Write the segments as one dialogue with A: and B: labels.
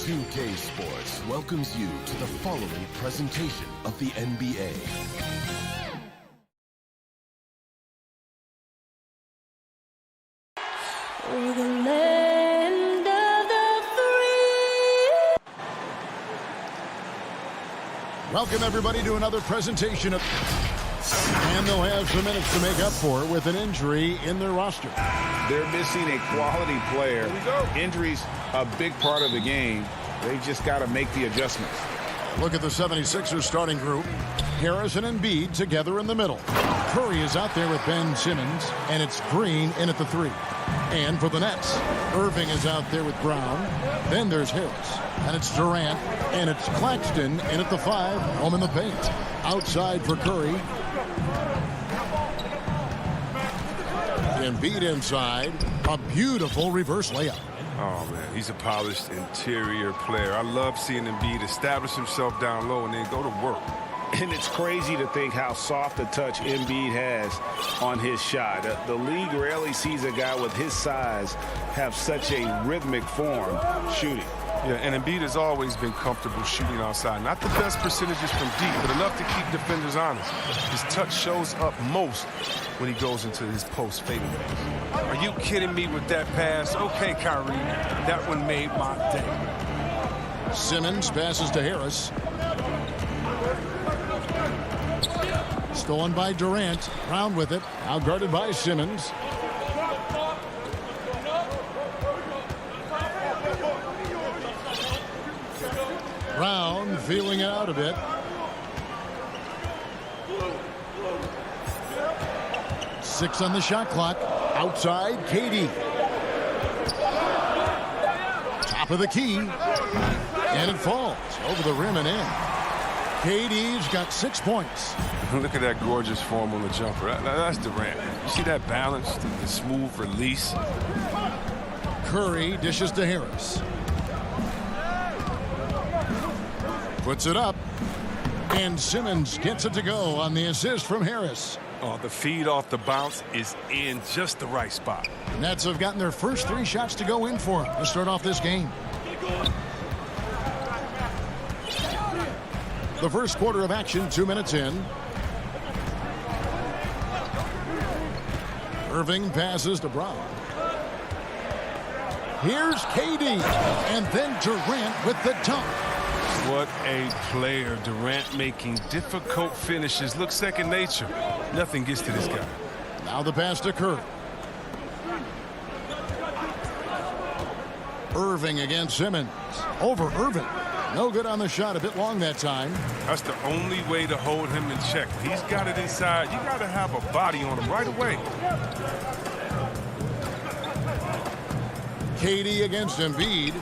A: 2K Sports welcomes you to the following presentation of the NBA.
B: We're the land of the free.
C: Welcome, everybody, to another presentation of... And they'll have some minutes to make up for it with an injury in their roster.
D: They're missing a quality player. Injuries a big part of the game. They've just got to make the adjustments.
C: Look at the 76ers starting group. Harris and Embiid together in the middle. Curry is out there with Ben Simmons, and it's Green in at the 3. And for the Nets, Irving is out there with Brown. Then there's Harris, and it's Durant, and it's Claxton in at the 5, home in the paint. Outside for Curry. Embiid inside. A beautiful reverse layup.
E: Oh, man, he's a polished interior player. I love seeing Embiid establish himself down low and then go to work.
D: And it's crazy to think how soft a touch Embiid has on his shot. The league rarely sees a guy with his size have such a rhythmic form shooting.
E: Yeah, and Embiid has always been comfortable shooting outside. Not the best percentages from deep, but enough to keep defenders honest. His touch shows up most when he goes into his post fadeaways. Are you kidding me with that pass? Okay, Kyrie, that one made my day.
C: Simmons passes to Harris. Stolen by Durant. Brown with it. Outguarded by Simmons. Brown feeling it out a bit. Six on the shot clock. Outside, KD. Top of the key. And it falls over the rim and in. KD's got 6 points.
E: Look at that gorgeous form on the jumper. That's Durant. You see that balance, the smooth release?
C: Curry dishes to Harris. Puts it up. And Simmons gets it to go on the assist from Harris.
E: Oh, the feed off the bounce is in just the right spot.
C: Nets have gotten their first 3 shots to go in for them to start off this game. The first quarter of action, 2 minutes in. Irving passes to Brown. Here's KD. And then Durant with the dunk.
E: What a player. Durant making difficult finishes look second nature. Nothing gets to this guy.
C: Now the pass to Curry. Irving against Simmons. Over Irving. No good on the shot. A bit long that time.
E: That's the only way to hold him in check. He's got it inside. You got to have a body on him right away. KD against Embiid.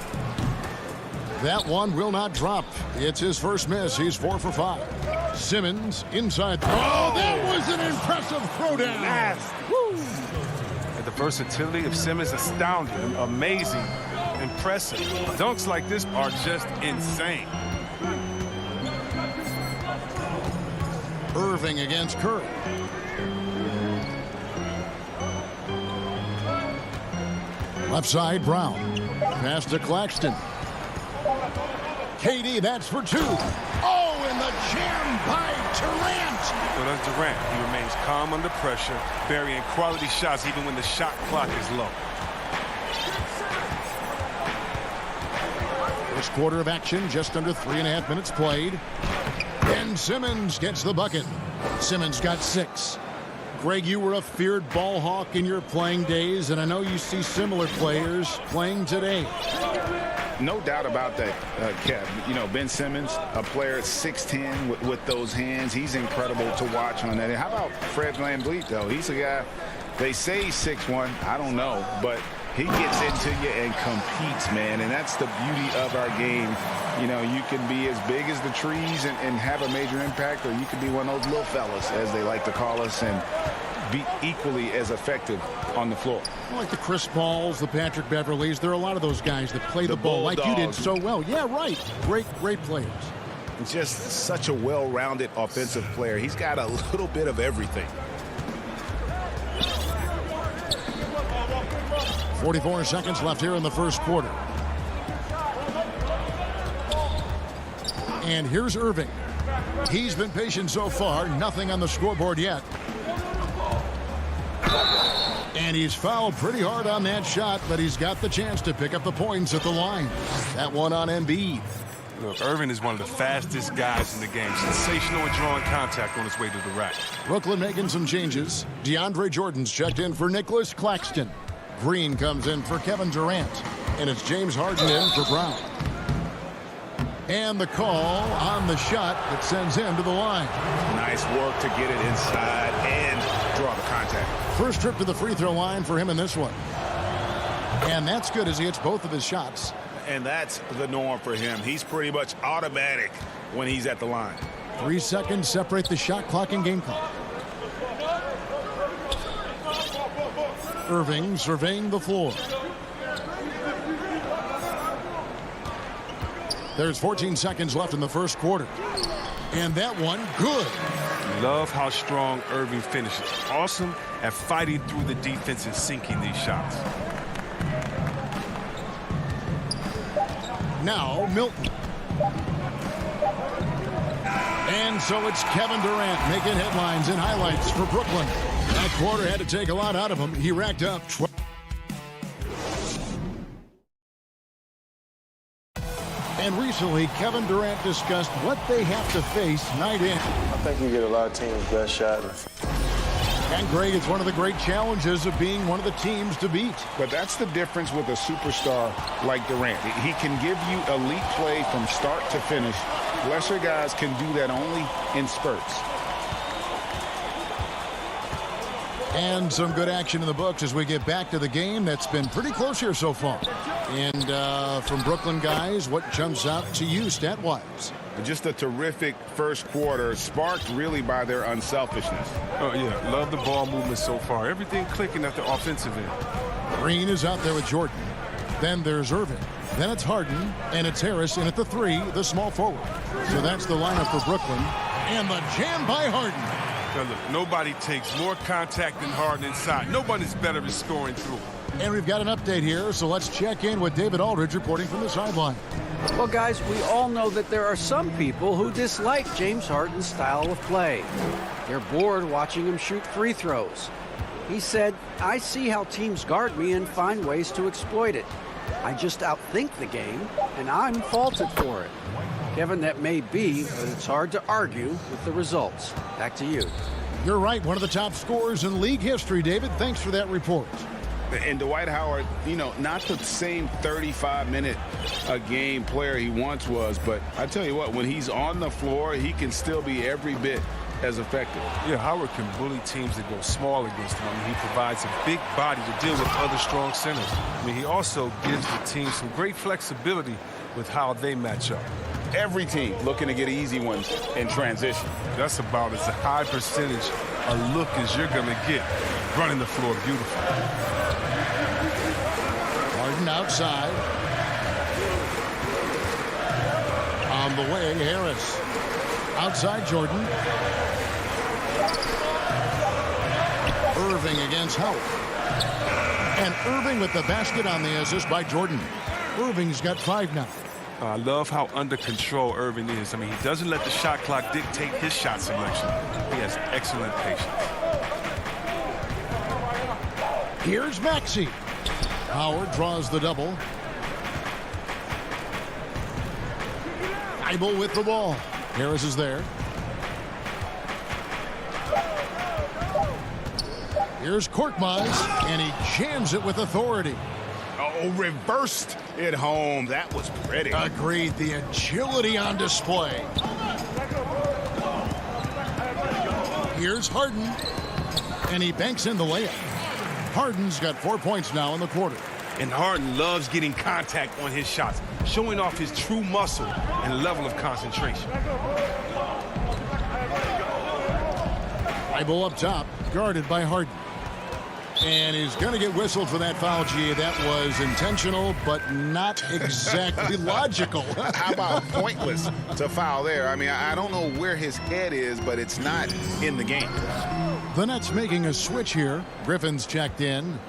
E: That one will not drop. It's his first miss. He's 4 for 5. Simmons inside. Oh, that was an impressive throwdown. And the versatility of Simmons astounding, amazing, impressive. Dunks like this are just insane.
C: Irving against Curry. Left side, Brown. Pass to Claxton. KD, that's for 2. Oh, and the jam by Durant.
E: So that's Durant. He remains calm under pressure, burying quality shots even when the shot clock is low.
C: First quarter of action, just under 3.5 minutes played. Ben Simmons gets the bucket. Simmons got 6. Greg, you were a feared ball hawk in your playing days, and I know you see similar players playing today.
D: No doubt about that, Kev. You know, Ben Simmons, a player at 6'10" with those hands. He's incredible to watch on that. And how about Fred VanVleet, though? He's a guy, they say he's 6'1". I don't know, but he gets into you and competes, man. And that's the beauty of our game. You know, you can be as big as the trees and have a major impact, or you can be one of those little fellas, as they like to call us, and be equally as effective on the floor.
C: Like the Chris Pauls, the Patrick Beverleys, there are a lot of those guys that play the ball like you did so well. Yeah, right. Great players.
D: Just such a well-rounded offensive player. He's got a little bit of everything.
C: 44 seconds left here in the first quarter. And here's Irving. He's been patient so far. Nothing on the scoreboard yet. And he's fouled pretty hard on that shot, but he's got the chance to pick up the points at the line. That one on Embiid.
E: Look, Irving is one of the fastest guys in the game. Sensational at drawing contact on his way to the rack.
C: Brooklyn making some changes. DeAndre Jordan's checked in for Nicholas Claxton. Green comes in for Kevin Durant. And it's James Harden in for Brown. And the call on the shot that sends him to the line.
D: Nice work to get it inside and draw the contact.
C: First trip to the free throw line for him in this one. And that's good as he hits both of his shots.
D: And that's the norm for him. He's pretty much automatic when he's at the line.
C: 3 seconds separate the shot clock and game clock. Irving surveying the floor. There's 14 seconds left in the first quarter. And that one, good.
E: Love how strong Irving finishes. Awesome at fighting through the defense and sinking these shots.
C: Now Milton. And so it's Kevin Durant making headlines and highlights for Brooklyn. That quarter had to take a lot out of him. He racked up 12. And recently, Kevin Durant discussed what they have to face night in.
F: I think you get a lot of teams' best shot.
C: And Greg, it's one of the great challenges of being one of the teams to beat.
D: But that's the difference with a superstar like Durant. He can give you elite play from start to finish. Lesser guys can do that only in spurts.
C: And some good action in the books as we get back to the game that's been pretty close here so far. And from Brooklyn guys, what jumps out to you stat-wise?
D: Just a terrific first quarter, sparked really by their unselfishness.
E: Oh, yeah. Love the ball movement so far. Everything clicking at the offensive end.
C: Green is out there with Jordan. Then there's Irving. Then it's Harden. And it's Harris in at the 3, the small forward. So that's the lineup for Brooklyn. And the jam by Harden.
E: Now look, nobody takes more contact than Harden inside. Nobody's better at scoring through.
C: And we've got an update here, so let's check in with David Aldridge reporting from the sideline.
G: Well, guys, we all know that there are some people who dislike James Harden's style of play. They're bored watching him shoot free throws. He said, "I see how teams guard me and find ways to exploit it. I just outthink the game, and I'm faulted for it." Kevin, that may be, but it's hard to argue with the results. Back to you.
C: You're right, one of the top scorers in league history, David. Thanks for that report.
D: And Dwight Howard, you know, not the same 35-minute-a-game player he once was, but I tell you what, when he's on the floor, he can still be every bit as effective.
E: Yeah, Howard can bully teams that go small against him. I mean, he provides a big body to deal with other strong centers. I mean, he also gives the team some great flexibility with how they match up.
D: Every team looking to get easy ones in transition.
E: That's about as a high percentage a look as you're going to get running the floor beautiful.
C: Harden outside. On the way, Harris. Outside Jordan. Irving against Howard. And Irving with the basket on the assist by Jordan. Irving's got 5 now.
E: I love how under control Irving is. I mean, he doesn't let the shot clock dictate his shot selection. He has excellent patience.
C: Here's Maxey. Howard draws the double. Thibault with the ball. Harris is there. Here's Korkmaz, and he jams it with authority.
D: Oh, reversed it home. That was pretty.
C: Agreed. The agility on display. Here's Harden, and he banks in the layup. Harden's got 4 points now in the quarter.
E: And Harden loves getting contact on his shots, showing off his true muscle and level of concentration.
C: Thibault up top, guarded by Harden. And he's going to get whistled for that foul, G. That was intentional, but not exactly logical.
D: How about pointless to foul there? I mean, I don't know where his head is, but it's not in the game.
C: The Nets making a switch here. Griffin's checked in.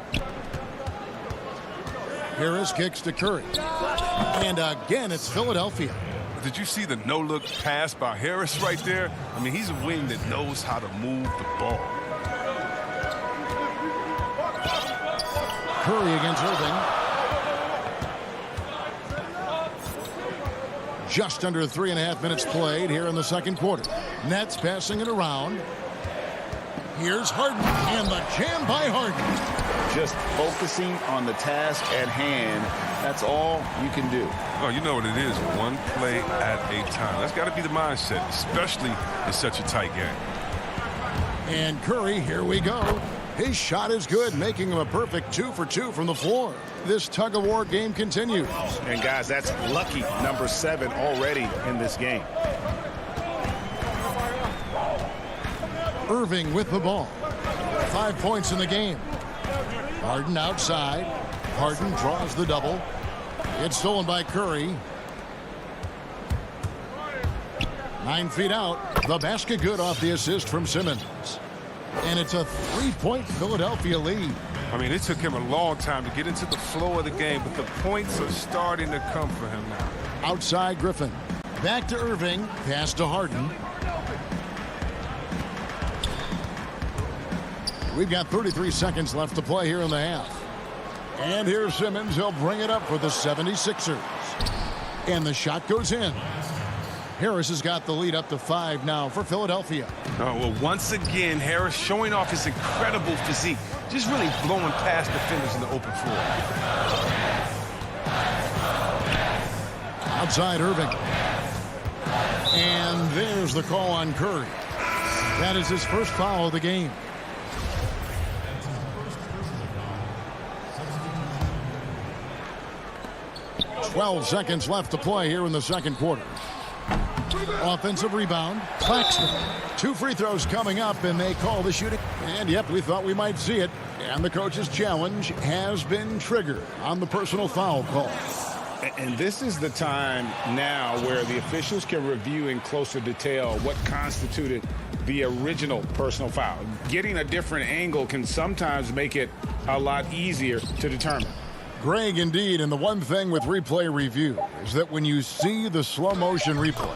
C: Harris kicks to Curry. And again, it's Philadelphia.
E: Did you see the no-look pass by Harris right there? I mean, he's a wing that knows how to move the ball.
C: Curry against Irving. Just under 3.5 minutes played here in the second quarter. Nets passing it around. Here's Harden, and the jam by Harden.
D: Just focusing on the task at hand. That's all you can do.
E: Oh, you know what it is. One play at a time. That's got to be the mindset, especially in such a tight game.
C: And Curry, here we go. His shot is good, making him a perfect 2 for 2 from the floor. This tug-of-war game continues.
D: And, guys, that's lucky number 7 already in this game.
C: Irving with the ball. 5 points in the game. Harden outside. Harden draws the double. It's stolen by Curry. 9 feet out. The basket good off the assist from Simmons. And it's a 3-point Philadelphia lead.
E: I mean, it took him a long time to get into the flow of the game, but the points are starting to come for him now.
C: Outside Griffin. Back to Irving. Pass to Harden. We've got 33 seconds left to play here in the half. And here's Simmons. He'll bring it up for the 76ers. And the shot goes in. Harris has got the lead up to 5 now for Philadelphia.
E: Oh, well, once again, Harris showing off his incredible physique. Just really blowing past defenders in the open floor.
C: Outside Irving. And there's the call on Curry. That is his first foul of the game. .12 seconds left to play here in the second quarter. Offensive rebound. Claxton. 2 free throws coming up, and they call the shooting. And, yep, we thought we might see it. And the coach's challenge has been triggered on the personal foul call.
D: And this is the time now where the officials can review in closer detail what constituted the original personal foul. Getting a different angle can sometimes make it a lot easier to determine.
C: Greg, indeed, and the one thing with replay review is that when you see the slow motion replays,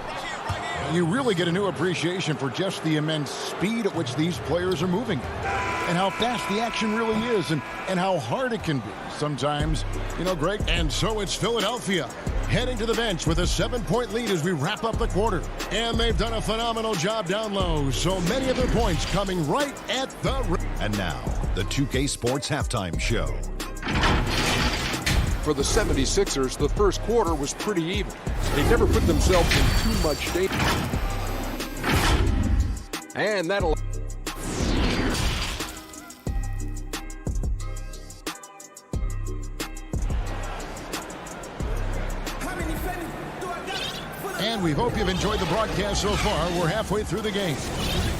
C: you really get a new appreciation for just the immense speed at which these players are moving and how fast the action really is and how hard it can be sometimes, you know, Greg. And so it's Philadelphia heading to the bench with a 7-point lead as we wrap up the quarter. And they've done a phenomenal job down low. So many of their points coming right at the rim.
A: And now, the 2K Sports Halftime Show.
H: For the 76ers, the first quarter was pretty even. They never put themselves in too much danger. And that'll...
C: And we hope you've enjoyed the broadcast so far. We're halfway through the game.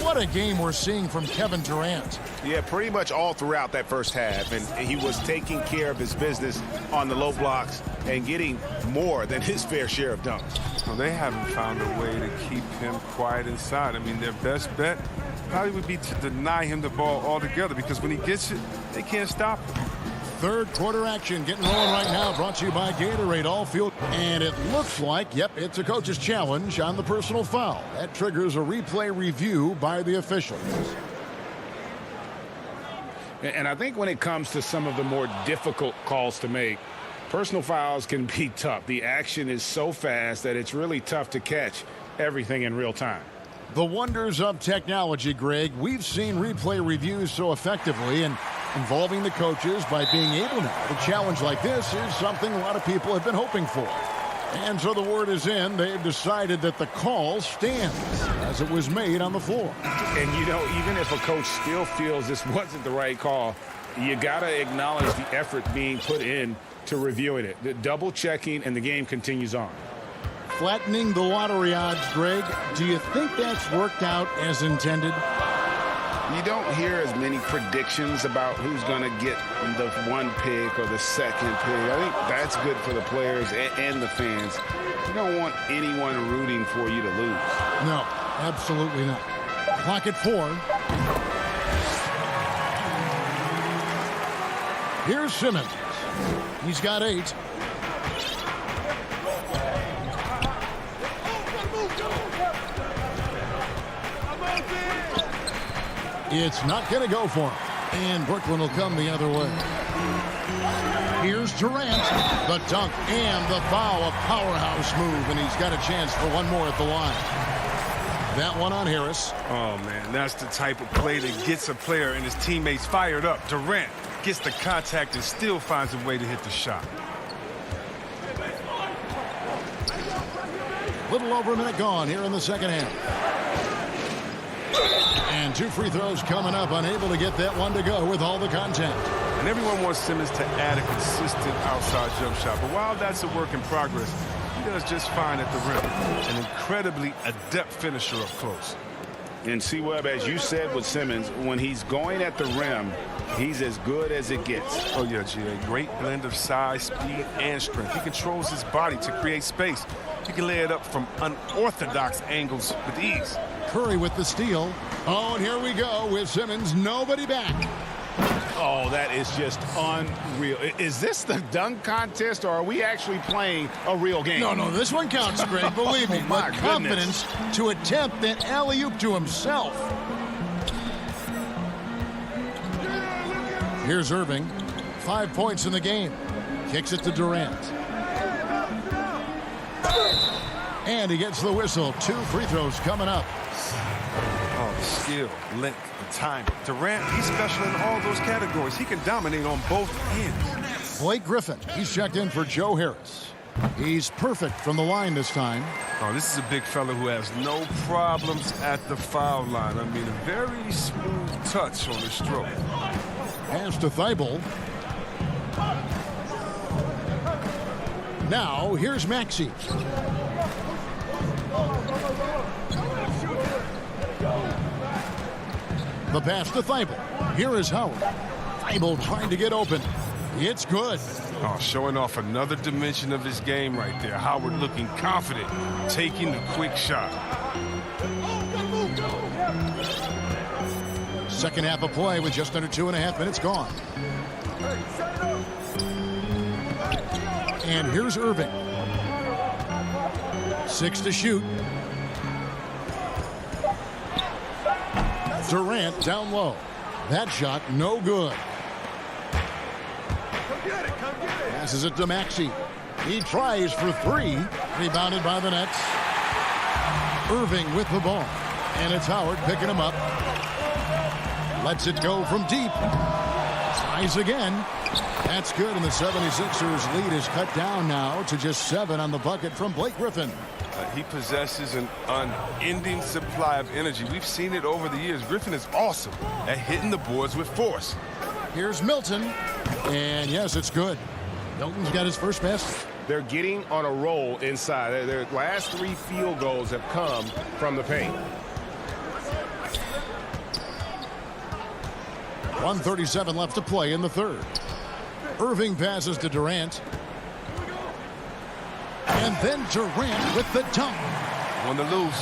C: What a game we're seeing from Kevin Durant.
D: Yeah, pretty much all throughout that first half. And he was taking care of his business on the low blocks and getting more than his fair share of dunks.
E: Well, they haven't found a way to keep him quiet inside. I mean, their best bet probably would be to deny him the ball altogether because when he gets it, they can't stop him.
C: Third quarter action getting rolling right now, brought to you by Gatorade All Field. And it looks like, yep, it's a coach's challenge on the personal foul. That triggers a replay review by the officials.
D: And I think when it comes to some of the more difficult calls to make, personal fouls can be tough. The action is so fast that it's really tough to catch everything in real time.
C: The wonders of technology, Greg. We've seen replay reviews so effectively and involving the coaches by being able now to challenge like this is something a lot of people have been hoping for. And so the word is in. They've decided that the call stands as it was made on the floor.
D: And, you know, even if a coach still feels this wasn't the right call, you got to acknowledge the effort being put in to reviewing it. The double checking, and the game continues on.
C: Flattening the lottery odds, Greg. Do you think that's worked out as intended?
D: You don't hear as many predictions about who's going to get the one pick or the second pick. I think that's good for the players and the fans. You don't want anyone rooting for you to lose.
C: No, absolutely not. Clock at 4. Here's Simmons. He's got 8. It's not going to go for him. And Brooklyn will come the other way. Here's Durant. The dunk and the foul. A powerhouse move, and he's got a chance for one more at the line. That one on Harris.
E: Oh, man, that's the type of play that gets a player and his teammates fired up. Durant gets the contact and still finds a way to hit the shot.
C: Little over a minute gone here in the second half. And 2 free throws coming up, unable to get that one to go with all the contact.
E: And everyone wants Simmons to add a consistent outside jump shot. But while that's a work in progress, he does just fine at the rim. An incredibly adept finisher up close.
D: And C-Webb, as you said with Simmons, when he's going at the rim, he's as good as it gets.
E: Oh, yeah, G.A. Great blend of size, speed, and strength. He controls his body to create space. He can lay it up from unorthodox angles with ease.
C: Curry with the steal. Oh, and here we go with Simmons. Nobody back.
D: Oh, that is just unreal. Is this the dunk contest, or are we actually playing a real game?
C: No, this one counts, Greg. Believe me.
D: My
C: But confidence to attempt that alley-oop to himself. Here's Irving. 5 points in the game. Kicks it to Durant. And he gets the whistle. 2 free throws coming up.
E: Oh, the skill, length, the timing. Durant, he's special in all those categories. He can dominate on both ends.
C: Blake Griffin. He's checked in for Joe Harris. He's perfect from the line this time.
E: Oh, this is a big fella who has no problems at the foul line. I mean, a very smooth touch on the stroke.
C: Pass to Thibault. Now, here's Maxey. The pass to Thibault. Here is Howard. Thibault trying to get open. It's good.
E: Oh, showing off another dimension of his game right there. Howard looking confident, taking the quick shot.
C: Second half of play with just under 2.5 minutes gone. And here's Irving. 6 to shoot. Durant down low. That shot no good. Passes it to Maxey. He tries for 3. Rebounded by the Nets. Irving with the ball. And it's Howard picking him up. Lets it go from deep. Tries again. That's good, and the 76ers lead is cut down now to just 7 on the bucket from Blake Griffin.
E: He possesses an unending supply of energy. We've seen it over the years. Griffin is awesome at hitting the boards with force.
C: Here's Milton. And yes, it's good. Milton's got his first basket.
I: They're getting on a roll inside. Their last 3 field goals have come from the paint.
C: 1:37 left to play in the third. Irving passes to Durant. And then Durant with the dunk.
E: Won to lose.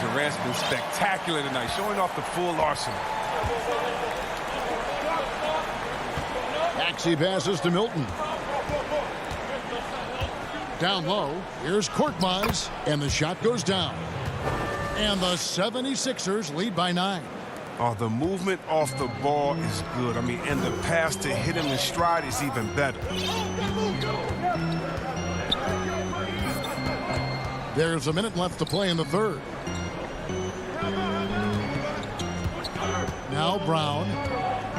E: Durant's been spectacular tonight, showing off the full arsenal.
C: Maxey passes to Milton. Down low, here's Korkmaz, and the shot goes down. And the 76ers lead by 9.
E: Oh, the movement off the ball is good. I mean, and the pass to hit him in stride is even better.
C: There's a minute left to play in the third. Now Brown.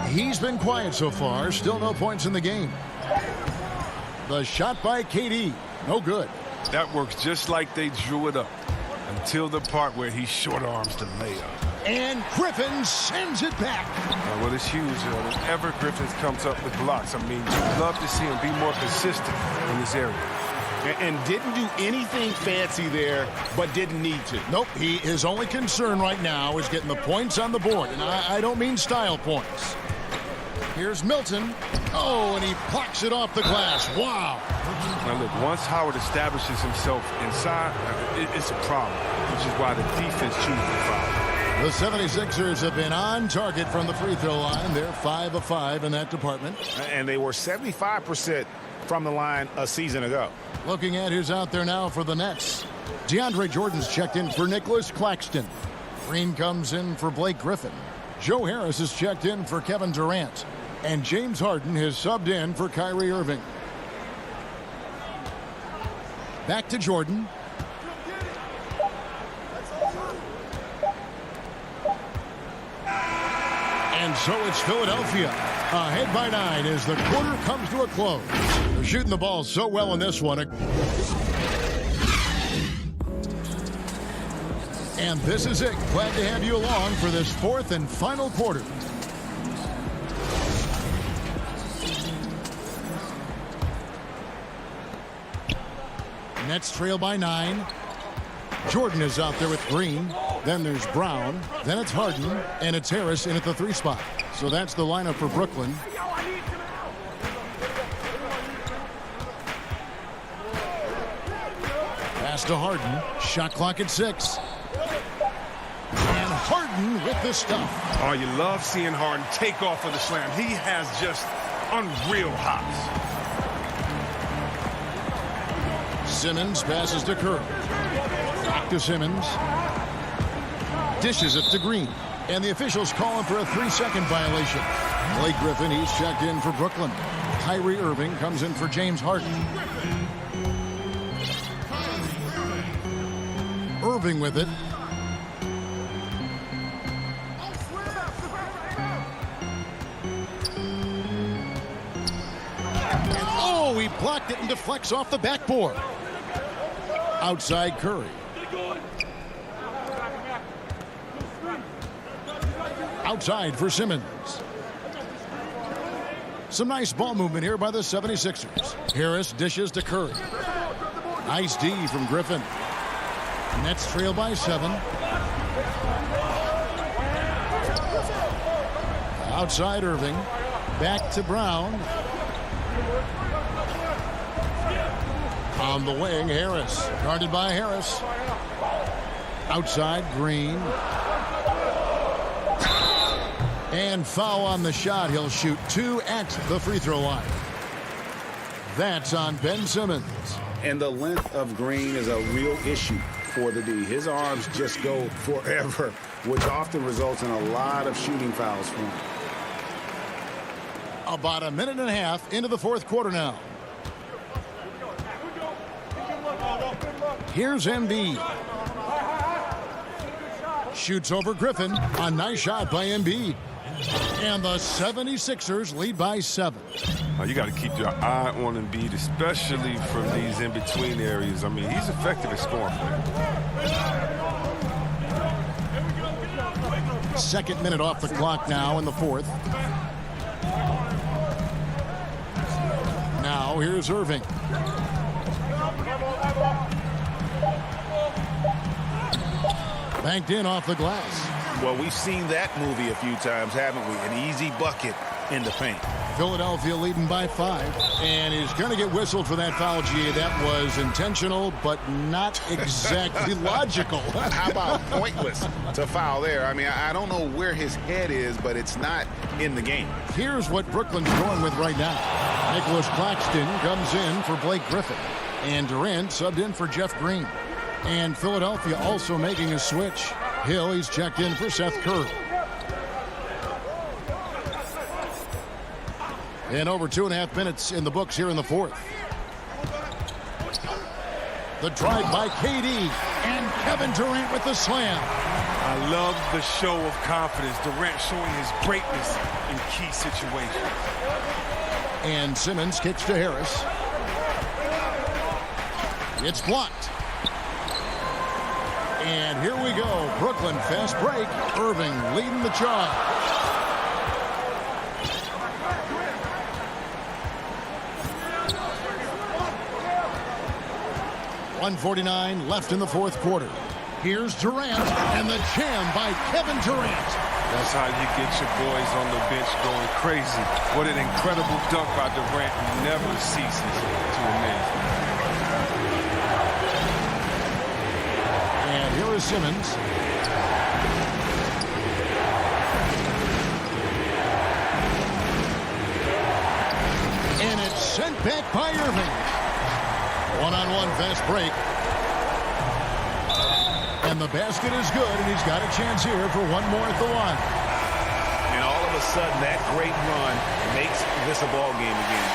C: He's been quiet so far. Still no points in the game. The shot by KD. No good.
E: That works just like they drew it up. Until the part where he short arms the layup.
C: And Griffin sends it back.
E: Well, it's huge. Whenever Griffin comes up with blocks, I mean, you'd love to see him be more consistent in this area.
I: And didn't do anything fancy there, but didn't need to.
C: Nope, his only concern right now is getting the points on the board. And I don't mean style points. Here's Milton. Oh, and he plucks it off the glass. Wow.
E: Now, look, once Howard establishes himself inside, it's a problem, which is why the defense chooses to foul.
C: The 76ers have been on target from the free throw line. They're 5 of 5 in that department.
D: And they were 75% from the line a season ago.
C: Looking at who's out there now for the Nets. DeAndre Jordan's checked in for Nicholas Claxton. Green comes in for Blake Griffin. Joe Harris is checked in for Kevin Durant. And James Harden has subbed in for Kyrie Irving. Back to Jordan. And so it's Philadelphia ahead by 9 as the quarter comes to a close. They're shooting the ball so well in this one. And this is it. Glad to have you along for this fourth and final quarter. Nets trail by 9. Jordan is out there with Green. Then there's Brown. Then it's Harden. And it's Harris in at the 3 spot. So that's the lineup for Brooklyn. Pass to Harden. Shot clock at 6. And Harden with the stuff.
E: Oh, you love seeing Harden take off of the slam. He has just unreal hops.
C: Simmons passes to Curry. Back to Simmons. Dishes it to Green. And the officials call him for a 3-second violation. Blake Griffin, he's checked in for Brooklyn. Kyrie Irving comes in for James Harden. Irving with it. And oh, he blocked it and deflects off the backboard. Outside Curry. Outside for Simmons. Some nice ball movement here by the 76ers. Harris dishes to Curry. Nice D from Griffin. Nets trail by 7. Outside Irving. Back to Brown. On the wing, Harris. Guarded by Harris. Outside, Green. And foul on the shot. He'll shoot 2 at the free throw line. That's on Ben Simmons.
D: And the length of Green is a real issue for the D. His arms just go forever, which often results in a lot of shooting fouls for him.
C: About a minute and a half into the fourth quarter now. Here's Embiid. Shoots over Griffin. A nice shot by Embiid. And the 76ers lead by 7.
E: You got to keep your eye on Embiid, especially from these in-between areas. I mean, he's effective at scoring for you.
C: Second minute off the clock now in the fourth. Now here's Irving. Banked in off the glass.
D: Well, we've seen that movie a few times, haven't we? An easy bucket in the paint.
C: Philadelphia leading by 5. And is going to get whistled for that foul, G. That was intentional, but not exactly logical.
D: How about pointless to foul there? I mean, I don't know where his head is, but it's not in the game.
C: Here's what Brooklyn's going with right now. Nicholas Claxton comes in for Blake Griffin. And Durant subbed in for Jeff Green. And Philadelphia also making a switch. Hill, he's checked in for Seth Curry. And over 2.5 minutes in the books here in the fourth. The drive by KD. And Kevin Durant with the slam.
E: I love the show of confidence. Durant showing his greatness in key situations.
C: And Simmons kicks to Harris. It's blocked. And here we go. Brooklyn fast break. Irving leading the charge. .149 left in the fourth quarter. Here's Durant and the jam by Kevin Durant.
E: That's how you get your boys on the bench going crazy. What an incredible dunk by Durant, who never ceases to amaze me.
C: And here is Simmons. And it's sent back by Irving. One-on-one fast break. And the basket is good, and he's got a chance here for one more at the line.
D: sudden, that great run makes this a ball game again.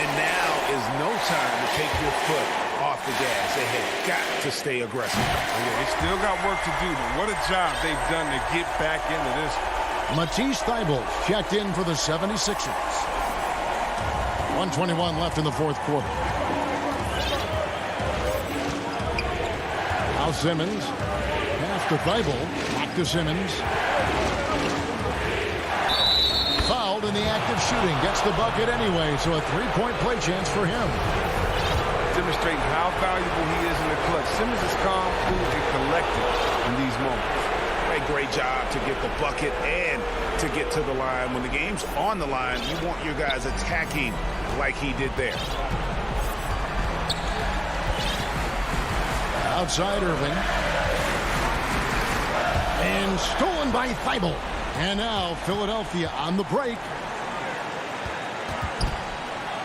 D: And now is no time to take your foot off the gas. They have got to stay aggressive.
E: Yeah, they still got work to do, but what a job they've done to get back into this.
C: Matisse Thybulle checked in for the 76ers. 1:21 left in the fourth quarter. Now Simmons. Pass to Thybulle. Back to Simmons. Fouled in the act of shooting. Gets the bucket anyway, so a three-point play chance for him.
E: Demonstrating how valuable he is in the clutch. Simmons is calm, cool, and collected in these moments.
D: A great job to get the bucket and to get to the line. When the game's on the line, you want your guys attacking like he did there.
C: Outside Irving. And stolen by Thybulle. And now Philadelphia on the break.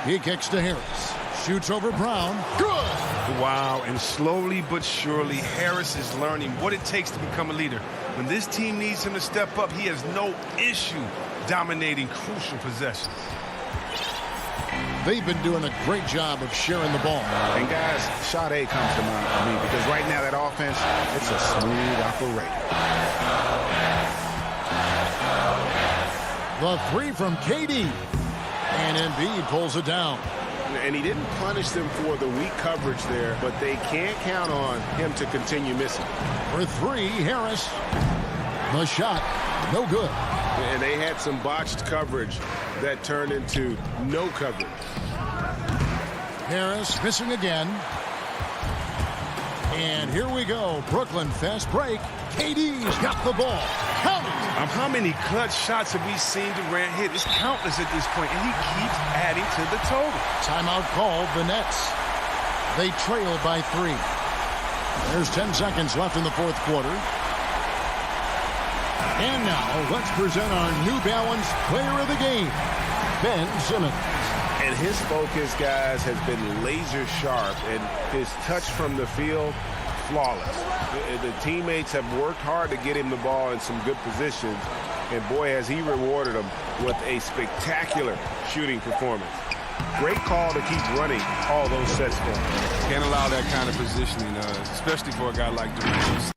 C: He kicks to Harris. Shoots over Brown. Good!
E: Wow, and slowly but surely, Harris is learning what it takes to become a leader. When this team needs him to step up, he has no issue dominating crucial possessions.
C: They've been doing a great job of sharing the ball.
D: And guys, shot A comes to mind for me because right now that offense, it's a smooth operation.
C: The three from KD. And Embiid pulls it down.
I: And he didn't punish them for the weak coverage there, but they can't count on him to continue missing.
C: For three, Harris. The shot, no good.
I: And they had some botched coverage that turned into no coverage.
C: Harris missing again. And here we go. Brooklyn fast break. KD's got the ball. Count it.
E: How many clutch shots have we seen Durant hit? It's countless at this point, and he keeps adding to the total.
C: Timeout called, the Nets. They trail by 3. There's 10 seconds left in the fourth quarter. And now, let's present our New Balance player of the game, Ben Simmons.
I: And his focus, guys, has been laser sharp, and his touch from the field, flawless. The teammates have worked hard to get him the ball in some good positions, and boy, has he rewarded them with a spectacular shooting performance. Great call to keep running all those sets for him.
E: Can't allow that kind of positioning, especially for a guy like Durant.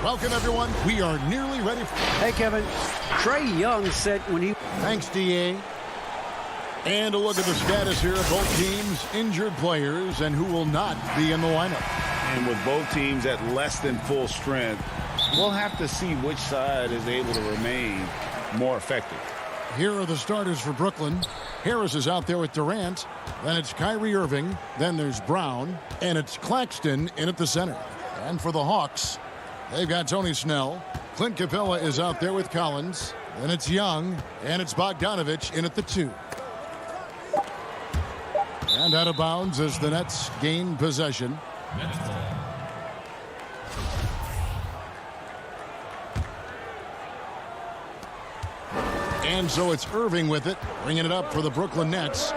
C: Welcome, everyone. We are nearly ready.
G: Hey, Kevin. Trae Young said when he...
C: Thanks, DA. And a look at the status here of both teams, injured players, and who will not be in the lineup.
D: And with both teams at less than full strength, we'll have to see which side is able to remain more effective.
C: Here are the starters for Brooklyn. Harris is out there with Durant. Then it's Kyrie Irving. Then there's Brown. And it's Claxton in at the center. And for the Hawks, they've got Tony Snell. Clint Capella is out there with Collins. Then it's Young. And it's Bogdanovich in at the 2. And out of bounds as the Nets gain possession. And so it's Irving with it, bringing it up for the Brooklyn Nets.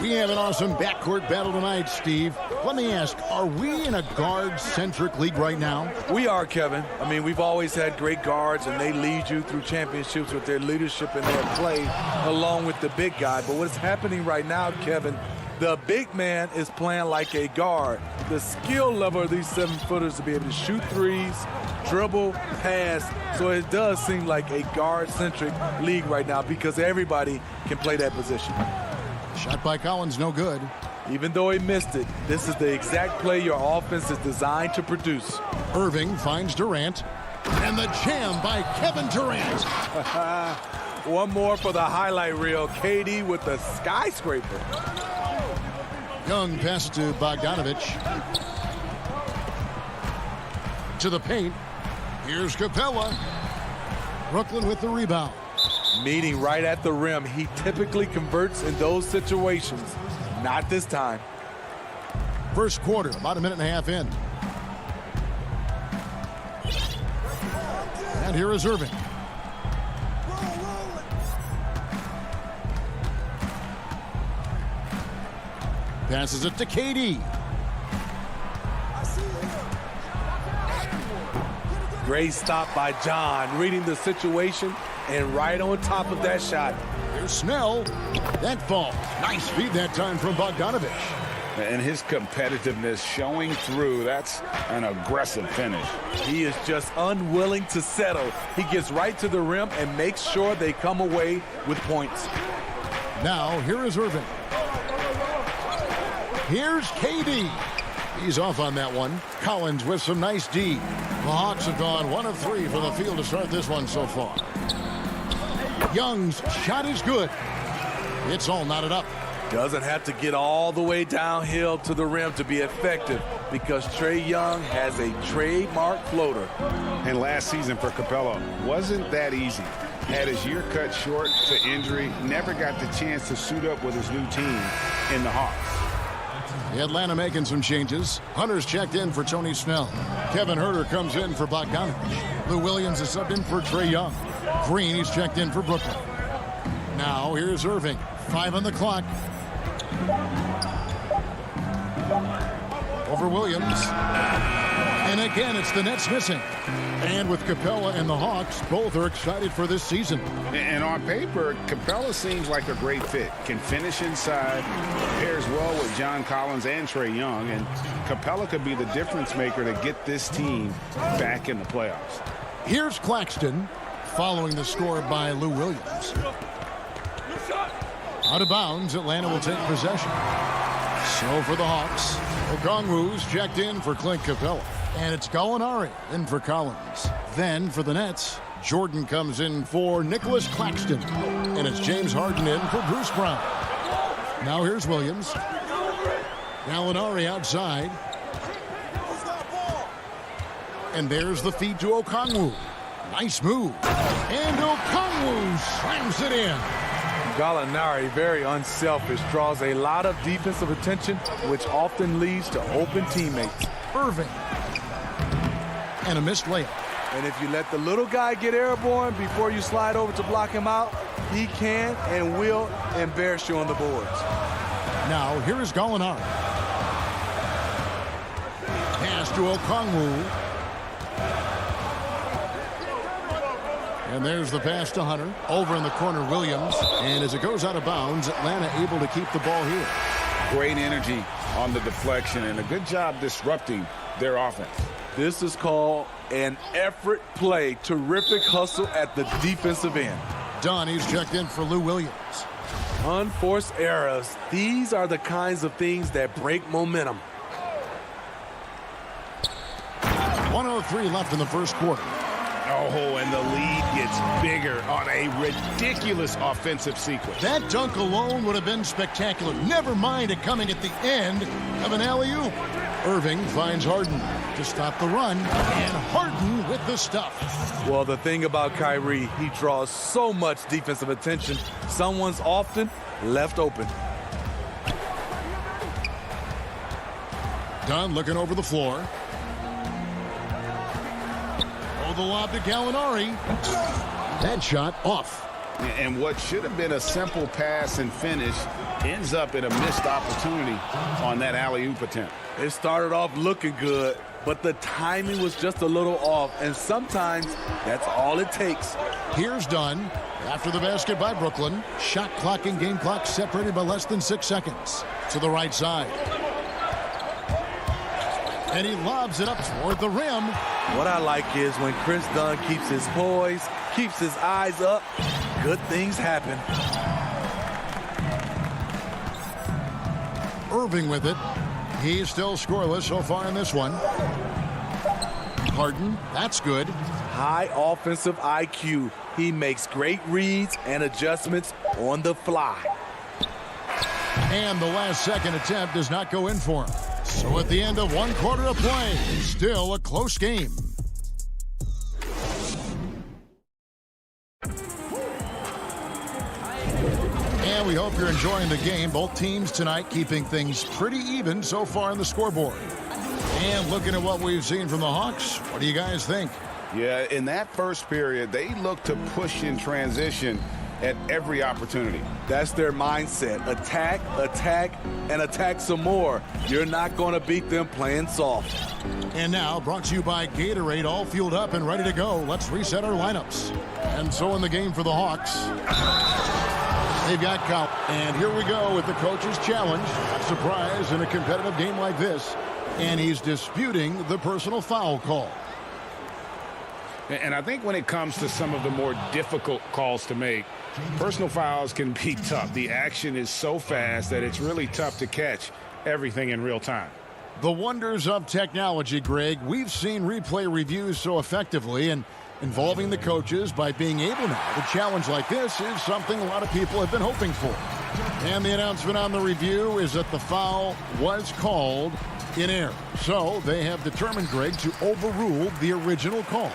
C: We have an awesome backcourt battle tonight, Steve. Let me ask, are we in a guard-centric league right now?
J: We are, Kevin. I mean, we've always had great guards, and they lead you through championships with their leadership and their play, along with the big guy. But what's happening right now, Kevin, the big man is playing like a guard. The skill level of these 7-footers to be able to shoot threes, dribble, pass. So it does seem like a guard-centric league right now because everybody can play that position.
C: Shot by Collins, no good.
J: Even though he missed it, this is the exact play your offense is designed to produce.
C: Irving finds Durant. And the jam by Kevin Durant.
J: One more for the highlight reel. KD with the skyscraper.
C: Young pass to Bogdanovich. To the paint. Here's Capella. Brooklyn with the rebound.
J: Meeting right at the rim. He typically converts in those situations. Not this time.
C: First quarter, about a minute and a half in. And here is Irving. Passes it to KD.
J: Great stop by John, reading the situation and right on top of that shot.
C: Here's Snell. That ball. Nice feed that time from Bogdanovich.
D: And his competitiveness showing through. That's an aggressive finish.
J: He is just unwilling to settle. He gets right to the rim and makes sure they come away with points.
C: Now, here is Irving. Here's KD. He's off on that one. Collins with some nice D. The Hawks have gone 1 of 3 from the field to start this one so far. Young's shot is good. It's all knotted up.
J: Doesn't have to get all the way downhill to the rim to be effective because Trae Young has a trademark floater.
D: And last season for Capella wasn't that easy. Had his year cut short to injury, never got the chance to suit up with his new team in the Hawks.
C: Atlanta making some changes. Hunter's checked in for Tony Snell. Kevin Huerter comes in for Bogdanovich. Lou Williams is subbed in for Trae Young. Green, he's checked in for Brooklyn. Now here's Irving. 5 on the clock. Over Williams. And again, it's the Nets missing. And with Capella and the Hawks, both are excited for this season.
D: And on paper, Capella seems like a great fit. Can finish inside, pairs well with John Collins and Trae Young, and Capella could be the difference maker to get this team back in the playoffs.
C: Here's Claxton, following the score by Lou Williams. Out of bounds, Atlanta will take possession. So for the Hawks, Okongwu's checked in for Clint Capella. And it's Gallinari in for Collins. Then for the Nets, Jordan comes in for Nicholas Claxton. And it's James Harden in for Bruce Brown. Now here's Williams. Gallinari outside. And there's the feed to Okongwu. Nice move. And Okongwu slams it in.
J: Gallinari, very unselfish, draws a lot of defensive attention, which often leads to open teammates.
C: Irving. And a missed layup.
J: And if you let the little guy get airborne before you slide over to block him out, he can and will embarrass you on the boards.
C: Now, here is Gallinari. Pass to Okongwu. And there's the pass to Hunter. Over in the corner, Williams. And as it goes out of bounds, Atlanta able to keep the ball here.
D: Great energy on the deflection and a good job disrupting their offense.
J: This is called an effort play. Terrific hustle at the defensive end.
C: Dunn, he's checked in for Lou Williams.
J: Unforced errors. These are the kinds of things that break momentum.
C: 1:03 left in the first quarter.
D: Oh, and the lead gets bigger on a ridiculous offensive sequence.
C: That dunk alone would have been spectacular. Never mind it coming at the end of an alley-oop. Irving finds Harden to stop the run, and Harden with the stuff.
J: Well, the thing about Kyrie, he draws so much defensive attention. Someone's often left open.
C: Dunn looking over the floor. The lob to Gallinari. That shot off.
D: And what should have been a simple pass and finish ends up in a missed opportunity on that alley-oop attempt.
J: It started off looking good, but the timing was just a little off, and sometimes that's all it takes.
C: Here's Dunn after the basket by Brooklyn. Shot clock and game clock separated by less than 6 seconds. To the right side. And he lobs it up toward the rim.
J: What I like is when Chris Dunn keeps his poise, keeps his eyes up, good things happen.
C: Irving with it. He's still scoreless so far in this one. Harden, that's good.
J: High offensive IQ. He makes great reads and adjustments on the fly.
C: And the last second attempt does not go in for him. So at the end of 1 quarter of play, still a close game. And we hope you're enjoying the game. Both teams tonight keeping things pretty even so far on the scoreboard. And looking at what we've seen from the Hawks, what do you guys think?
D: Yeah, in that first period, they looked to push in transition at every opportunity.
J: That's their mindset. Attack, attack, and attack some more. You're not going to beat them playing soft.
C: And now, brought to you by Gatorade, all fueled up and ready to go. Let's reset our lineups. And so in the game for the Hawks, they've got Cal. And here we go with the coach's challenge. A surprise in a competitive game like this. And he's disputing the personal foul call.
D: And I think when it comes to some of the more difficult calls to make, personal fouls can be tough. The action is so fast that it's really tough to catch everything in real time.
C: The wonders of technology, Greg. We've seen replay reviews so effectively, and involving the coaches by being able now to challenge like this is something a lot of people have been hoping for. And the announcement on the review is that the foul was called in error. So they have determined, Greg, to overrule the original call.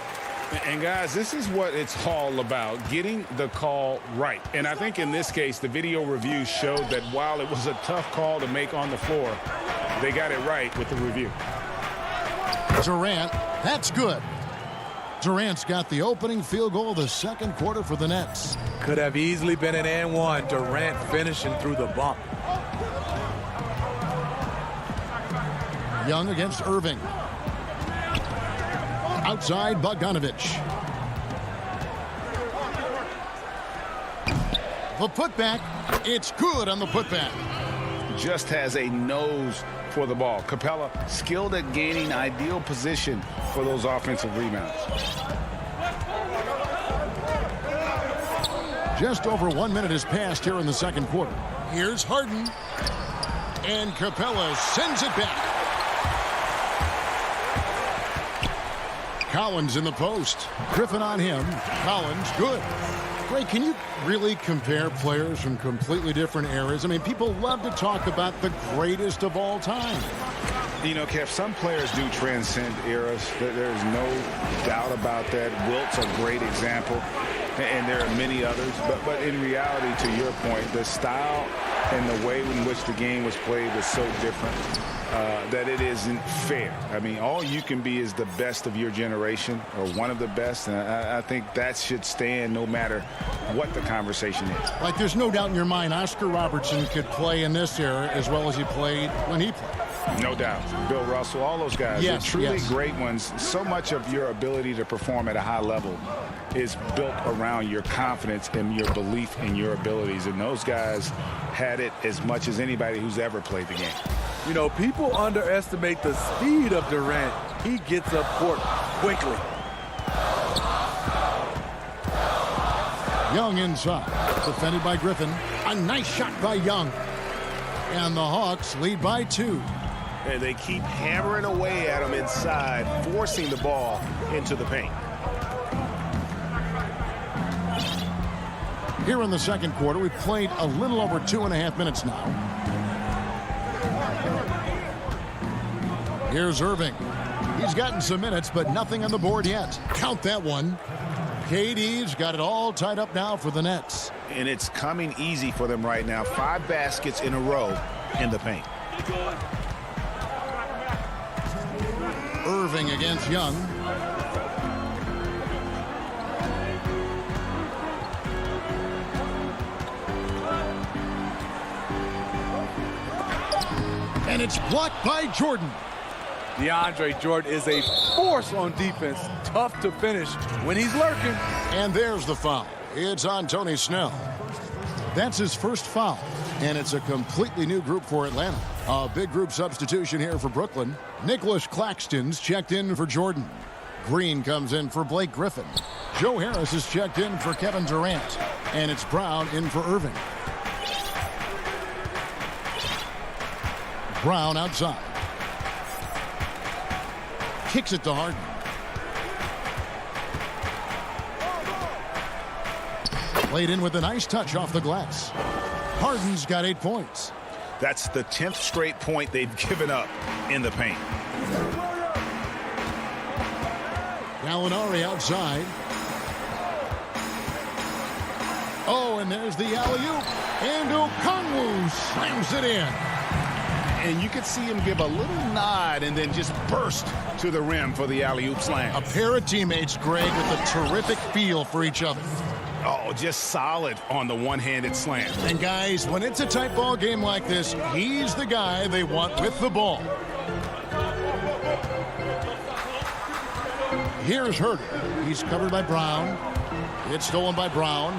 D: And guys, this is what it's all about, getting the call right. And I think in this case, the video review showed that while it was a tough call to make on the floor, they got it right with the review.
C: Durant, that's good. Durant's got the opening field goal of the second quarter for the Nets.
J: Could have easily been an and one. Durant finishing through the bump.
C: Young against Irving. Outside, Bogdanovich. The putback. It's good on the putback.
D: Just has a nose for the ball. Capella skilled at gaining ideal position for those offensive rebounds.
C: Just over 1 minute has passed here in the second quarter. Here's Harden. And Capella sends it back. Collins in the post. Griffin on him. Collins, good. Ray, can you really compare players from completely different eras? I mean, people love to talk about the greatest of all time.
D: You know, Kev, some players do transcend eras. There's no doubt about that. Wilt's a great example, and there are many others. But in reality, to your point, the style and the way in which the game was played was so different that it isn't fair. I mean, all you can be is the best of your generation or one of the best, and I think that should stand no matter what the conversation is.
C: Like, there's no doubt in your mind Oscar Robertson could play in this era as well as he played when he played.
D: No doubt. Bill Russell, all those guys,
C: yes,
D: they're truly
C: yes.
D: great ones. So much of your ability to perform at a high level is built around your confidence and your belief in your abilities. And those guys had it as much as anybody who's ever played the game.
J: You know, people underestimate the speed of Durant. He gets up court quickly.
C: Young inside, defended by Griffin. A nice shot by Young. And the Hawks lead by 2.
I: And they keep hammering away at him inside, forcing the ball into the paint.
C: Here in the second quarter, we've played a little over 2.5 minutes now. Here's Irving. He's gotten some minutes, but nothing on the board yet. Count that one. KD's got it all tied up now for the Nets.
D: And it's coming easy for them right now. 5 baskets in a row in the paint.
C: Irving against Young. And it's blocked by Jordan.
J: DeAndre Jordan is a force on defense. Tough to finish when he's lurking.
C: And there's the foul. It's on Tony Snell. That's his first foul. And it's a completely new group for Atlanta. A big group substitution here for Brooklyn. Nicholas Claxton's checked in for Jordan. Green comes in for Blake Griffin. Joe Harris is checked in for Kevin Durant. And it's Brown in for Irving. Brown outside. Kicks it to Harden. Played in with a nice touch off the glass. Harden's got 8 points.
D: That's the 10th straight point they've given up in the paint.
C: Gallinari outside. Oh, and there's the alley-oop. And Okongwu slams it in.
D: And you could see him give a little nod and then just burst to the rim for the alley-oop slam.
C: A pair of teammates, Greg, with a terrific feel for each other.
D: Oh, just solid on the one-handed slam.
C: And guys, when it's a tight ball game like this, he's the guy they want with the ball. Here's Herter. He's covered by Brown. It's stolen by Brown.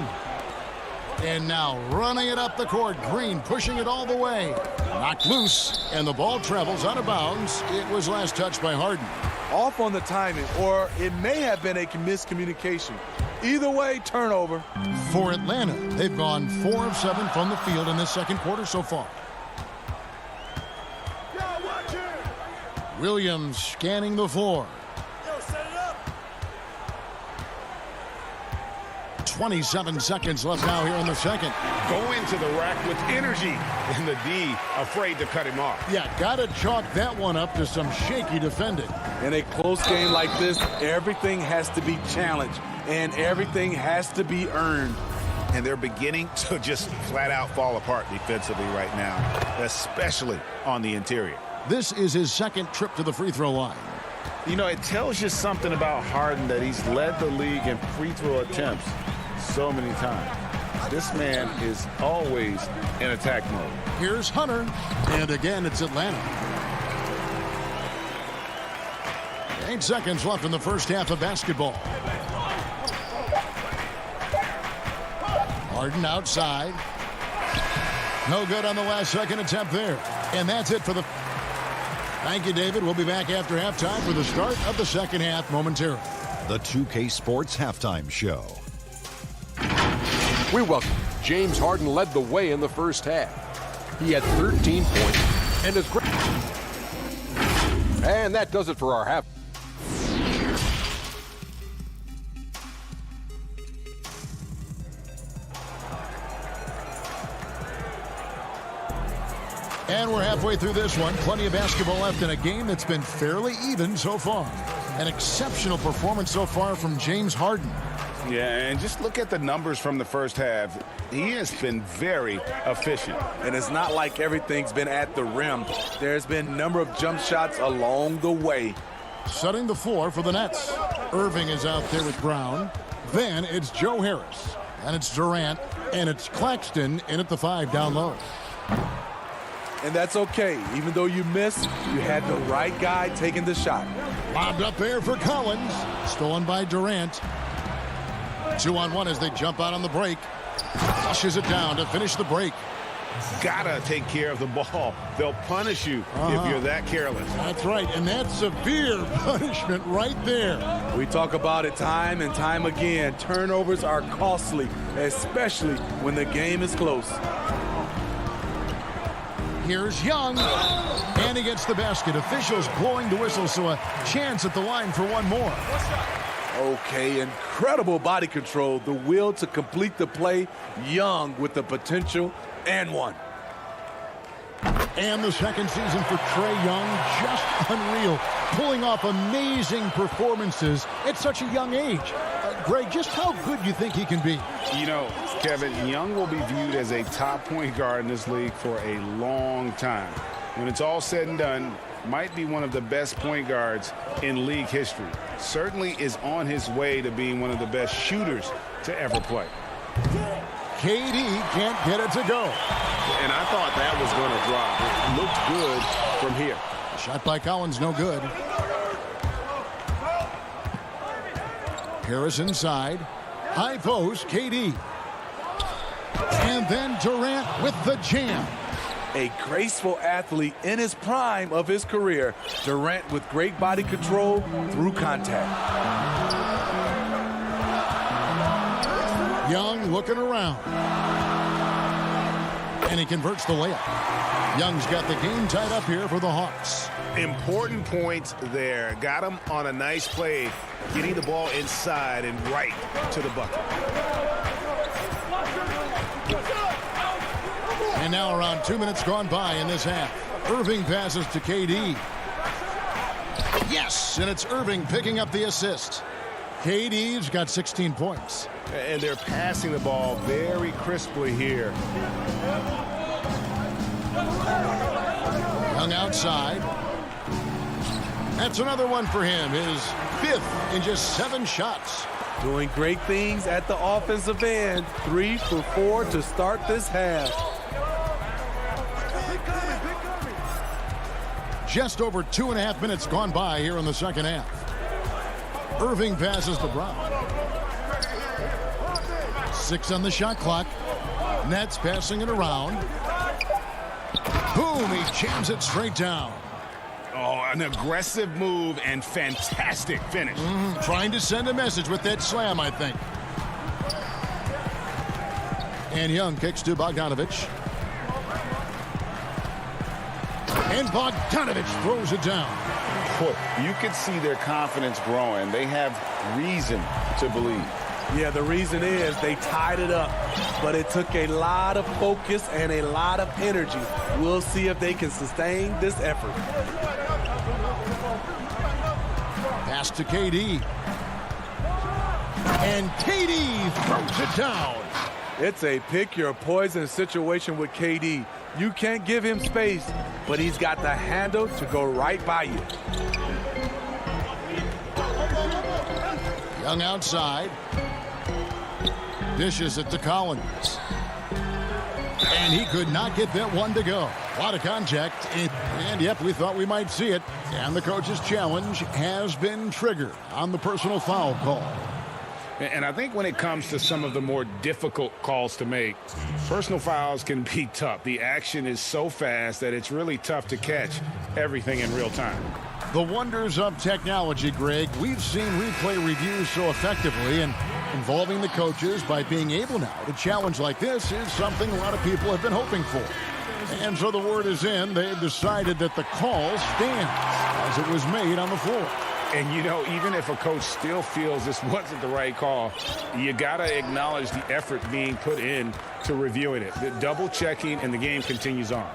C: And now running it up the court. Green pushing it all the way. Knocked loose, and the ball travels out of bounds. It was last touched by Harden.
J: Off on the timing, or it may have been a miscommunication. Either way, turnover.
C: For Atlanta, they've gone 4 of 7 from the field in this second quarter so far. Williams scanning the floor. 27 seconds left now here in the second.
I: Go into the rack with energy. And the D afraid to cut him off.
C: Yeah, got to chalk that one up to some shaky defending.
J: In a close game like this, everything has to be challenged, and everything has to be earned.
D: And they're beginning to just flat out fall apart defensively right now, especially on the interior.
C: This is his second trip to the free throw line.
D: You know, it tells you something about Harden that he's led the league in free throw attempts so many times. This man is always in attack mode.
C: Here's Hunter, and again it's Atlanta. 8 seconds left in the first half of basketball. Harden outside. No good on the last second attempt there. And that's it for the... Thank you, David. We'll be back after halftime for the start of the second half momentarily.
A: The 2K Sports Halftime Show.
H: We welcome James Harden led the way in the first half. He had 13 points and is great. And that does it for our half.
C: And we're halfway through this one. Plenty of basketball left in a game that's been fairly even so far. An exceptional performance so far from James Harden.
D: Yeah, and just look at the numbers from the first half. He has been very efficient.
J: And it's not like everything's been at the rim. There's been a number of jump shots along the way.
C: Setting the floor for the Nets. Irving is out there with Brown. Then it's Joe Harris. And it's Durant. And it's Claxton in at the 5 down low.
J: And that's okay. Even though you missed, you had the right guy taking the shot.
C: Lobbed up there for Collins. Stolen by Durant. 2-on-1 as they jump out on the break. Flushes it down to finish the break.
D: Gotta take care of the ball. They'll punish you if you're that careless.
C: That's right, and that's severe punishment right there.
J: We talk about it time and time again. Turnovers are costly, especially when the game is close.
C: Here's Young, and he gets the basket. Officials blowing the whistle, so a chance at the line for one more.
J: Okay, incredible body control, the will to complete the play. Young with the potential and one.
C: And the second season for Trae Young, just unreal. Pulling off amazing performances at such a young age. Greg, just how good do you think he can be?
D: You know, Kevin, Young will be viewed as a top point guard in this league for a long time. When it's all said and done, might be one of the best point guards in league history. Certainly is on his way to being one of the best shooters to ever play.
C: KD can't get it to go.
I: And I thought that was going to drop. It looked good from here.
C: Shot by Collins, no good. Harris inside. High post, KD. And then Durant with the jam.
J: A graceful athlete in his prime of his career. Durant with great body control through contact.
C: Young looking around. And he converts the layup. Young's got the game tied up here for the Hawks.
D: Important points there. Got him on a nice play, getting the ball inside and right to the bucket.
C: And now around 2 minutes gone by in this half. Irving passes to KD. Yes, and it's Irving picking up the assist. KD's got 16 points.
D: And they're passing the ball very crisply here.
C: Young outside. That's another one for him. His 5th in just 7 shots.
J: Doing great things at the offensive end. 3 for 4 to start this half.
C: Just over 2.5 minutes gone by here in the second half. Irving passes to Brown. 6 on the shot clock. Nets passing it around. Boom, he jams it straight down.
D: Oh, an aggressive move and fantastic finish.
C: Trying to send a message with that slam, I think. And Young kicks to Bogdanovich. And Bogdanovich throws it down.
D: Boy, you could see their confidence growing. They have reason to believe.
J: Yeah, the reason is they tied it up, but it took a lot of focus and a lot of energy. We'll see if they can sustain this effort.
C: Pass to KD. And KD throws it down.
J: It's a pick your poison situation with KD. You can't give him space, but he's got the handle to go right by you.
C: Young outside. Dishes it to Collins. And he could not get that one to go. A lot of contact. And yep, we thought we might see it. And the coach's challenge has been triggered on the personal foul call.
D: And I think when it comes to some of the more difficult calls to make, personal fouls can be tough. The action is so fast that it's really tough to catch everything in real time.
C: The wonders of technology, Greg. We've seen replay reviews so effectively, and involving the coaches by being able now to challenge like this is something a lot of people have been hoping for. And so the word is in. They've decided that the call stands as it was made on the floor.
D: And, you know, even if a coach still feels this wasn't the right call, you got to acknowledge the effort being put in to reviewing it. The double checking, and the game continues on.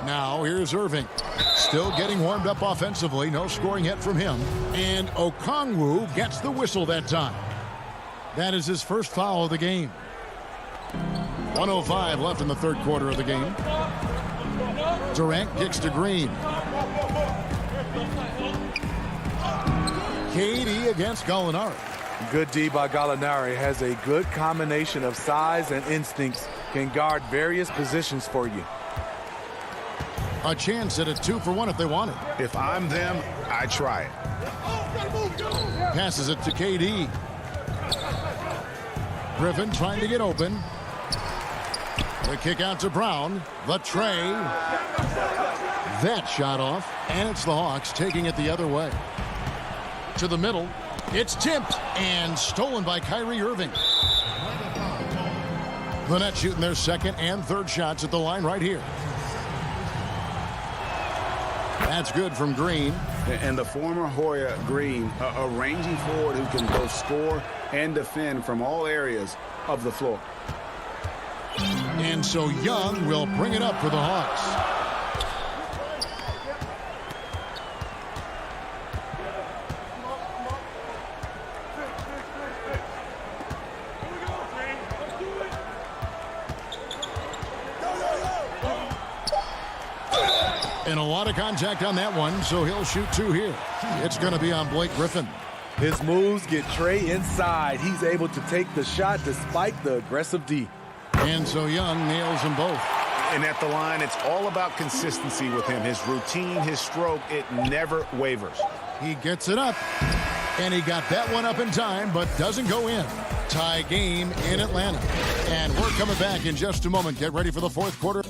C: Now here's Irving. Still getting warmed up offensively. No scoring yet from him. And Okongwu gets the whistle that time. That is his first foul of the game. 1:05 left in the third quarter of the game. Durant kicks to Green. KD against Gallinari.
J: Good D by Gallinari. Has a good combination of size and instincts. Can guard various positions for you.
C: A chance at a 2-for-1 if they want it.
D: If I'm them, I try it.
C: Passes it to KD. Griffin trying to get open. The kick out to Brown. The tray. That shot off. And it's the Hawks taking it the other way. To the middle. It's tipped and stolen by Kyrie Irving. The Nets shooting their second and third shots at the line right here. That's good from Green.
D: And the former Hoya Green, a rangy forward who can both score and defend from all areas of the floor.
C: And so Young will bring it up for the Hawks. And a lot of contact on that one, so he'll shoot two here. It's going to be on Blake Griffin.
J: His moves get Trey inside. He's able to take the shot despite the aggressive D.
C: And so Young nails them both.
D: And at the line, it's all about consistency with him. His routine, his stroke, it never wavers.
C: He gets it up. And he got that one up in time, but doesn't go in. Tie game in Atlanta. And we're coming back in just a moment. Get ready for the fourth quarter.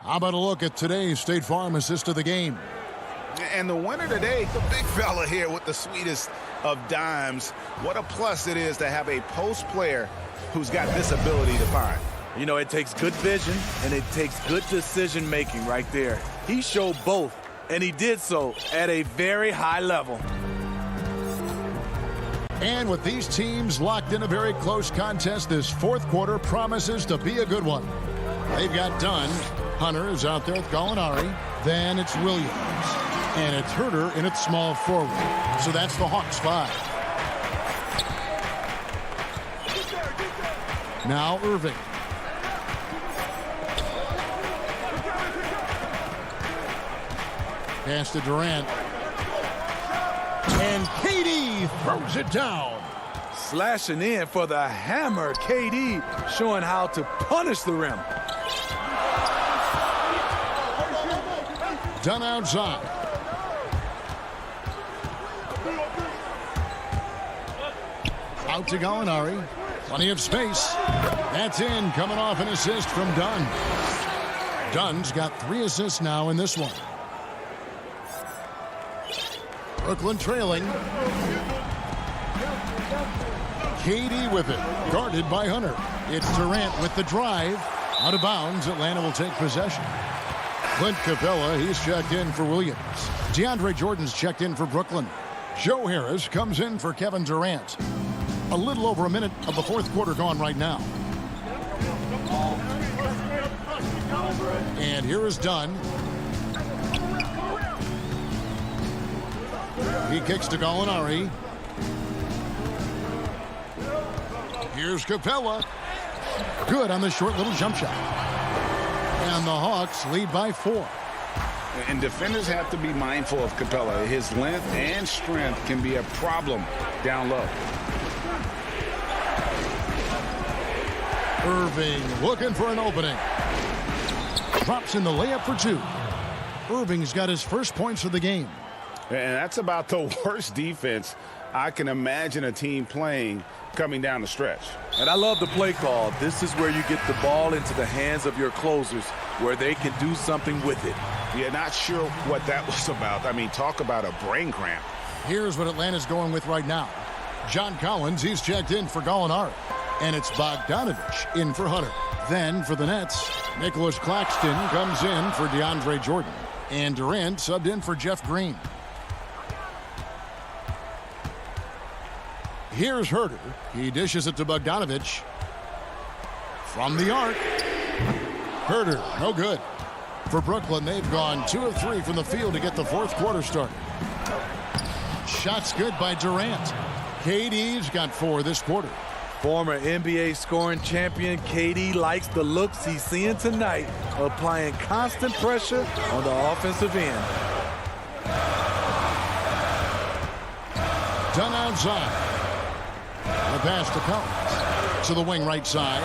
C: How about a look at today's State Farm assist of the game?
D: And the winner today, the big fella here with the sweetest of dimes. What a plus it is to have a post player who's got this ability to find.
J: You know, it takes good vision and it takes good decision making right there. He showed both, and he did so at a very high level.
C: And with these teams locked in a very close contest, this fourth quarter promises to be a good one. They've got Dunn. Hunter is out there with Gallinari. Then it's Williams. And it's Herter in its small forward. So that's the Hawks 5. Now Irving. Pass to Durant. And KD throws it down.
J: Slashing in for the hammer. KD showing how to punish the rim.
C: Done outside. Out to Gallinari. Plenty of space. That's in. Coming off an assist from Dunn. Dunn's got 3 assists now in this one. Brooklyn trailing. KD with it. Guarded by Hunter. It's Durant with the drive. Out of bounds. Atlanta will take possession. Clint Capella, he's checked in for Williams. DeAndre Jordan's checked in for Brooklyn. Joe Harris comes in for Kevin Durant. A little over a minute of the fourth quarter gone right now. And here is Dunn. He kicks to Gallinari. Here's Capella. Good on the short little jump shot. And the Hawks lead by 4.
D: And defenders have to be mindful of Capella. His length and strength can be a problem down low.
C: Irving looking for an opening. Drops in the layup for 2. Irving's got his first points of the game.
D: And that's about the worst defense I can imagine a team playing coming down the stretch.
J: And I love the play call. This is where you get the ball into the hands of your closers where they can do something with it.
D: Yeah, not sure what that was about. I mean, talk about a brain cramp.
C: Here's what Atlanta's going with right now. John Collins, he's checked in for Gallinari. And it's Bogdanovich in for Hunter. Then for the Nets, Nicholas Claxton comes in for DeAndre Jordan. And Durant subbed in for Jeff Green. Here's Herter. He dishes it to Bogdanovich. From the arc. Herter, no good. For Brooklyn, they've gone 2 of 3 from the field to get the fourth quarter started. Shots good by Durant. KD's got 4 this quarter.
J: Former NBA scoring champion KD likes the looks he's seeing tonight, applying constant pressure on the offensive end.
C: Done outside. The pass to Collins. To the wing right side.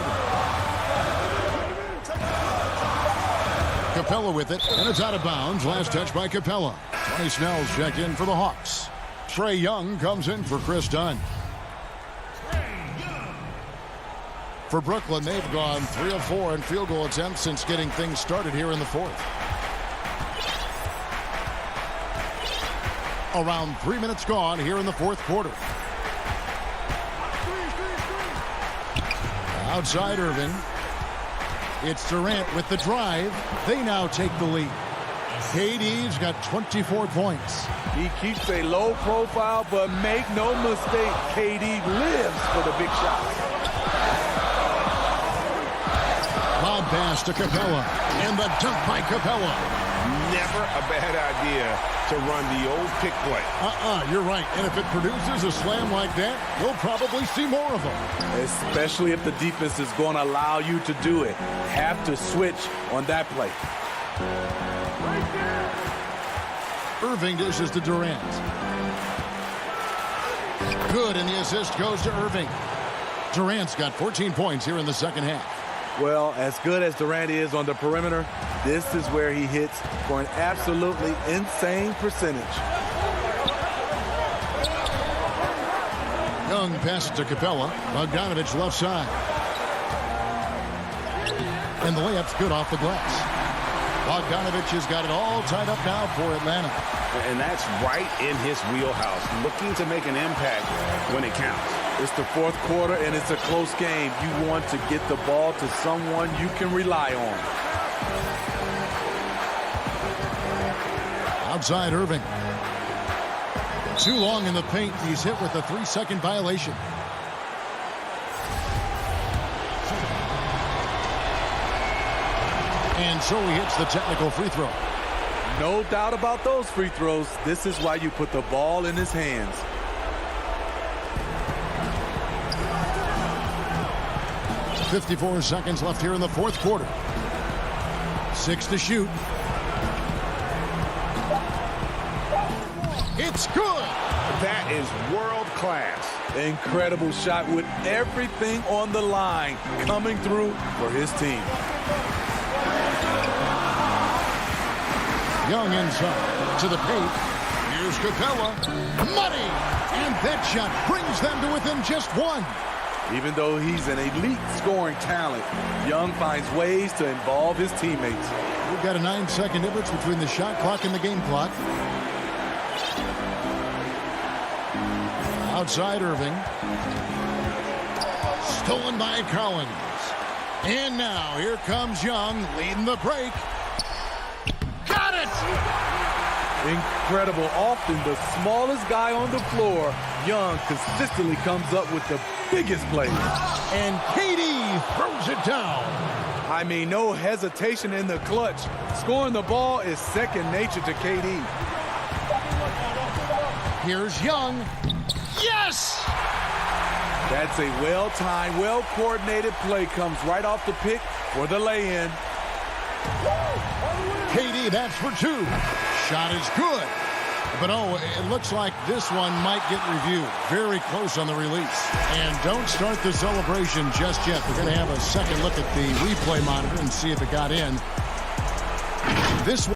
C: Capella with it, and it's out of bounds. Last touch by Capella. Tony Snell's checked in for the Hawks. Trae Young comes in for Chris Dunn. For Brooklyn, they've gone 3 of 4 in field goal attempts since getting things started here in the fourth. Around 3 minutes gone here in the fourth quarter. Outside Irving. It's Durant with the drive. They now take the lead. KD's got 24 points.
J: He keeps a low profile, but make no mistake, KD lives for the big shots.
C: Lob pass to Capella. And the dunk by Capella.
I: Never a bad idea to run the old pick play.
C: You're right. And if it produces a slam like that, you'll probably see more of them.
J: Especially if the defense is going to allow you to do it. Have to switch on that play.
C: Irving dishes to Durant. Good, and the assist goes to Irving. Durant's got 14 points here in the second half.
J: Well, as good as Durant is on the perimeter, this is where he hits for an absolutely insane percentage.
C: Young passes to Capella. Bogdanovich left side. And the layup's good off the glass. Bogdanovich has got it all tied up now for Atlanta.
I: And that's right in his wheelhouse, looking to make an impact when it counts.
J: It's the fourth quarter, and it's a close game. You want to get the ball to someone you can rely on.
C: Outside Irving. Too long in the paint. He's hit with a 3-second violation. And so he hits the technical free throw.
J: No doubt about those free throws. This is why you put the ball in his hands.
C: .54 seconds left here in the fourth quarter. 6 to shoot. It's good.
I: That is world class.
J: Incredible shot with everything on the line coming through for his team.
C: Young inside to the paint. Here's Capella. Money! And that shot brings them to within just 1.
J: Even though he's an elite scoring talent, Young finds ways to involve his teammates.
C: We've got a 9-second difference between the shot clock and the game clock. Outside Irving. Stolen by Collins. And now here comes Young leading the break. Got it!
J: Incredible. Often the smallest guy on the floor, Young consistently comes up with the biggest plays.
C: And KD throws it down.
J: I mean, no hesitation in the clutch. Scoring the ball is second nature to KD.
C: Here's Young. Yes!
J: That's a well-timed, well-coordinated play. Comes right off the pick for the lay-in.
C: KD, that's for 2. Shot is good. But, it looks like this one might get reviewed. Very close on the release. And don't start the celebration just yet. We're going to have a second look at the replay monitor and see if it got in. This one.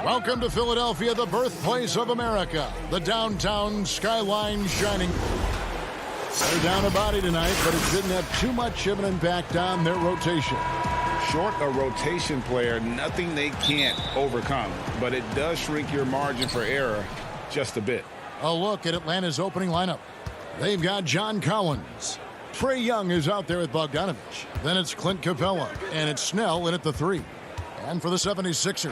C: Welcome to Philadelphia, the birthplace of America. The downtown skyline shining. They're down a body tonight, but it didn't have too much of an impact on their rotation.
D: Short a rotation player, nothing they can't overcome, but it does shrink your margin for error just a bit.
C: A look at Atlanta's opening lineup. They've got John Collins. Trae Young is out there with Bogdanovich. Then it's Clint Capella, and it's Snell in at the 3. And for the 76ers,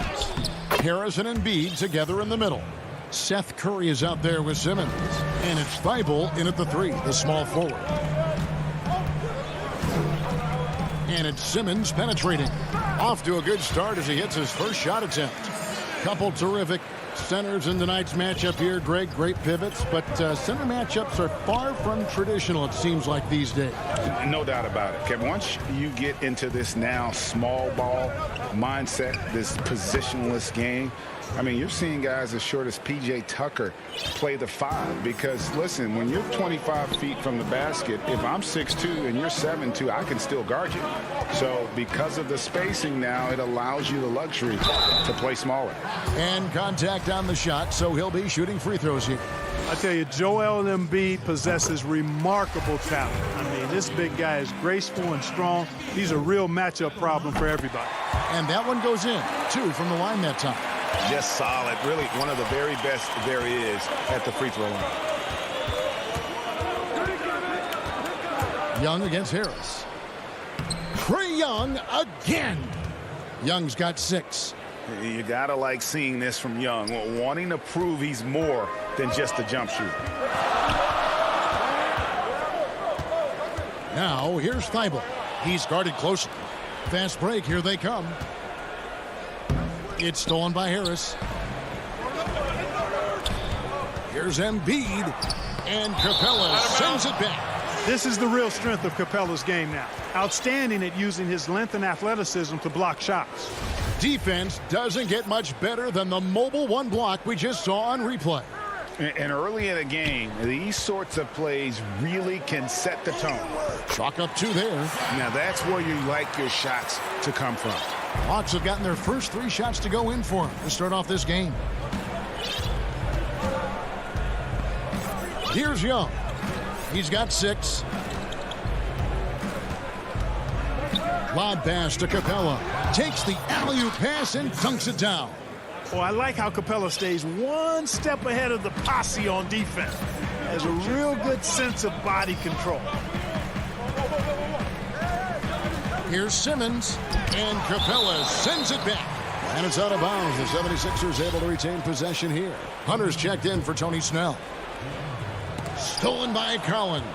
C: Harris and Embiid together in the middle. Seth Curry is out there with Simmons, and it's Thibault in at the 3, the small forward. And it's Simmons penetrating. Off to a good start as he hits his first shot attempt. Couple terrific centers in tonight's matchup here, Greg. Great pivots, but center matchups are far from traditional, it seems like, these days.
D: No doubt about it, Kevin. Once you get into this now small ball mindset, this positionless game, I mean, you're seeing guys as short as P.J. Tucker play the 5 because, listen, when you're 25 feet from the basket, if I'm 6'2" and you're 7'2", I can still guard you. So because of the spacing now, it allows you the luxury to play smaller.
C: And contact on the shot, so he'll be shooting free throws here.
K: I tell you, Joel Embiid possesses remarkable talent. I mean, this big guy is graceful and strong. He's a real matchup problem for everybody.
C: And that one goes in. 2 from the line that time.
I: Just solid. Really one of the very best there is at the free throw line.
C: Young against Harris. Trae Young again. Young's got 6.
D: You gotta like seeing this from Young, wanting to prove he's more than just a jump shooter.
C: Now here's Thibault. He's guarded closely. Fast break, here they come. It's stolen by Harris. Here's Embiid, and Capella sends it back.
K: This is the real strength of Capella's game now. Outstanding at using his length and athleticism to block shots.
C: Defense doesn't get much better than the mobile 1 block we just saw on replay.
D: And early in a game, these sorts of plays really can set the tone.
C: Chalk up 2 there.
D: Now that's where you like your shots to come from.
C: Hawks have gotten their first 3 shots to go in for him to start off this game. Here's Young. He's got 6. Lob pass to Capella. Takes the alley-oop pass and dunks it down.
K: Oh, I like how Capella stays one step ahead of the posse on defense. Has a real good sense of body control.
C: Here's Simmons, and Capella sends it back. And it's out of bounds. The 76ers able to retain possession here. Hunter's checked in for Tony Snell. Stolen by Collins.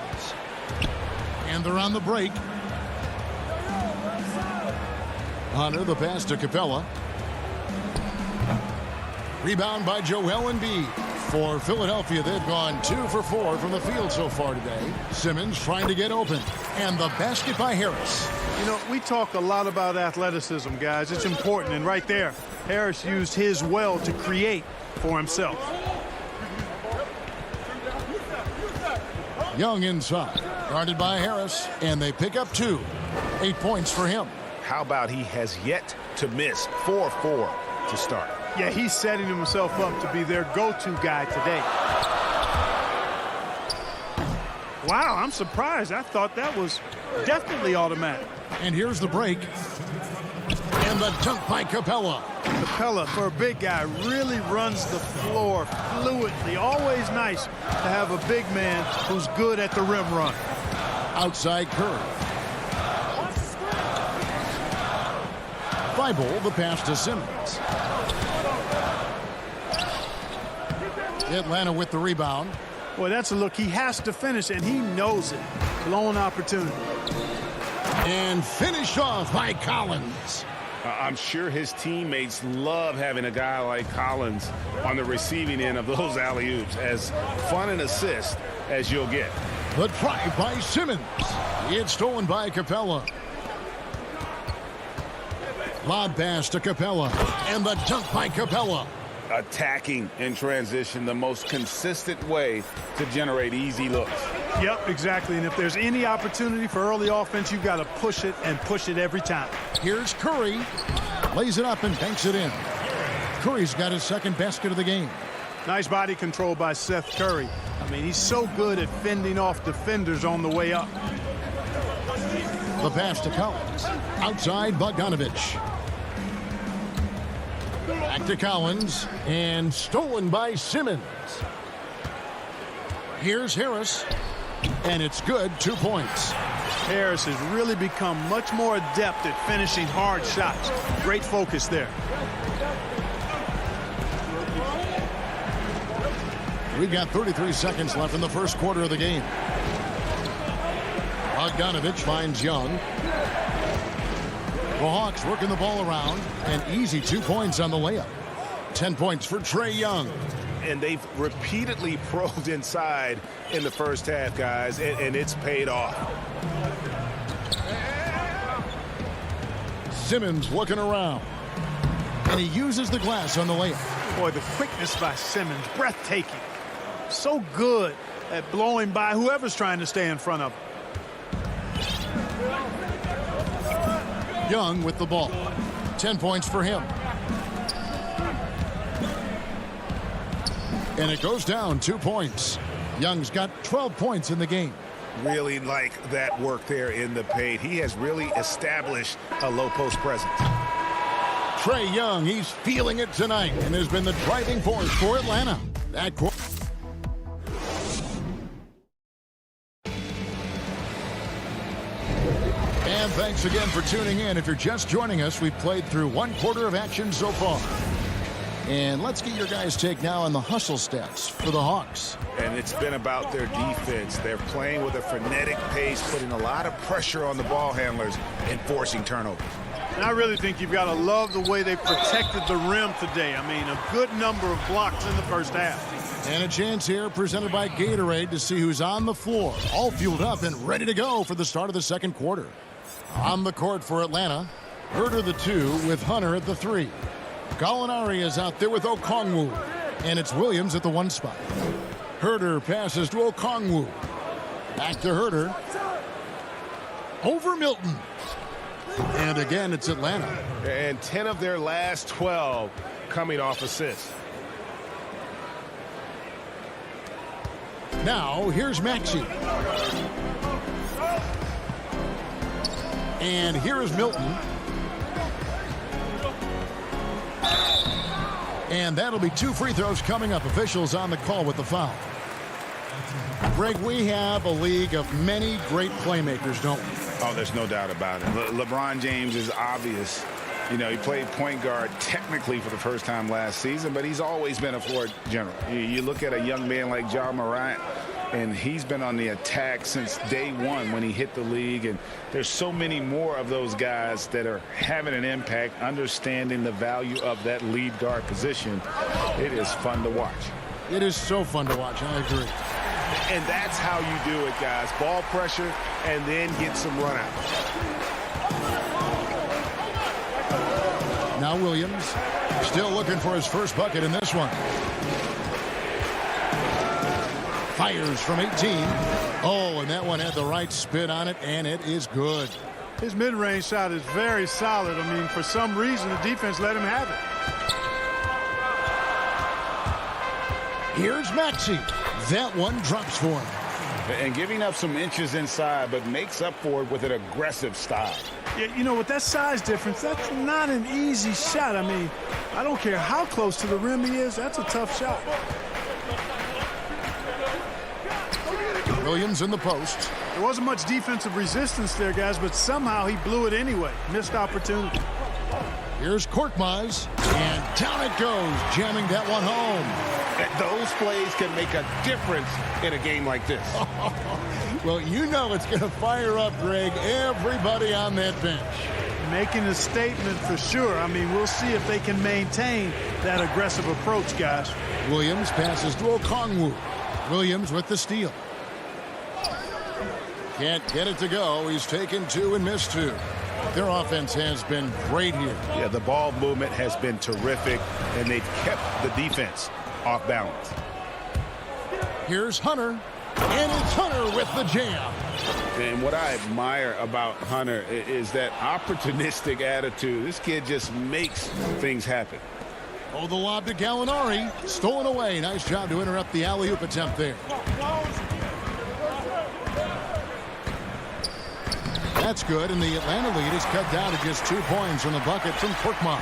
C: And they're on the break. Hunter, the pass to Capella. Rebound by Joel Embiid. For Philadelphia, they've gone 2 for 4 from the field so far today. Simmons trying to get open. And the basket by Harris.
K: You know, we talk a lot about athleticism, guys. It's important. And right there, Harris used his well to create for himself.
C: Young inside. Guarded by Harris. And they pick up 2. 8 points for him.
I: How about he has yet to miss 4-4 to start?
K: Yeah, he's setting himself up to be their go-to guy today. Wow, I'm surprised. I thought that was definitely automatic.
C: And here's the break. And the dunk by Capella.
K: Capella, for a big guy, really runs the floor fluidly. Always nice to have a big man who's good at the rim run.
C: Outside Curry. Thibault, the pass to Simmons. Atlanta with the rebound.
K: Boy, that's a look. He has to finish, and he knows it. Lone opportunity.
C: And finished off by Collins.
D: I'm sure his teammates love having a guy like Collins on the receiving end of those alley-oops. As fun an assist as you'll get.
C: The try by Simmons. It's stolen by Capella. Lob pass to Capella. And the dunk by Capella.
D: Attacking in transition, the most consistent way to generate easy looks.
K: Yep, exactly. And if there's any opportunity for early offense, you've got to push it and push it every time.
C: Here's Curry. Lays it up and banks it in. Curry's got his second basket of the game.
K: Nice body control by Seth Curry. I mean, he's so good at fending off defenders on the way up.
C: The pass to Collins. Outside Bogdanovich. Back to Collins. And stolen by Simmons. Here's Harris. And it's good. 2 points.
K: Harris has really become much more adept at finishing hard shots. Great focus there.
C: We've got 33 seconds left in the first quarter of the game. Bogdanovich finds Young. The Hawks working the ball around. An easy 2 points on the layup. 10 points for Trae Young.
I: And they've repeatedly probed inside in the first half, guys, and it's paid off.
C: Simmons looking around. And he uses the glass on the layup.
K: Boy, the quickness by Simmons, breathtaking. So good at blowing by whoever's trying to stay in front of him.
C: Young with the ball. 10 points for him. And it goes down 2 points. Young's got 12 points in the game.
I: Really like that work there in the paint. He has really established a low post presence.
C: Trae Young, he's feeling it tonight and has been the driving force for Atlanta. That And thanks again for tuning in. If you're just joining us, we've played through 1 quarter of action so far. And let's get your guys' take now on the hustle stats for the Hawks.
I: And it's been about their defense. They're playing with a frenetic pace, putting a lot of pressure on the ball handlers and forcing turnovers.
K: And I really think you've got to love the way they protected the rim today. I mean, a good number of blocks in the first half.
C: And a chance here presented by Gatorade to see who's on the floor, all fueled up and ready to go for the start of the second quarter. On the court for Atlanta, Herter the 2 with Hunter at the 3. Gallinari is out there with Okongwu, and it's Williams at the 1 spot. Herter passes to Okongwu. Back to Herter. Over Milton. And again, it's Atlanta.
I: And 10 of their last 12 coming off assists.
C: Now, here's Maxey. And here is Milton. And that'll be 2 free throws coming up. Officials on the call with the foul. Greg, we have a league of many great playmakers, don't we?
D: Oh, there's no doubt about it. LeBron James is obvious. You know, he played point guard technically for the first time last season, but he's always been a floor general. You look at a young man like Ja Morant, and he's been on the attack since day one when he hit the league. And there's so many more of those guys that are having an impact, understanding the value of that lead guard position. It is fun to watch.
C: It is so fun to watch. I agree.
I: And that's how you do it, guys. Ball pressure and then get some run out.
C: Now Williams still looking for his first bucket in this one. Fires from 18. Oh, and that one had the right spin on it, and it is good.
K: His mid-range shot is very solid. I mean, for some reason, the defense let him have it.
C: Here's Maxey. That one drops for him.
D: And giving up some inches inside, but makes up for it with an aggressive style.
K: Yeah, you know, with that size difference, that's not an easy shot. I mean, I don't care how close to the rim he is. That's a tough shot.
C: Williams in the post.
K: There wasn't much defensive resistance there, guys, but somehow he blew it anyway. Missed opportunity.
C: Here's Korkmaz, and down it goes, jamming that one home.
I: Those plays can make a difference in a game like this.
C: Well, you know it's going to fire up, Greg, everybody on that bench.
K: Making a statement for sure. I mean, we'll see if they can maintain that aggressive approach, guys.
C: Williams passes to Okongwu. Williams with the steal. Can't get it to go. He's taken 2 and missed 2. Their offense has been great here.
I: Yeah, the ball movement has been terrific, and they've kept the defense off balance.
C: Here's Hunter, and it's Hunter with the jam.
I: And what I admire about Hunter is that opportunistic attitude. This kid just makes things happen.
C: Oh, the lob to Gallinari. Stolen away. Nice job to interrupt the alley-oop attempt there. That's good, and the Atlanta lead is cut down to just 2 points from the bucket from Korkmaz.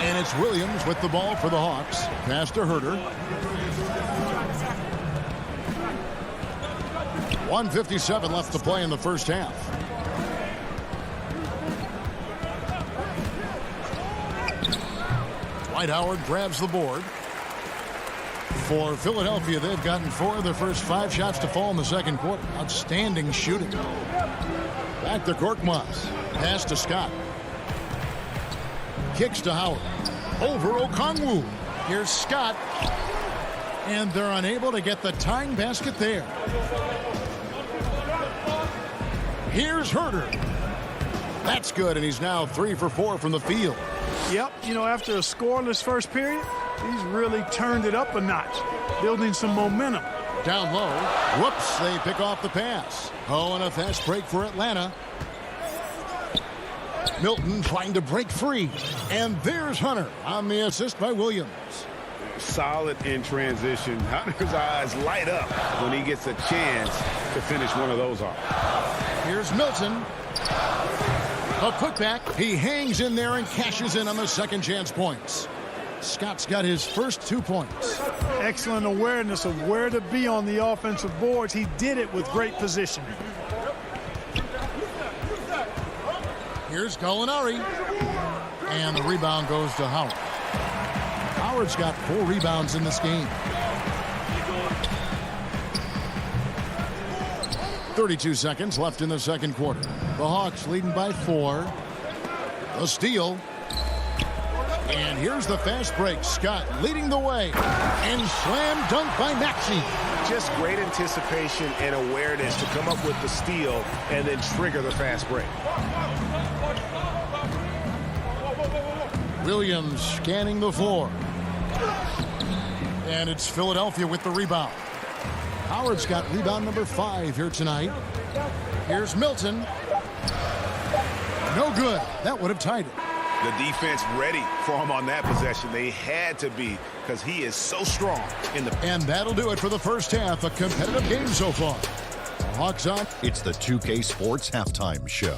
C: And it's Williams with the ball for the Hawks. Pass to Herter. 1:57 left to play in the first half. Dwight Howard grabs the board. For Philadelphia, they've gotten 4 of their first 5 shots to fall in the second quarter. Outstanding shooting. Back to Korkmaz. Pass to Scott. Kicks to Howard. Over Okongwu. Here's Scott. And they're unable to get the tying basket there. Here's Herter. That's good, and he's now 3 for 4 from the field.
K: Yep, you know, after a scoreless first period, he's really turned it up a notch, building some momentum.
C: Down low. Whoops, they pick off the pass. Oh, and a fast break for Atlanta. Milton trying to break free. And there's Hunter on the assist by Williams.
I: Solid in transition. Hunter's eyes light up when he gets a chance to finish one of those off.
C: Here's Milton. A putback. He hangs in there and cashes in on the second chance points. Scott's got his first 2 points.
K: Excellent awareness of where to be on the offensive boards. He did it with great position.
C: Here's Gallinari. And the rebound goes to Howard. Howard's got 4 rebounds in this game. 32 seconds left in the second quarter. The Hawks leading by 4. The steal. And here's the fast break. Scott leading the way. And slam dunk by Maxey.
I: Just great anticipation and awareness to come up with the steal and then trigger the fast break.
C: Williams scanning the floor. And it's Philadelphia with the rebound. Howard's got rebound number 5 here tonight. Here's Milton. No good. That would have tied it.
I: The defense ready for him on that possession. They had to be because he is so strong in the.
C: And that'll do it for the first half. A competitive game so far. The Hawks on.
A: It's the 2K Sports Halftime Show.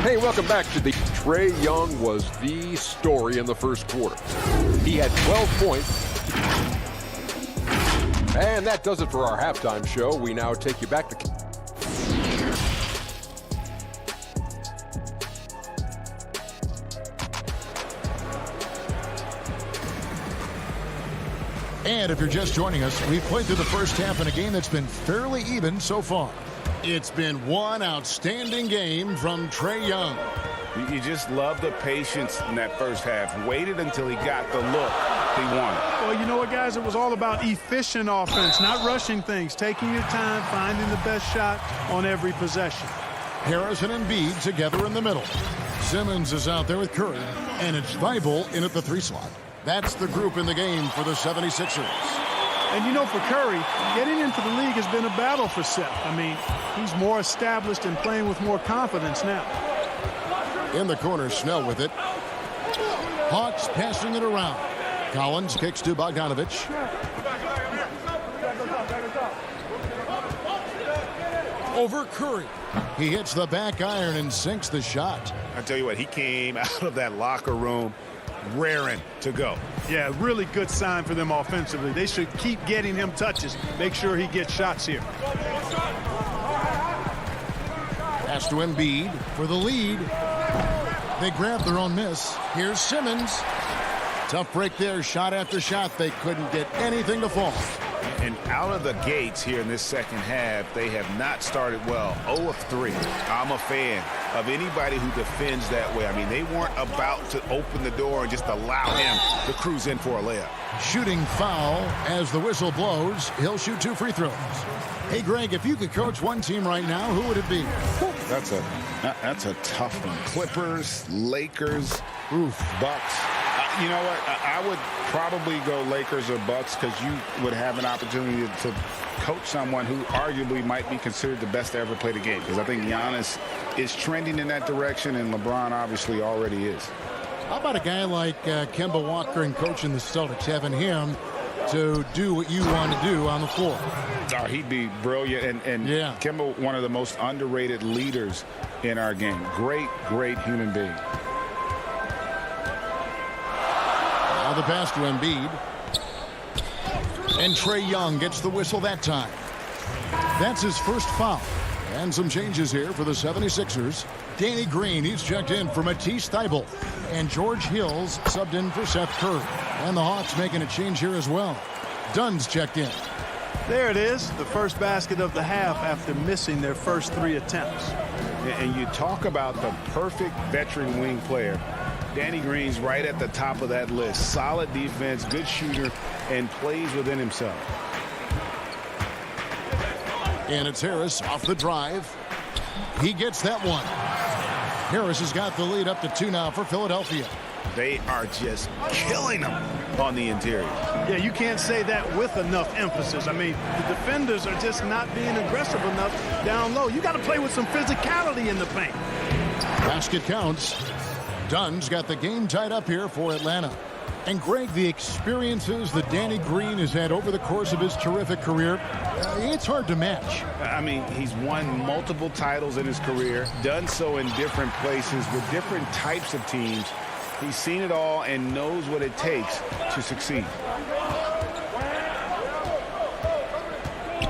H: Hey, welcome back to the Trae Young was the story in the first quarter. He had 12 points. And that does it for our halftime show. We now take you back to...
C: And if you're just joining us, we've played through the first half in a game that's been fairly even so far. It's been one outstanding game from Trae Young.
I: You just love the patience in that first half. Waited until he got the look he wanted.
K: Well, you know what, guys? It was all about efficient offense, not rushing things, taking your time, finding the best shot on every possession.
C: Harrison and Embiid together in the middle. Simmons is out there with Curry, and it's Thibault in at the 3 slot. That's the group in the game for the 76ers.
K: And you know, for Curry, getting into the league has been a battle for Seth. I mean, he's more established and playing with more confidence now.
C: In the corner, Snell with it. Hawks passing it around. Collins kicks to Bogdanovich. Over Curry. He hits the back iron and sinks the shot.
I: I tell you what, he came out of that locker room raring to go.
K: Yeah, really good sign for them offensively. They should keep getting him touches. Make sure he gets shots here.
C: Pass to Embiid for the lead. They grab their own miss. Here's Simmons. Tough break there, shot after shot. They couldn't get anything to fall.
I: And out of the gates here in this second half, they have not started well. 0 of 3. I'm a fan of anybody who defends that way. I mean, they weren't about to open the door and just allow him to cruise in for a layup.
C: Shooting foul as the whistle blows. He'll shoot 2 free throws. Hey, Greg, if you could coach one team right now, who would it be?
D: That's a tough one. Clippers, Lakers, Bucks. You know what? I would probably go Lakers or Bucks because you would have an opportunity to coach someone who arguably might be considered the best to ever play the game. Because I think Giannis is trending in that direction, and LeBron obviously already is.
C: How about a guy like Kemba Walker and coaching the Celtics, having him to do what you want to do on the floor?
D: Oh, he'd be brilliant. And
C: yeah.
D: Kemba, one of the most underrated leaders in our game. Great, great human being.
C: Now the pass to Embiid. And Trae Young gets the whistle that time. That's his first foul. And some changes here for the 76ers. Danny Green, he's checked in for Matisse Thybulle. And George Hills subbed in for Seth Curry. And the Hawks making a change here as well. Dunn's checked in.
K: There it is, the first basket of the half after missing their first 3 attempts.
D: And you talk about the perfect veteran wing player. Danny Green's right at the top of that list. Solid defense, good shooter, and plays within himself.
C: And it's Harris off the drive. He gets that one. Harris has got the lead up to 2 now for Philadelphia.
I: They are just killing them on the interior.
K: Yeah, you can't say that with enough emphasis. I mean, the defenders are just not being aggressive enough down low. You got to play with some physicality in the paint.
C: Basket counts. Dunn's got the game tied up here for Atlanta. And Greg, the experiences that Danny Green has had over the course of his terrific career, it's hard to match.
D: I mean, he's won multiple titles in his career, done so in different places with different types of teams. He's seen it all and knows what it takes to succeed.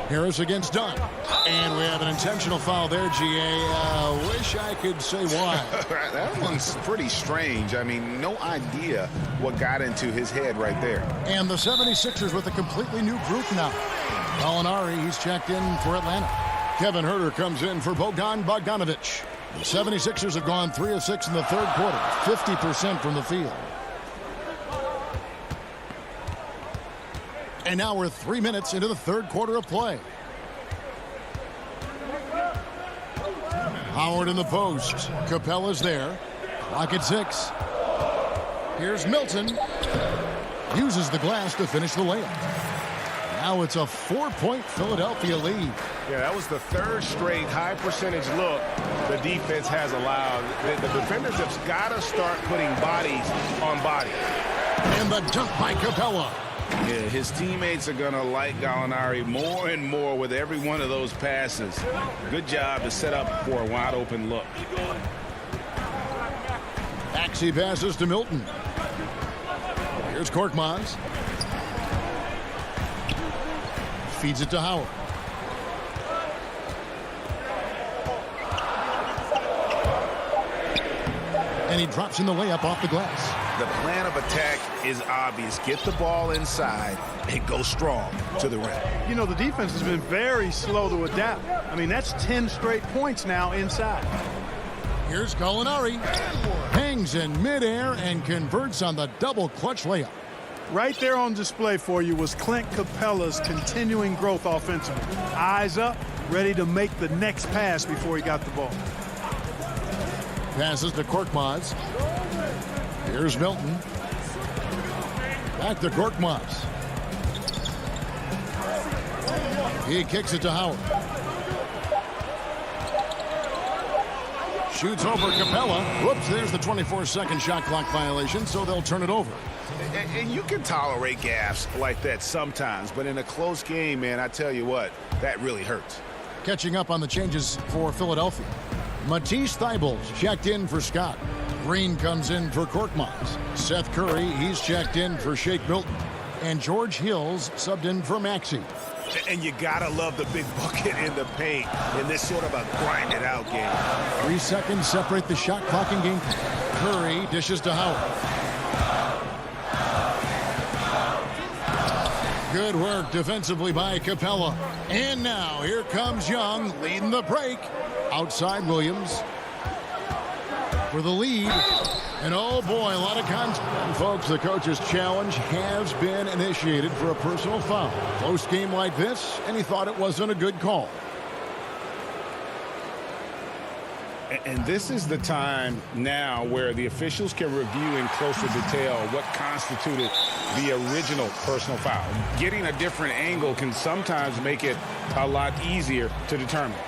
C: Harris against Dunn. And we have an intentional foul there, G.A. Wish I could say why.
D: That one's pretty strange. I mean, no idea what got into his head right there.
C: And the 76ers with a completely new group now. Gallinari, he's checked in for Atlanta. Kevin Huerter comes in for Bogdan Bogdanovic. The 76ers have gone 3 of 6 in the third quarter, 50% from the field. And now we're 3 minutes into the third quarter of play. Howard in the post. Capella's there. Clock at 6. Here's Milton. Uses the glass to finish the layup. Now it's a 4-point Philadelphia lead.
I: Yeah, that was the third straight high percentage look the defense has allowed. The defenders have got to start putting bodies on bodies.
C: And the dunk by Capella.
D: Yeah, his teammates are going to like Gallinari more and more with every one of those passes. Good job to set up for a wide open look.
C: Maxey passes to Milton. Here's Korkmaz. Feeds it to Howard. And he drops in the layup off the glass.
I: The plan of attack is obvious. Get the ball inside and go strong to the rim.
K: You know, the defense has been very slow to adapt. I mean, that's 10 straight points now inside.
C: Here's Gallinari. Hangs in midair and converts on the double clutch layup.
K: Right there on display for you was Clint Capella's continuing growth offensively. Eyes up, ready to make the next pass before he got the ball.
C: Passes to Korkmaz. Here's Milton. Back to Korkmaz. He kicks it to Howard. Shoots over Capella. Whoops, there's the 24-second shot clock violation, so they'll turn it over.
I: And you can tolerate gaffes like that sometimes, but in a close game, man, I tell you what, that really hurts.
C: Catching up on the changes for Philadelphia. Matisse Thybulle checked in for Scott. Green comes in for Korkmaz. Seth Curry, he's checked in for Shake Milton. And George Hills subbed in for Maxey.
I: And you gotta love the big bucket in the paint in this sort of a grind-it-out game.
C: 3 seconds separate the shot clock and game. Curry dishes to Howard. Good work defensively by Capella. And now here comes Young leading the break. Outside Williams for the lead. And oh boy, a lot of contact. And folks, the coach's challenge has been initiated for a personal foul. Close game like this, and he thought it wasn't a good call.
D: And this is the time now where the officials can review in closer detail what constituted the original personal foul. Getting a different angle can sometimes make it a lot easier to determine.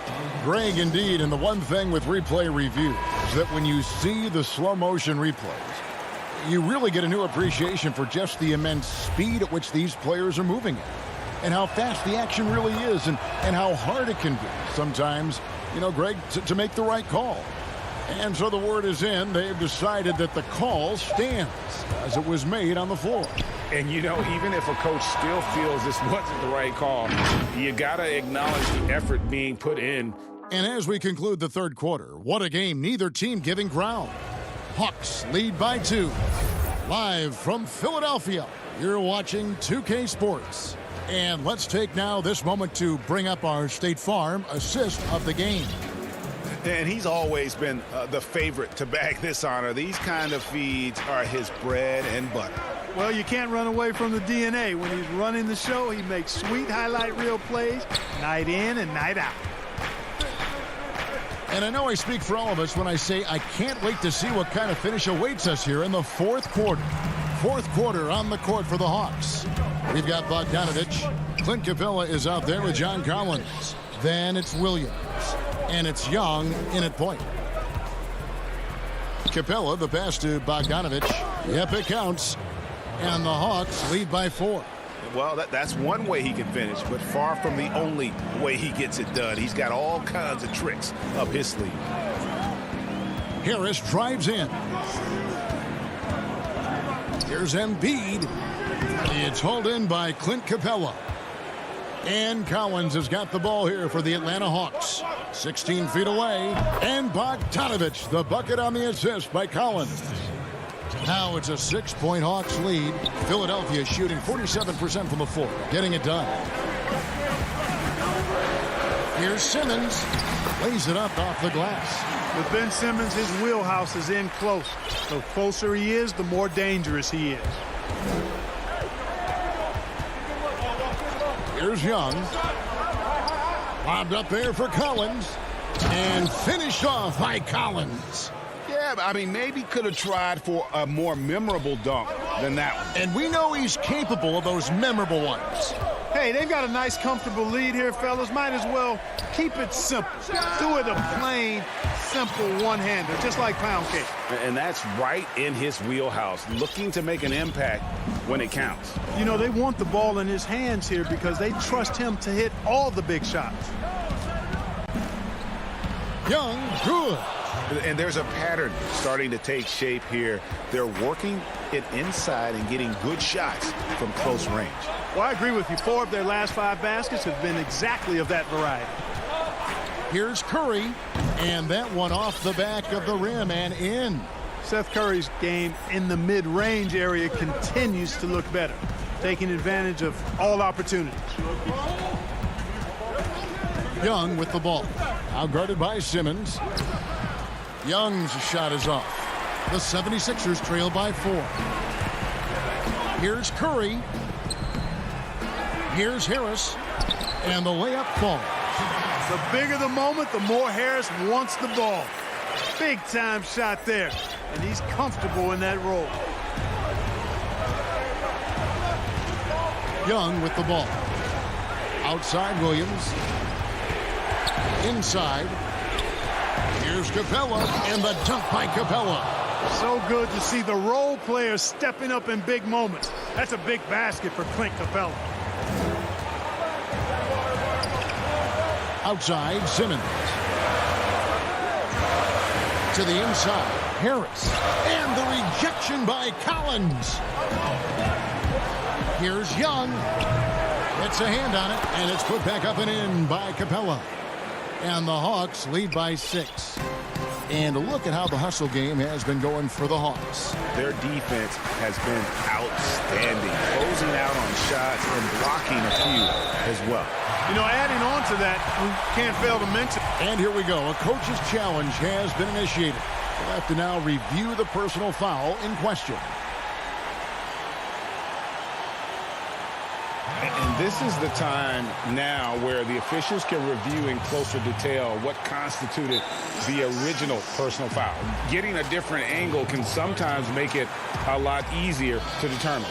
C: Greg, indeed, and the one thing with replay review is that when you see the slow motion replays, You really get a new appreciation for just the immense speed at which these players are moving at, and how fast the action really is, and how hard it can be sometimes, Greg, to make the right call. And so the word is in. They've decided that the call stands as it was made on the floor.
D: And, even if a coach still feels this wasn't the right call, you got to acknowledge the effort being put in.
C: And as we conclude the third quarter, what a game, neither team giving ground. Hawks lead by 2. Live from Philadelphia, you're watching 2K Sports. And let's take now this moment to bring up our State Farm assist of the game.
D: And he's always been the favorite to bag this honor. These kind of feeds are his bread and butter.
K: Well, you can't run away from the DNA. When he's running the show, he makes sweet highlight reel plays night in and night out.
C: And I know I speak for all of us when I say I can't wait to see what kind of finish awaits us here in the fourth quarter. Fourth quarter on the court for the Hawks. We've got Bogdanovich. Clint Capella is out there with John Collins. Then it's Williams. And it's Young in at point. Capella, the pass to Bogdanovich. Yep, it counts. And the Hawks lead by 4.
D: Well, that's one way he can finish, but far from the only way he gets it done. He's got all kinds of tricks up his sleeve.
C: Harris drives in. Here's Embiid. It's hauled in by Clint Capella. And Collins has got the ball here for the Atlanta Hawks. 16 feet away. And Bogdanovich, the bucket on the assist by Collins. Now it's a 6-point Hawks lead. Philadelphia shooting 47% from the floor, getting it done. Here's Simmons. Lays it up off the glass.
K: With Ben Simmons, his wheelhouse is in close. The closer he is, the more dangerous he is.
C: Here's Young. Lobbed up there for Collins. And finished off by Collins.
D: Yeah, I mean, maybe could have tried for a more memorable dunk than that one.
C: And we know he's capable of those memorable ones.
K: Hey, they've got a nice, comfortable lead here, fellas. Might as well keep it simple. Do it a plain, simple one-hander, just like pound cake.
D: And that's right in his wheelhouse, looking to make an impact when it counts.
K: They want the ball in his hands here because they trust him to hit all the big shots.
C: Young, good.
D: And there's a pattern starting to take shape here. They're working it inside and getting good shots from close range.
K: Well, I agree with you. 4 of their last 5 baskets have been exactly of that variety.
C: Here's Curry, and that one off the back of the rim and in.
K: Seth Curry's game in the mid-range area continues to look better, taking advantage of all opportunities.
C: Young with the ball. Out guarded by Simmons. Young's shot is off. The 76ers trail by 4. Here's Curry. Here's Harris. And the layup falls.
K: The bigger the moment, the more Harris wants the ball. Big time shot there. And he's comfortable in that role.
C: Young with the ball. Outside Williams. Inside. Here's Capella, and the dunk by Capella.
K: So good to see the role players stepping up in big moments. That's a big basket for Clint Capella.
C: Outside, Simmons. To the inside, Harris. And the rejection by Collins. Here's Young. Gets a hand on it, and it's put back up and in by Capella. And the Hawks lead by 6. And look at how the hustle game has been going for the Hawks.
D: Their defense has been outstanding, closing out on shots and blocking a few as well.
K: Adding on to that, we can't fail to mention.
C: And here we go. A coach's challenge has been initiated. We'll have to now review the personal foul in question.
D: And this is the time now where the officials can review in closer detail what constituted the original personal foul. Getting a different angle can sometimes make it a lot easier to determine.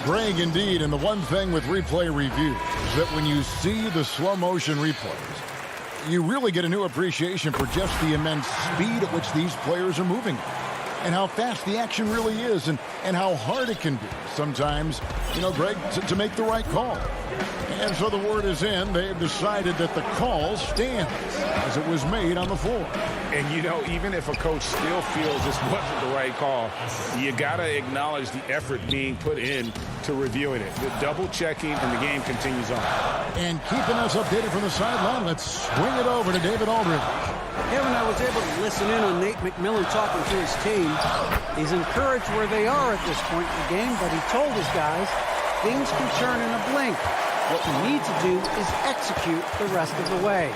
C: Greg, indeed, and the one thing with replay review is that when you see the slow motion replays, you really get a new appreciation for just the immense speed at which these players are moving. and how fast the action really is and how hard it can be sometimes, Greg, to make the right call. And so the word is in. They've decided that the call stands as it was made on the floor.
D: And, even if a coach still feels this wasn't the right call, you got to acknowledge the effort being put in to reviewing it. The double-checking, and the game continues on.
C: And keeping us updated from the sideline, let's swing it over to David Aldridge.
G: Kevin, I was able to listen in on Nate McMillan talking to his team. He's encouraged where they are at this point in the game, but he told his guys things can turn in a blink. What we need to do is execute the rest of the way.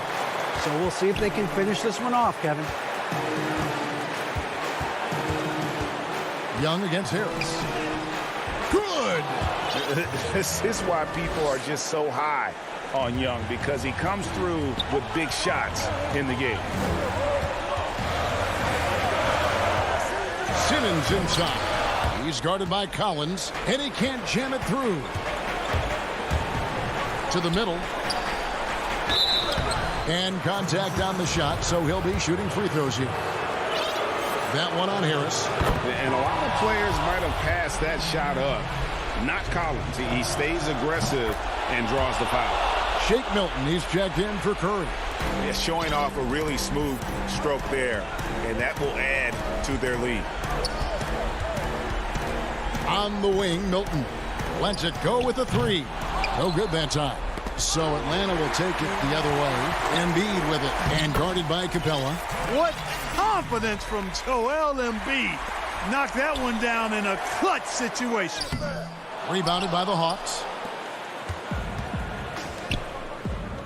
G: So we'll see if they can finish this one off, Kevin.
C: Young against Harris. Good!
D: This is why people are just so high on Young, because he comes through with big shots in the game.
C: Simmons inside. He's guarded by Collins, and he can't jam it through. To the middle. And contact on the shot, so he'll be shooting free throws here. That one on Harris.
D: And a lot of players might have passed that shot up. Not Collins. He stays aggressive and draws the foul.
C: Shake Milton, he's checked in for Curry.
D: Yeah, showing off a really smooth stroke there, and that will add to their lead.
C: On the wing, Milton lets it go with a three. No good that time. So Atlanta will take it the other way. Embiid with it, and guarded by Capella.
K: What confidence from Joel Embiid. Knocked that one down in a clutch situation.
C: Rebounded by the Hawks.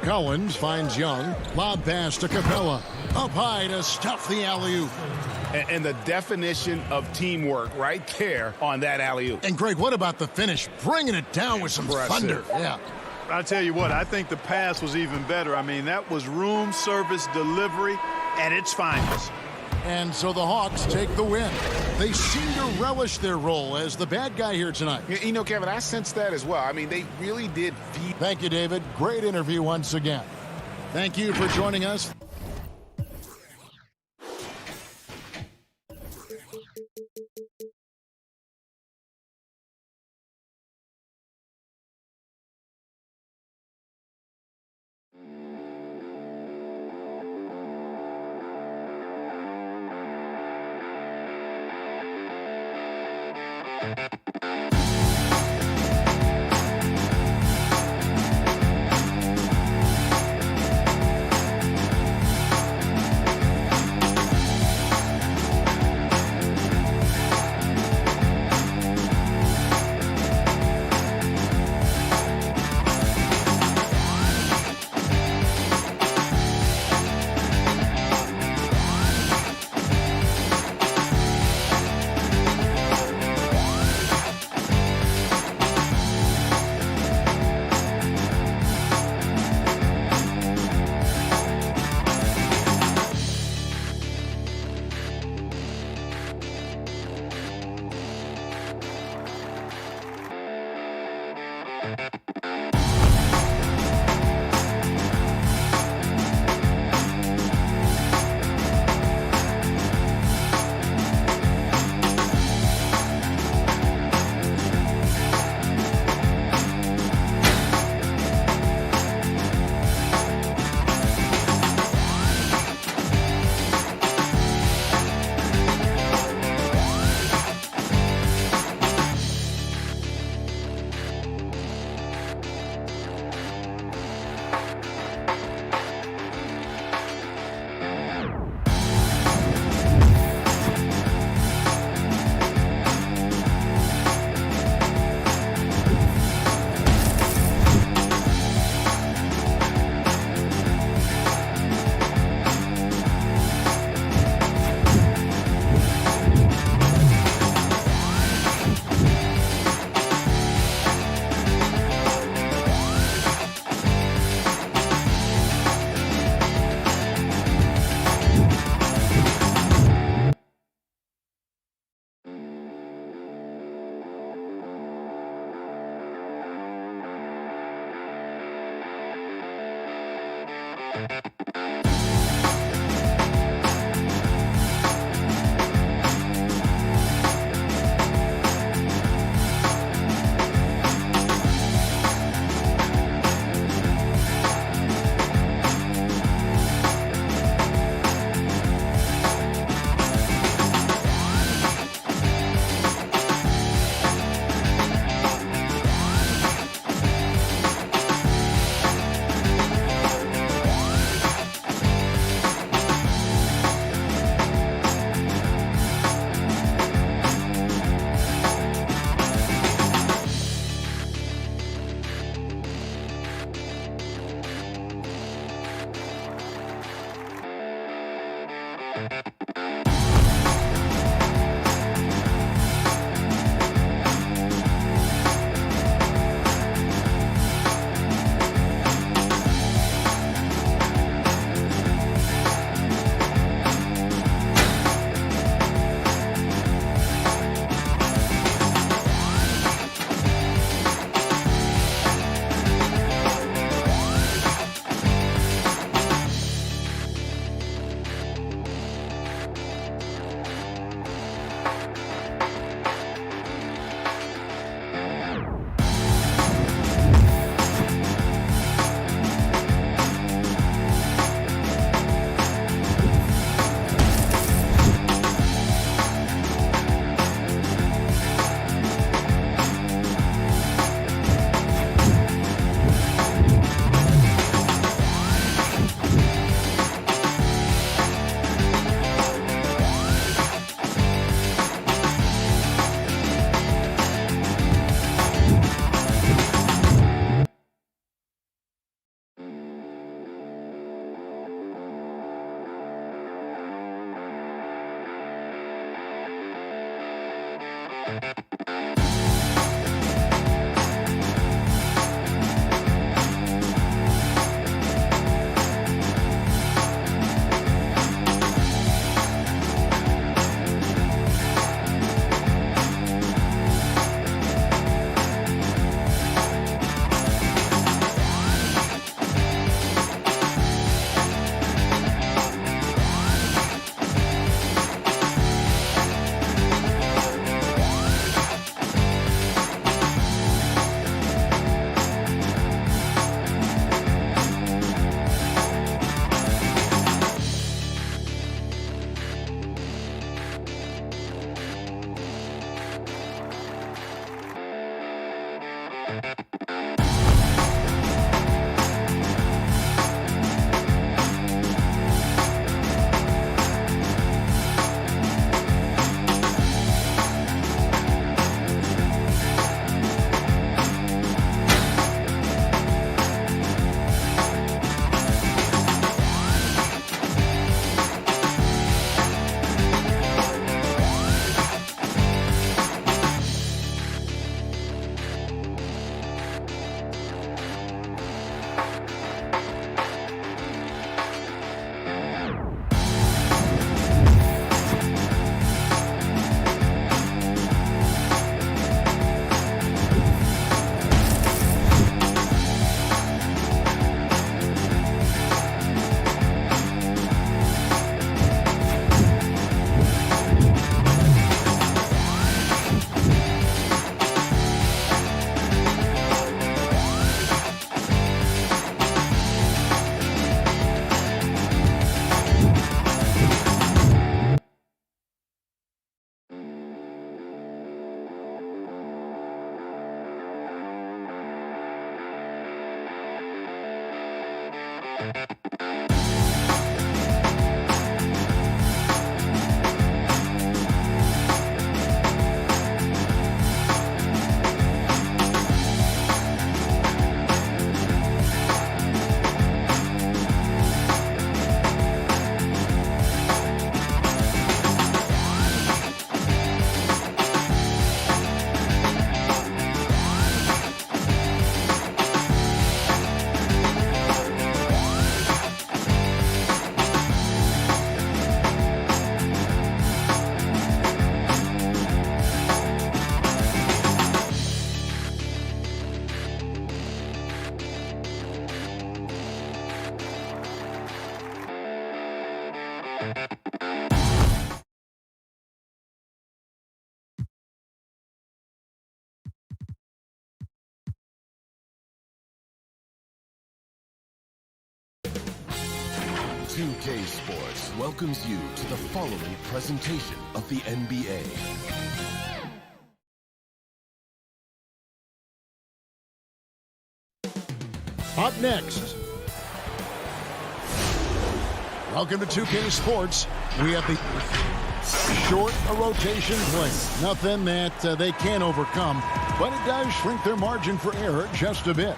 C: Collins finds Young. Lob pass to Capella. Up high to stuff the alley-oop.
D: And the definition of teamwork right there on that alley-oop.
C: And Greg, what about the finish? Bringing it down with some thunder. Yeah.
K: I'll tell you what, I think the pass was even better. I mean, that was room service delivery at its finest.
C: And so the Hawks take the win. They seem to relish their role as the bad guy here tonight.
D: Kevin, I sense that as well. I mean, they really did feed.
C: Thank you, David. Great interview once again. Thank you for joining us.
A: 2K Sports welcomes you to the following presentation of the NBA.
C: Up next, welcome to 2K Sports. We have the short rotation play. Nothing that they can't overcome, but it does shrink their margin for error just a bit.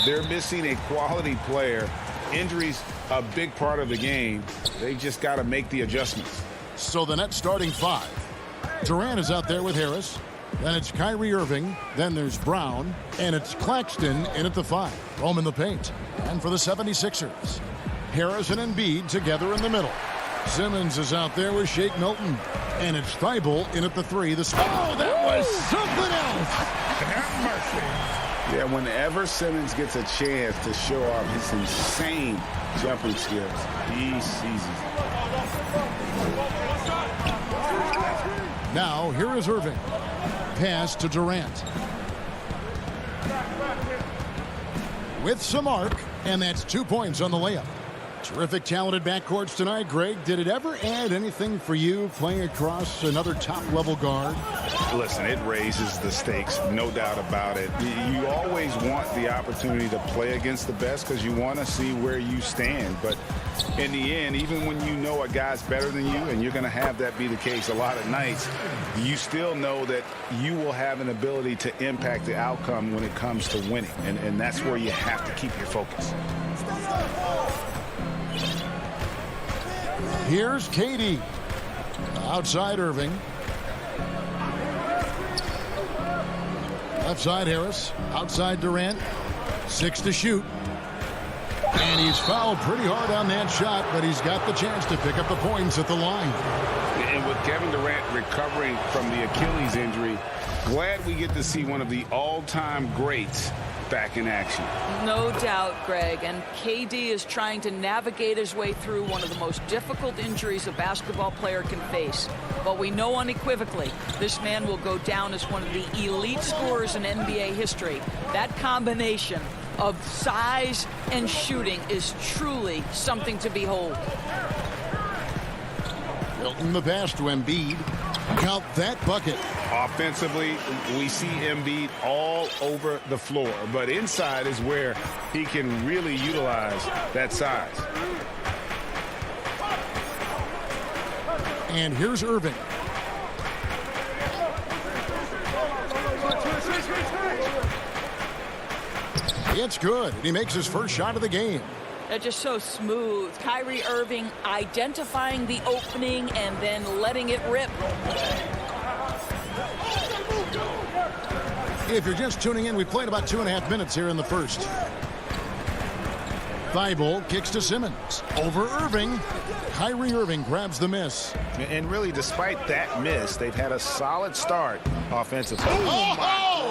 D: They're missing a quality player Injuries a big part of the game. They just got to make the adjustments.
C: So the Nets starting 5. Durant is out there with Harris. Then it's Kyrie Irving. Then there's Brown. And it's Claxton in at the 5. Home in the paint. And for the 76ers, Harris and Embiid together in the middle. Simmons is out there with Shake Milton. And it's Thibault in at the 3. Oh, that was something else.
D: Have mercy. Yeah, whenever Simmons gets a chance to show off his insane jumping skills, he seizes it.
C: Now, here is Irving. Pass to Durant. With some arc, and that's 2 points on the layup. Terrific, talented backcourts tonight. Greg, did it ever add anything for you playing across another top-level guard?
D: Listen, it raises the stakes, no doubt about it. You always want the opportunity to play against the best because you want to see where you stand. But in the end, even when you know a guy's better than you, and you're going to have that be the case a lot of nights, you still know that you will have an ability to impact the outcome when it comes to winning. And that's where you have to keep your focus.
C: Here's KD. Outside Irving. Left side Harris. Outside Durant. 6 to shoot. And he's fouled pretty hard on that shot, but he's got the chance to pick up the points at the line.
D: And with Kevin Durant recovering from the Achilles injury, glad we get to see one of the all-time greats back in action.
L: No doubt, Greg. And KD is trying to navigate his way through one of the most difficult injuries a basketball player can face. But we know unequivocally this man will go down as one of the elite scorers in NBA history. That combination of size and shooting is truly something to behold.
C: Milton the pass to Embiid. Count that bucket.
D: Offensively, we see Embiid all over the floor, but inside is where he can really utilize that size.
C: And here's Irving. It's good. He makes his first shot of the game.
L: They're just so smooth. Kyrie Irving identifying the opening and then letting it rip.
C: If you're just tuning in, we played about 2.5 minutes here in the first. Thibault kicks to Simmons. Over Irving. Kyrie Irving grabs the miss.
D: And really, despite that miss, they've had a solid start offensively.
C: Oh,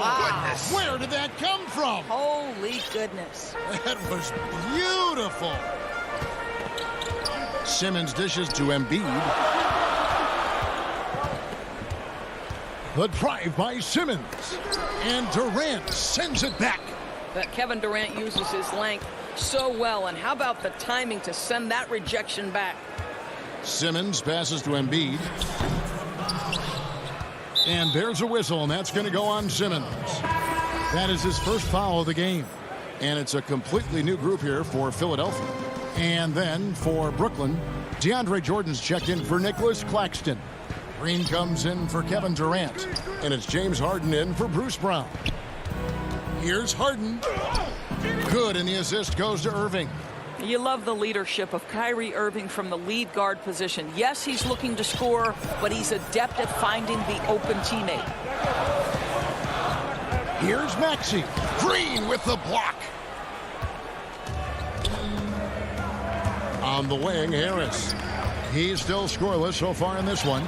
C: my goodness. Where did that come from?
L: Holy goodness.
C: That was beautiful. Simmons dishes to Embiid. The drive by Simmons. And Durant sends it back.
L: But Kevin Durant uses his length so well. And how about the timing to send that rejection back?
C: Simmons passes to Embiid. And there's a whistle, and that's going to go on Simmons. That is his first foul of the game. And it's a completely new group here for Philadelphia. And then for Brooklyn, DeAndre Jordan's checked in for Nicholas Claxton. Green comes in for Kevin Durant. And it's James Harden in for Bruce Brown. Here's Harden. Good, and the assist goes to Irving.
L: You love the leadership of Kyrie Irving from the lead guard position. Yes, he's looking to score, but he's adept at finding the open teammate.
C: Here's Maxey. Green with the block. On the wing, Harris. He's still scoreless so far in this one.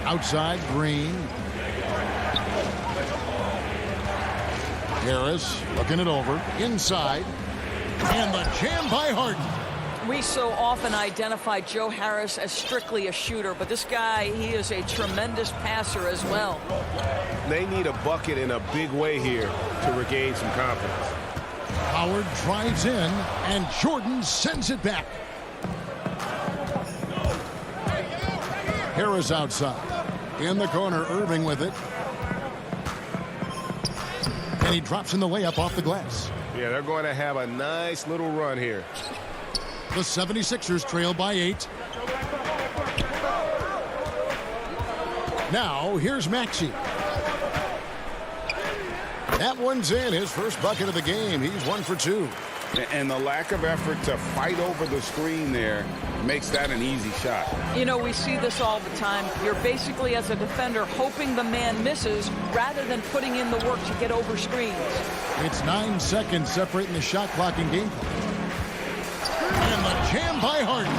C: Outside, Green. Harris looking it over. Inside. And the jam by Harden.
L: We so often identify Joe Harris as strictly a shooter, but this guy, he is a tremendous passer as well.
I: They need a bucket in a big way here to regain some confidence.
C: Howard drives in, and Jordan sends it back. Harris outside. In the corner, Irving with it. And he drops in the layup off the glass.
I: Yeah, they're going to have a nice little run here.
C: The 76ers trail by 8. Now, here's Maxey. That one's in. His first bucket of the game. He's 1 for 2.
D: And the lack of effort to fight over the screen there makes that an easy shot.
L: You know, we see this all the time. You're basically, as a defender, hoping the man misses rather than putting in the work to get over screens.
C: It's 9 seconds separating the shot clock and game clock. And the jam by Harden.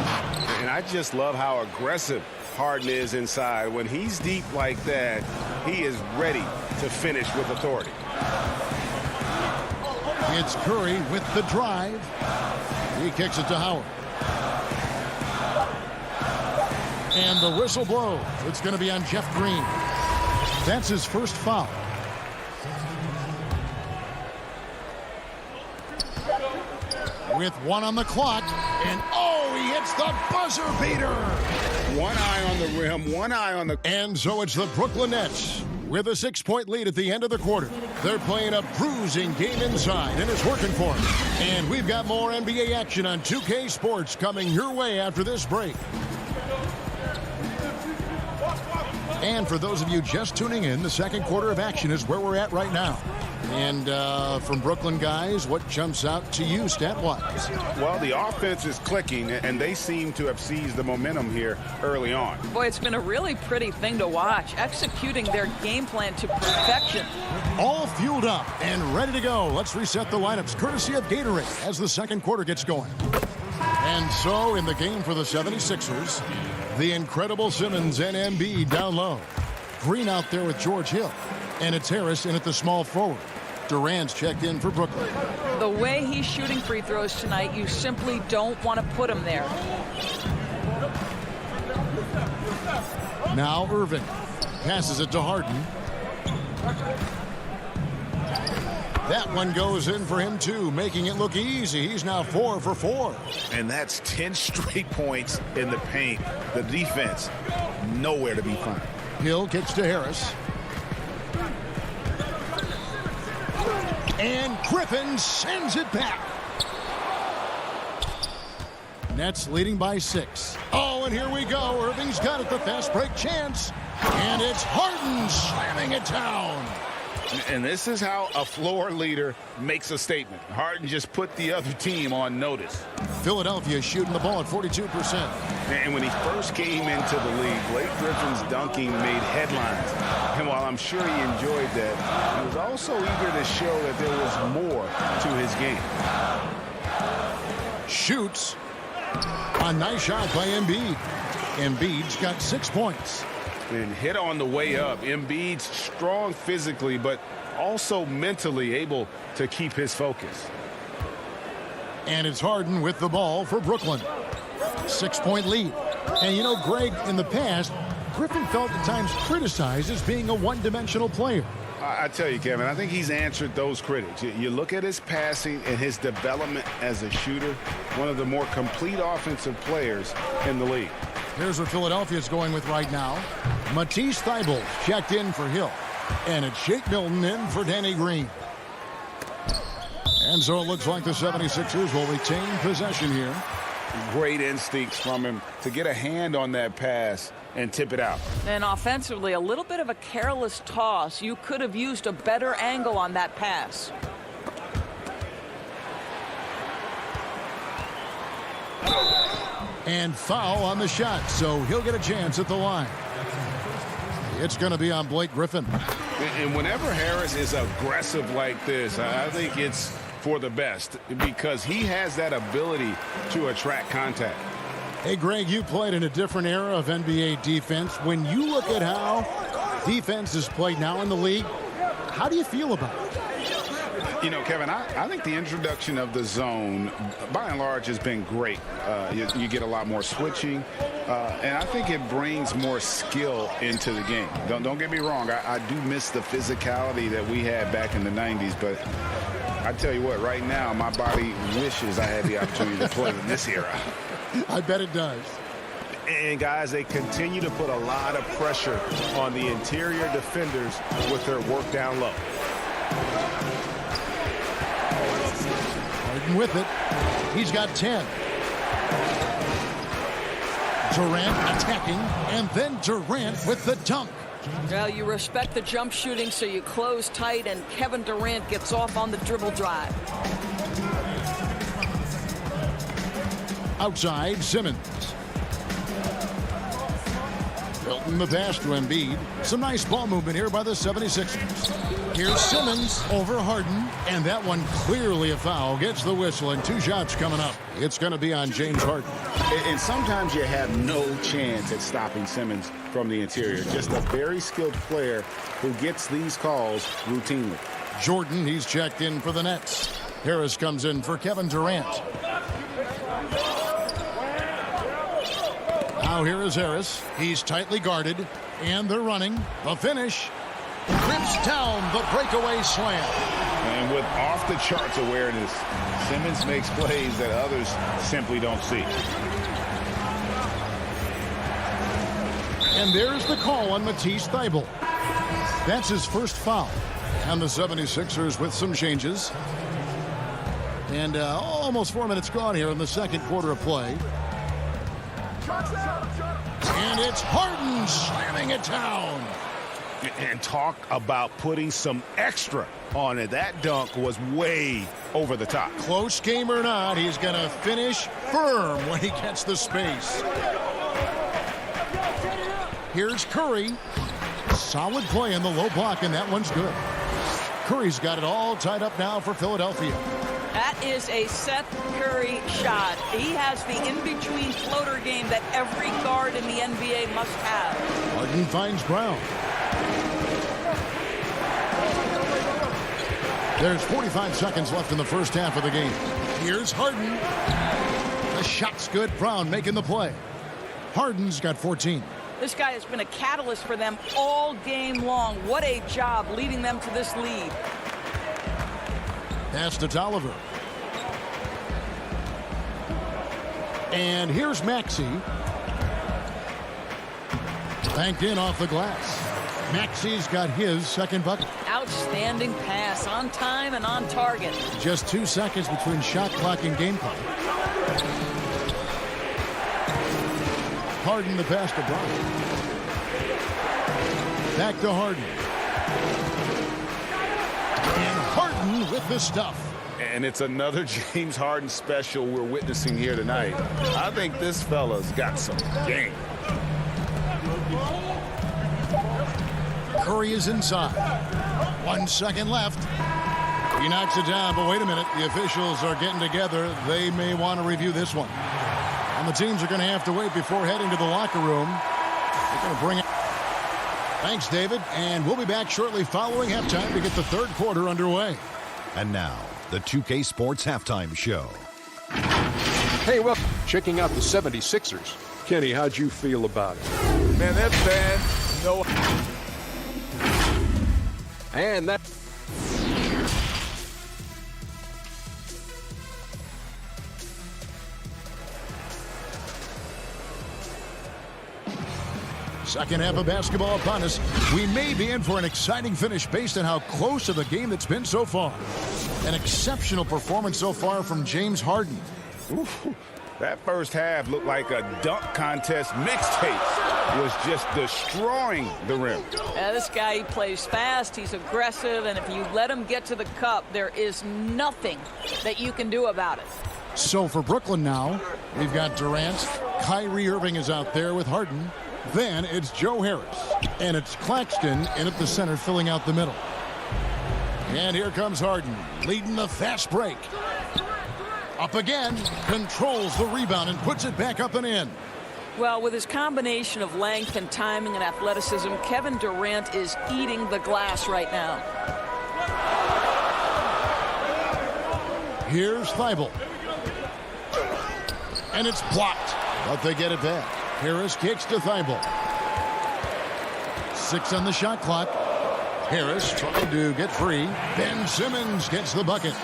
I: And I just love how aggressive Harden is inside. When he's deep like that, he is ready to finish with authority.
C: It's Curry with the drive. He kicks it to Howard. And the whistle blows. It's going to be on Jeff Green. That's his first foul. With 1 on the clock. And oh, he hits the buzzer beater.
D: One eye on the rim, one eye on the...
C: And so it's the Brooklyn Nets with a 6-point lead at the end of the quarter. They're playing a bruising game inside, and it's working for them. And we've got more NBA action on 2K Sports coming your way after this break. And for those of you just tuning in, the second quarter of action is where we're at right now. And from Brooklyn guys, what jumps out to you stat-wise?
D: Well, the offense is clicking, and they seem to have seized the momentum here early on.
L: Boy, it's been a really pretty thing to watch, executing their game plan to perfection.
C: All fueled up and ready to go. Let's reset the lineups, courtesy of Gatorade, as the second quarter gets going. And so, in the game for the 76ers, the incredible Simmons and Embiid down low. Green out there with George Hill. And it's Harris in at the small forward. Durant's checked in for Brooklyn.
L: The way he's shooting free throws tonight, you simply don't want to put him there.
C: Now Irving passes it to Harden. That one goes in for him too, making it look easy. He's now 4 for 4.
D: And that's 10 straight points in the paint. The defense, nowhere to be found.
C: Hill kicks to Harris. And Griffin sends it back. Nets leading by 6. Oh, and here we go. Irving's got it, the fast break chance. And it's Harden slamming it down.
D: And this is how a floor leader makes a statement. Harden just put the other team on notice.
C: Philadelphia shooting the ball at 42%.
D: And when he first came into the league, Blake Griffin's dunking made headlines. And while I'm sure he enjoyed that, he was also eager to show that there was more to his game.
C: Shoots. A nice shot by Embiid. Embiid's got 6 points.
D: And hit on the way up. Embiid's strong physically, but also mentally able to keep his focus.
C: And it's Harden with the ball for Brooklyn. 6-point lead. And you know, Greg, in the past, Griffin felt at times criticized as being a one-dimensional player.
D: I tell you, Kevin, I think he's answered those critics. You look at his passing and his development as a shooter, one of the more complete offensive players in the league.
C: Here's what Philadelphia's going with right now. Matisse Thybulle checked in for Hill. And it's Shake Milton in for Danny Green. And so it looks like the 76ers will retain possession here.
D: Great instincts from him to get a hand on that pass and tip it out.
L: And offensively, a little bit of a careless toss. You could have used a better angle on that pass.
C: And foul on the shot, so he'll get a chance at the line. It's going to be on Blake Griffin.
D: And whenever Harris is aggressive like this, I think it's for the best because he has that ability to attract contact.
C: Hey, Greg, you played in a different era of NBA defense. When you look at how defense is played now in the league, how do you feel about it?
D: You know, Kevin, I think the introduction of the zone, by and large, has been great. You get a lot more switching, and I think it brings more skill into the game. Don't get me wrong. I do miss the physicality that we had back in the 90s, but I tell you what, right now, my body wishes I had the opportunity to play in this era.
C: I bet it does.
I: And, guys, they continue to put a lot of pressure on the interior defenders with their work down low.
C: Harden with it. He's got 10. Durant attacking, and then Durant with the dunk.
L: Well, you respect the jump shooting, so you close tight, and Kevin Durant gets off on the dribble drive.
C: Outside, Simmons. Hilton the pass to Embiid. Some nice ball movement here by the 76ers. Here's Simmons over Harden, and that one clearly a foul. Gets the whistle, and 2 shots coming up. It's going to be on James Harden.
D: And sometimes you have no chance at stopping Simmons from the interior. Just a very skilled player who gets these calls routinely.
C: Jordan, he's checked in for the Nets. Harris comes in for Kevin Durant. Now here is Harris. He's tightly guarded, and they're running. The finish. Rips down the breakaway slam.
D: And with off-the-charts awareness, Simmons makes plays that others simply don't see.
C: And there's the call on Matisse Thybulle. That's his first foul. And the 76ers with some changes. And almost 4 minutes gone here in the second quarter of play. And it's Harden slamming it down.
D: And talk about putting some extra on it. That dunk was way over the top.
C: Close game or not, he's going to finish firm when he gets the space. Here's Curry. Solid play in the low block, and that one's good. Curry's got it all tied up now for Philadelphia.
L: That is a Seth Curry shot. He has the in-between floater game that every guard in the NBA must have.
C: Harden finds Brown. There's 45 seconds left in the first half of the game. Here's Harden. The shot's good. Brown making the play. Harden's got 14.
L: This guy has been a catalyst for them all game long. What a job leading them to this lead.
C: Pass to Tolliver. And here's Maxey. Banked in off the glass. Maxey's got his second bucket.
L: Outstanding pass, on time and on target.
C: Just 2 seconds between shot clock and game clock. Harden the pass to Brown. Back to Harden. And Harden with the stuff.
D: And it's another James Harden special we're witnessing here tonight. I think this fella's got some game.
C: Curry is inside. 1 second left. He knocks it down, but wait a minute. The officials are getting together. They may want to review this one. And the teams are going to have to wait before heading to the locker room. They're going to bring it. Thanks, David. And we'll be back shortly following halftime to get the third quarter underway.
M: And now, the 2K Sports Halftime Show.
H: Hey, well, checking out the 76ers. Kenny, how'd you feel about it?
J: Man, that fan, no.
H: And that.
C: Second half of basketball upon us. We may be in for an exciting finish based on how close to the game it's been so far. An exceptional performance so far from James Harden.
D: Ooh, that first half looked like a dunk contest mixtape. Was just destroying the rim.
L: This guy, he plays fast, he's aggressive, and if you let him get to the cup, there is nothing that you can do about it.
C: So for Brooklyn now, we've got Durant. Kyrie Irving is out there with Harden. Then it's Joe Harris. And it's Claxton in at the center, filling out the middle. And here comes Harden, leading the fast break. Up again, controls the rebound and puts it back up and in.
L: Well, with his combination of length and timing and athleticism, Kevin Durant is eating the glass right now.
C: Here's Thybulle. And it's blocked, but they get it back. Harris kicks to Thybulle. 6 on the shot clock. Harris trying to get free. Ben Simmons gets the bucket.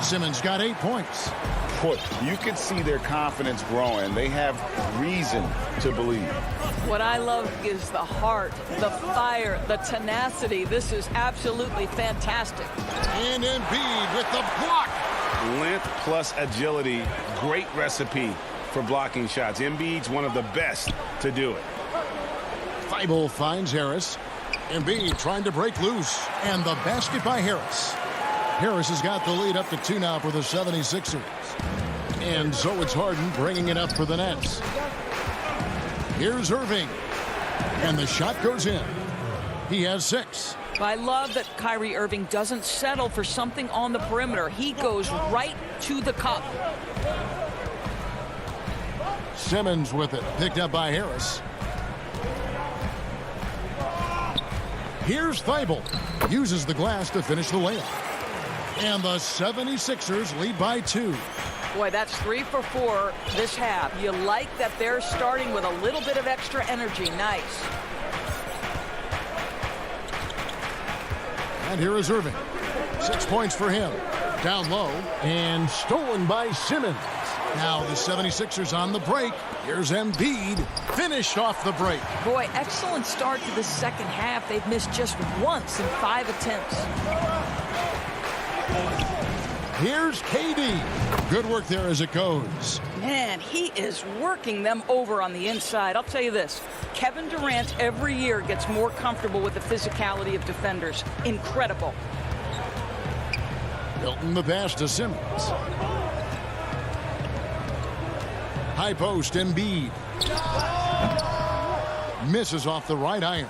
C: Simmons got 8 points.
D: Boy, you can see their confidence growing. They have reason to believe.
L: What I love is the heart, the fire, the tenacity. This is absolutely fantastic.
C: And Embiid with the block.
D: Length plus agility, great recipe for blocking shots. Embiid's one of the best to do it.
C: Thybulle finds Harris. Embiid trying to break loose. And the basket by Harris. Harris has got the lead up to 2 now for the 76ers. And so it's Harden bringing it up for the Nets. Here's Irving. And the shot goes in. He has 6.
L: I love that Kyrie Irving doesn't settle for something on the perimeter. He goes right to the cup.
C: Simmons with it. Picked up by Harris. Here's Thibault. Uses the glass to finish the layup. And the 76ers lead by 2.
L: Boy, that's 3 for 4 this half. You like that they're starting with a little bit of extra energy. Nice.
C: And here is Irving. 6 points for him. Down low. And stolen by Simmons. Now the 76ers on the break. Here's Embiid. Finished off the break.
L: Boy, excellent start to the second half. They've missed just once in 5 attempts.
C: Here's KD. Good work there as it goes.
L: Man, he is working them over on the inside. I'll tell you this. Kevin Durant every year gets more comfortable with the physicality of defenders. Incredible.
C: Hilton the pass to Simmons. High post, Embiid. Misses off the right iron.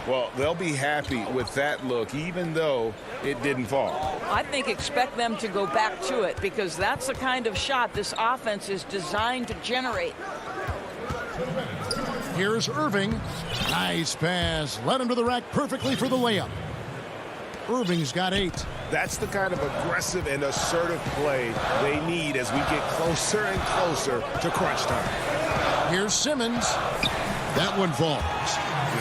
I: Well, they'll be happy with that look, even though it didn't fall.
L: I think expect them to go back to it because that's the kind of shot this offense is designed to generate.
C: Here's Irving. Nice pass. Led him to the rack perfectly for the layup. Irving's got 8.
I: That's the kind of aggressive and assertive play they need as we get closer and closer to crunch time.
C: Here's Simmons. That one falls.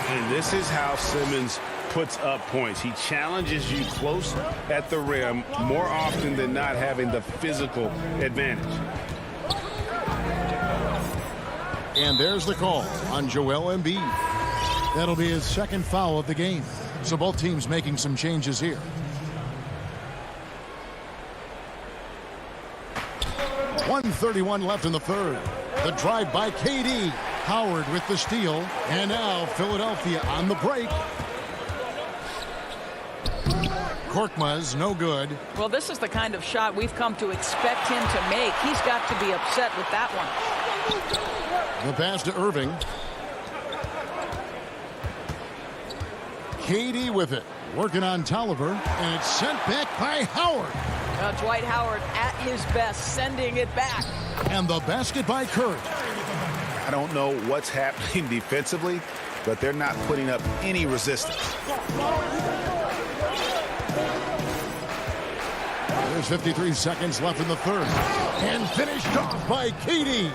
I: And this is how Simmons puts up points. He challenges you close at the rim more often than not, having the physical advantage.
C: And there's the call on Joel Embiid. That'll be his second foul of the game. So both teams making some changes here. .131 left in the third. The drive by KD. Howard with the steal. And now Philadelphia on the break. Korkmaz, no good.
L: Well, this is the kind of shot we've come to expect him to make. He's got to be upset with that one.
C: The pass to Irving. KD with it. Working on Tolliver. And it's sent back by Howard.
L: Dwight Howard at his best, sending it back.
C: And the basket by Curry.
D: I don't know what's happening defensively, but they're not putting up any resistance.
C: There's 53 seconds left in the third. And finished off by KD.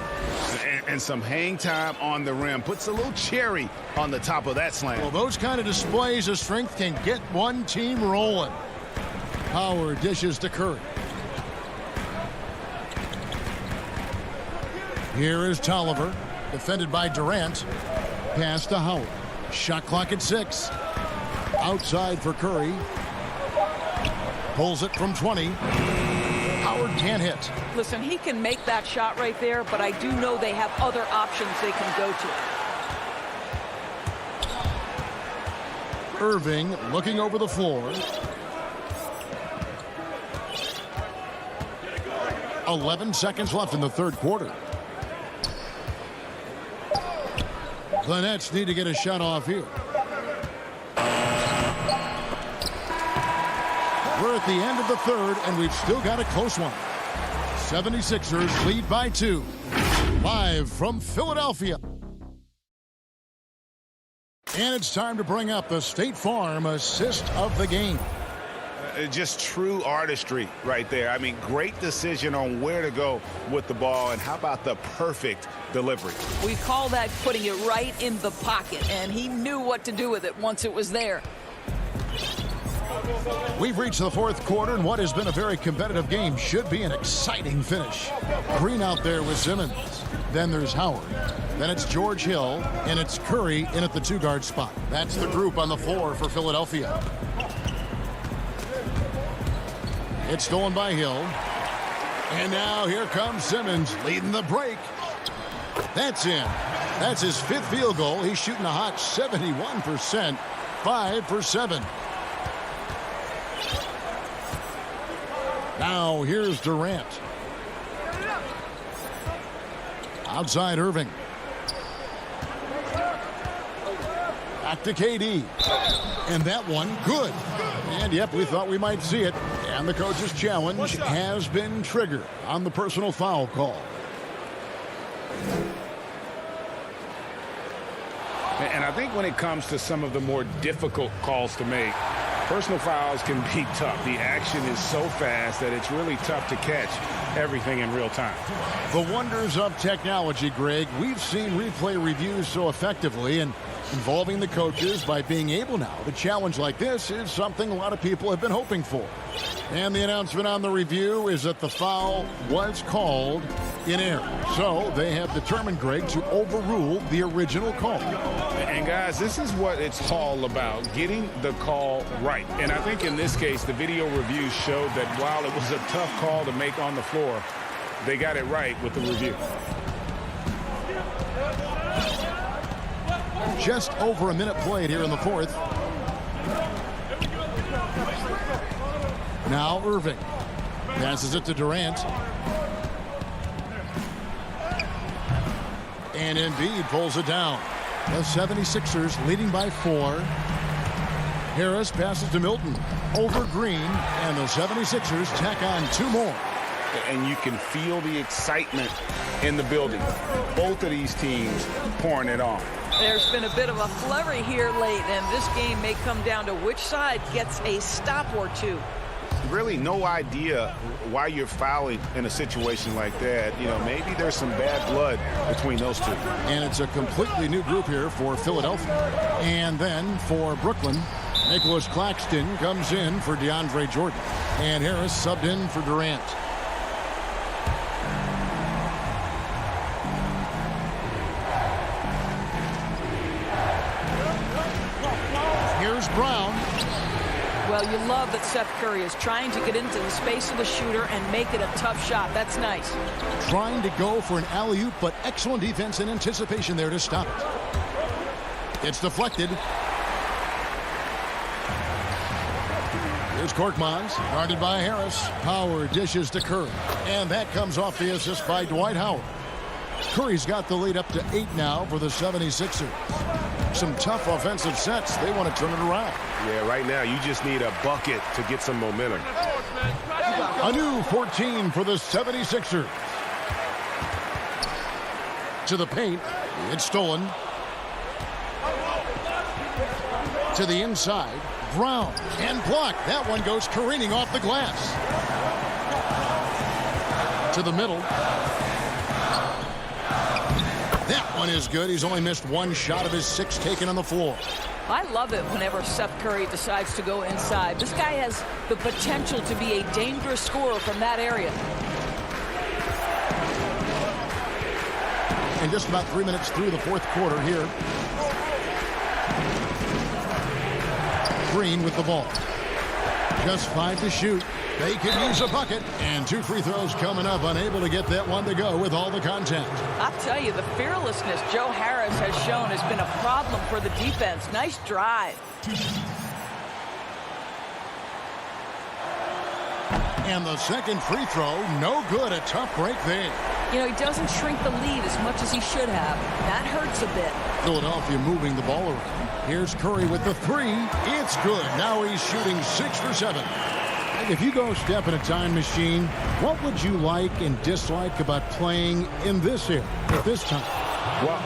D: And some hang time on the rim. Puts a little cherry on the top of that slam.
C: Well, those kind of displays of strength can get one team rolling. Howard dishes to Curry. Here is Tolliver. Defended by Durant. Pass to Howard. Shot clock at 6. Outside for Curry. Pulls it from 20. Howard can't hit.
L: Listen, he can make that shot right there, but I do know they have other options they can go to.
C: Irving looking over the floor. 11 seconds left in the third quarter. The Nets need to get a shot off here. We're at the end of the third, and we've still got a close one. 76ers lead by 2. Live from Philadelphia. And it's time to bring up the State Farm assist of the game.
D: Just true artistry right there. I mean, great decision on where to go with the ball, and how about the perfect delivery?
L: We call that putting it right in the pocket, and he knew what to do with it once it was there.
C: We've reached the fourth quarter, and what has been a very competitive game should be an exciting finish. Green out there with Simmons. Then there's Howard. Then it's George Hill, and it's Curry in at the 2-guard spot. That's the group on the floor for Philadelphia. It's stolen by Hill. And now here comes Simmons leading the break. That's in. That's his 5th field goal. He's shooting a hot 71% 5 for 7. Now here's Durant. Outside Irving. Back to KD. And that one, good. And yep, we thought we might see it. And the coach's challenge has been triggered on the personal foul call.
D: And I think when it comes to some of the more difficult calls to make, personal fouls can be tough. The action is so fast that it's really tough to catch everything in real time.
C: The wonders of technology, Greg. We've seen replay reviews so effectively, and involving the coaches by being able now to challenge like this is something a lot of people have been hoping for. And the announcement on the review is that the foul was called in error. So they have determined, Greg, to overrule the original call.
D: And guys, this is what it's all about, getting the call right. And I think in this case, the video review showed that while it was a tough call to make on the floor, they got it right with the review.
C: Just over a minute played here in the fourth. Now Irving passes it to Durant. And Embiid pulls it down. The 76ers leading by 4. Harris passes to Milton over Green, and the 76ers tack on 2 more.
D: And you can feel the excitement in the building. Both of these teams pouring it on.
L: There's been a bit of a flurry here late, and this game may come down to which side gets a stop or two.
D: Really no idea why you're fouling in a situation like that. You know, maybe there's some bad blood between those two.
C: And it's a completely new group here for Philadelphia. And then for Brooklyn, Nicholas Claxton comes in for DeAndre Jordan. And Harris subbed in for Durant. Here's Brown.
L: Well, you love that Seth Curry is trying to get into the space of the shooter and make it a tough shot. That's nice.
C: Trying to go for an alley-oop, but excellent defense and anticipation there to stop it. It's deflected. Here's Korkmaz, guarded by Harris. Howard dishes to Curry. And that comes off the assist by Dwight Howard. Curry's got the lead up to 8 now for the 76ers. Some tough offensive sets. They want to turn it around.
I: Yeah, right now you just need a bucket to get some momentum.
C: A new 14 for the 76ers. To the paint. It's stolen. To the inside. Brown and block. That one goes careening off the glass. To the middle. That one is good. He's only missed 1 shot of his 6 taken on the floor.
L: I love it whenever Seth Curry decides to go inside. This guy has the potential to be a dangerous scorer from that area.
C: And just about 3 minutes through the fourth quarter here. Green with the ball. Just 5 to shoot. They could use a bucket. And 2 free throws coming up. Unable to get that one to go with all the contact.
L: I'll tell you, the fearlessness Joe Harris has shown has been a problem for the defense. Nice drive.
C: And the second free throw, no good. A tough break there.
L: You know, he doesn't shrink the lead as much as he should have. That hurts a bit.
C: Philadelphia moving the ball around. Here's Curry with the 3. It's good. Now he's shooting 6 for 7. If you go step in a time machine, what would you like and dislike about playing in this era at this time?
D: Well,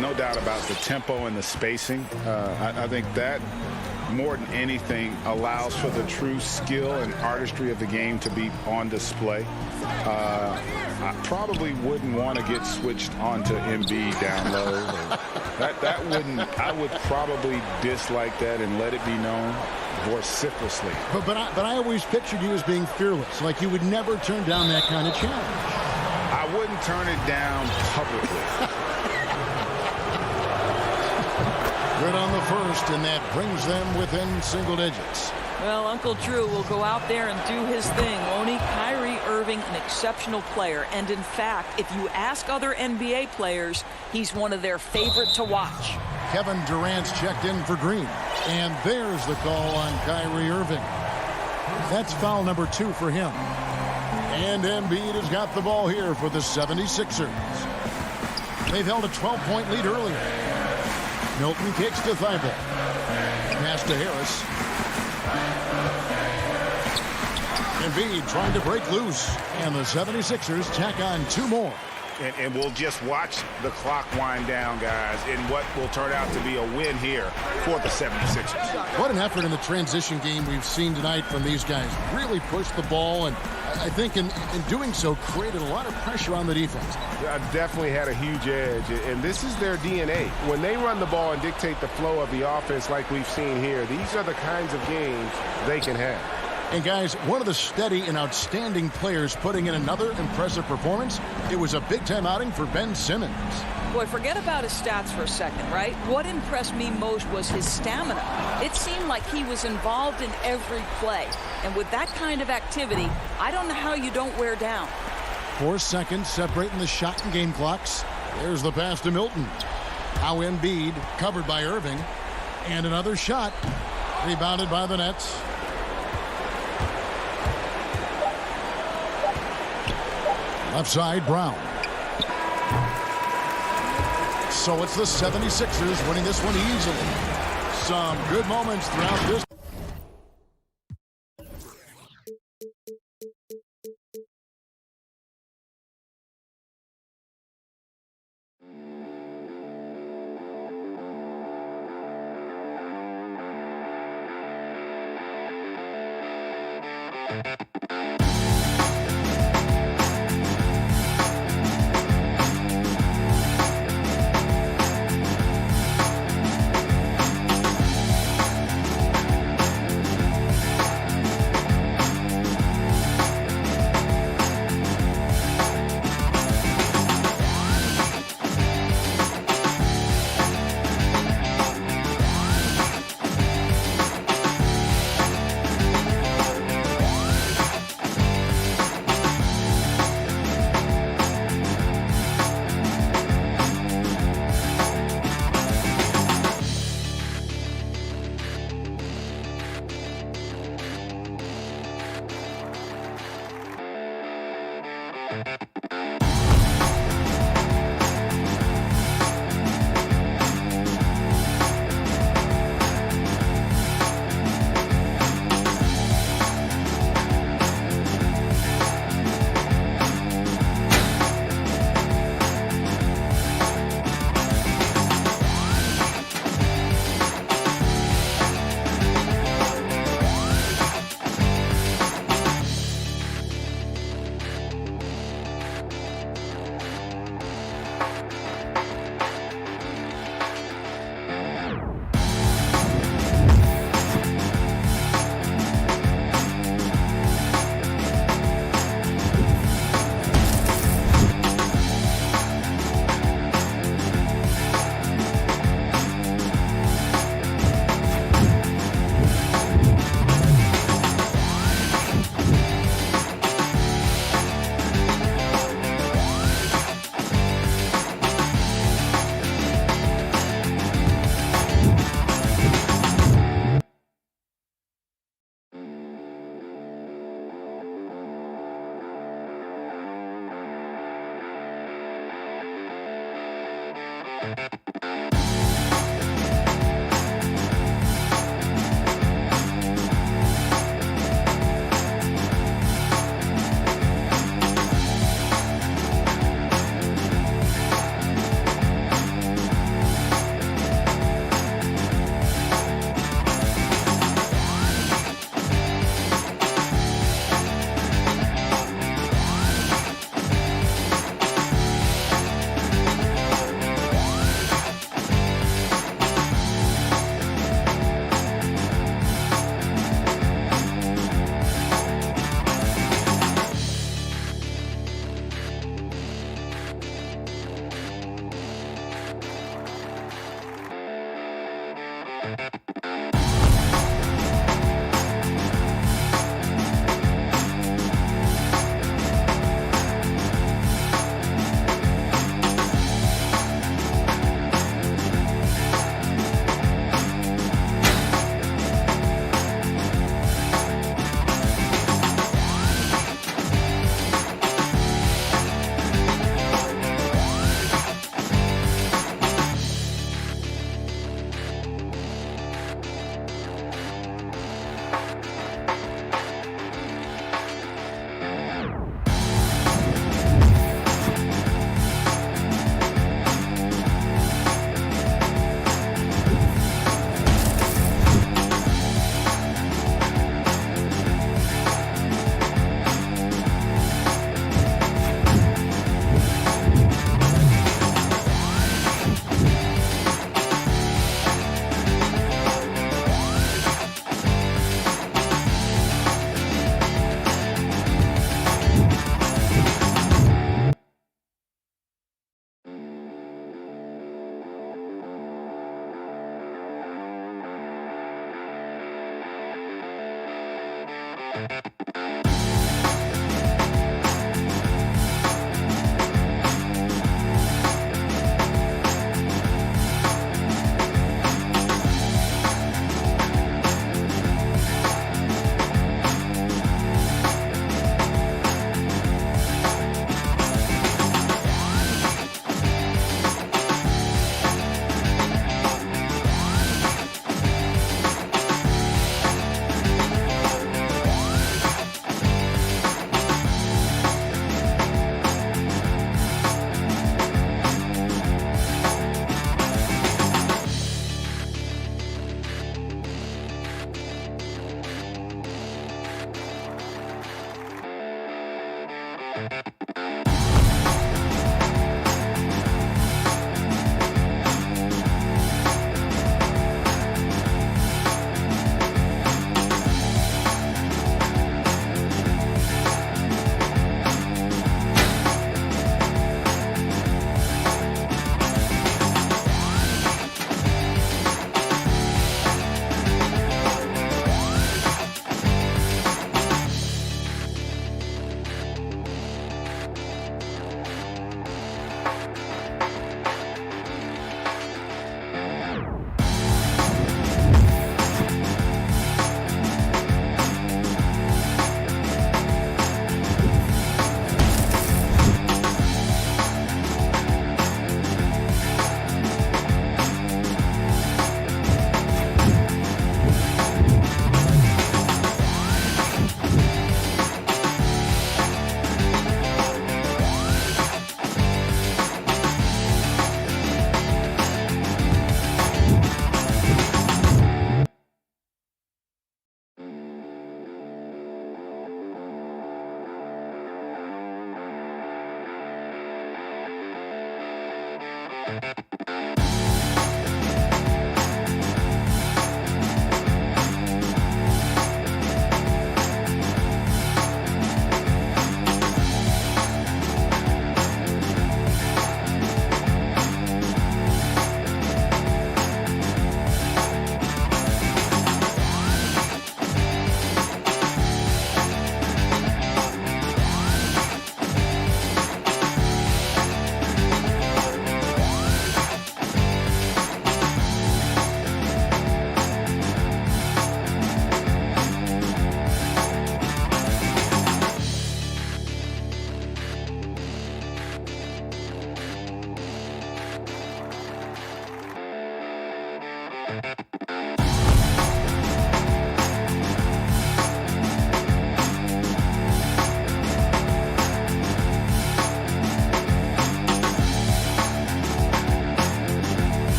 D: no doubt about the tempo and the spacing. I think that more than anything allows for the true skill and artistry of the game to be on display. I probably wouldn't want to get switched onto Embiid down low. That wouldn't. I would probably dislike that and let it be known vociferously.
C: But I always pictured you as being fearless, like you would never turn down that kind of challenge.
D: I wouldn't turn it down publicly.
C: Good on the first, and that brings them within single digits.
L: Well, Uncle Drew will go out there and do his thing, won't he? Kyrie Irving, an exceptional player. And in fact, if you ask other NBA players, he's one of their favorite to watch.
C: Kevin Durant's checked in for Green. And there's the call on Kyrie Irving. That's foul number 2 for him. And Embiid has got the ball here for the 76ers. They've held a 12-point lead earlier. Milton kicks to Thibault. Pass to Harris. Embiid trying to break loose. And the 76ers tack on 2 more.
D: And we'll just watch the clock wind down, guys, in what will turn out to be a win here for the 76ers.
C: What an effort in the transition game we've seen tonight from these guys. Really pushed the ball, and I think in doing so created a lot of pressure on the defense.
I: Definitely had a huge edge, and this is their DNA. When they run the ball and dictate the flow of the offense like we've seen here, these are the kinds of games they can have.
C: And guys, one of the steady and outstanding players putting in another impressive performance. It was a big-time outing for Ben Simmons.
L: Boy, forget about his stats for a second, right? What impressed me most was his stamina. It seemed like he was involved in every play. And with that kind of activity, I don't know how you don't wear down.
C: 4 seconds separating the shot and game clocks. There's the pass to Milton. Now Embiid covered by Irving. And another shot. Rebounded by the Nets. Left side, Brown. So it's the 76ers winning this one easily. Some good moments throughout this.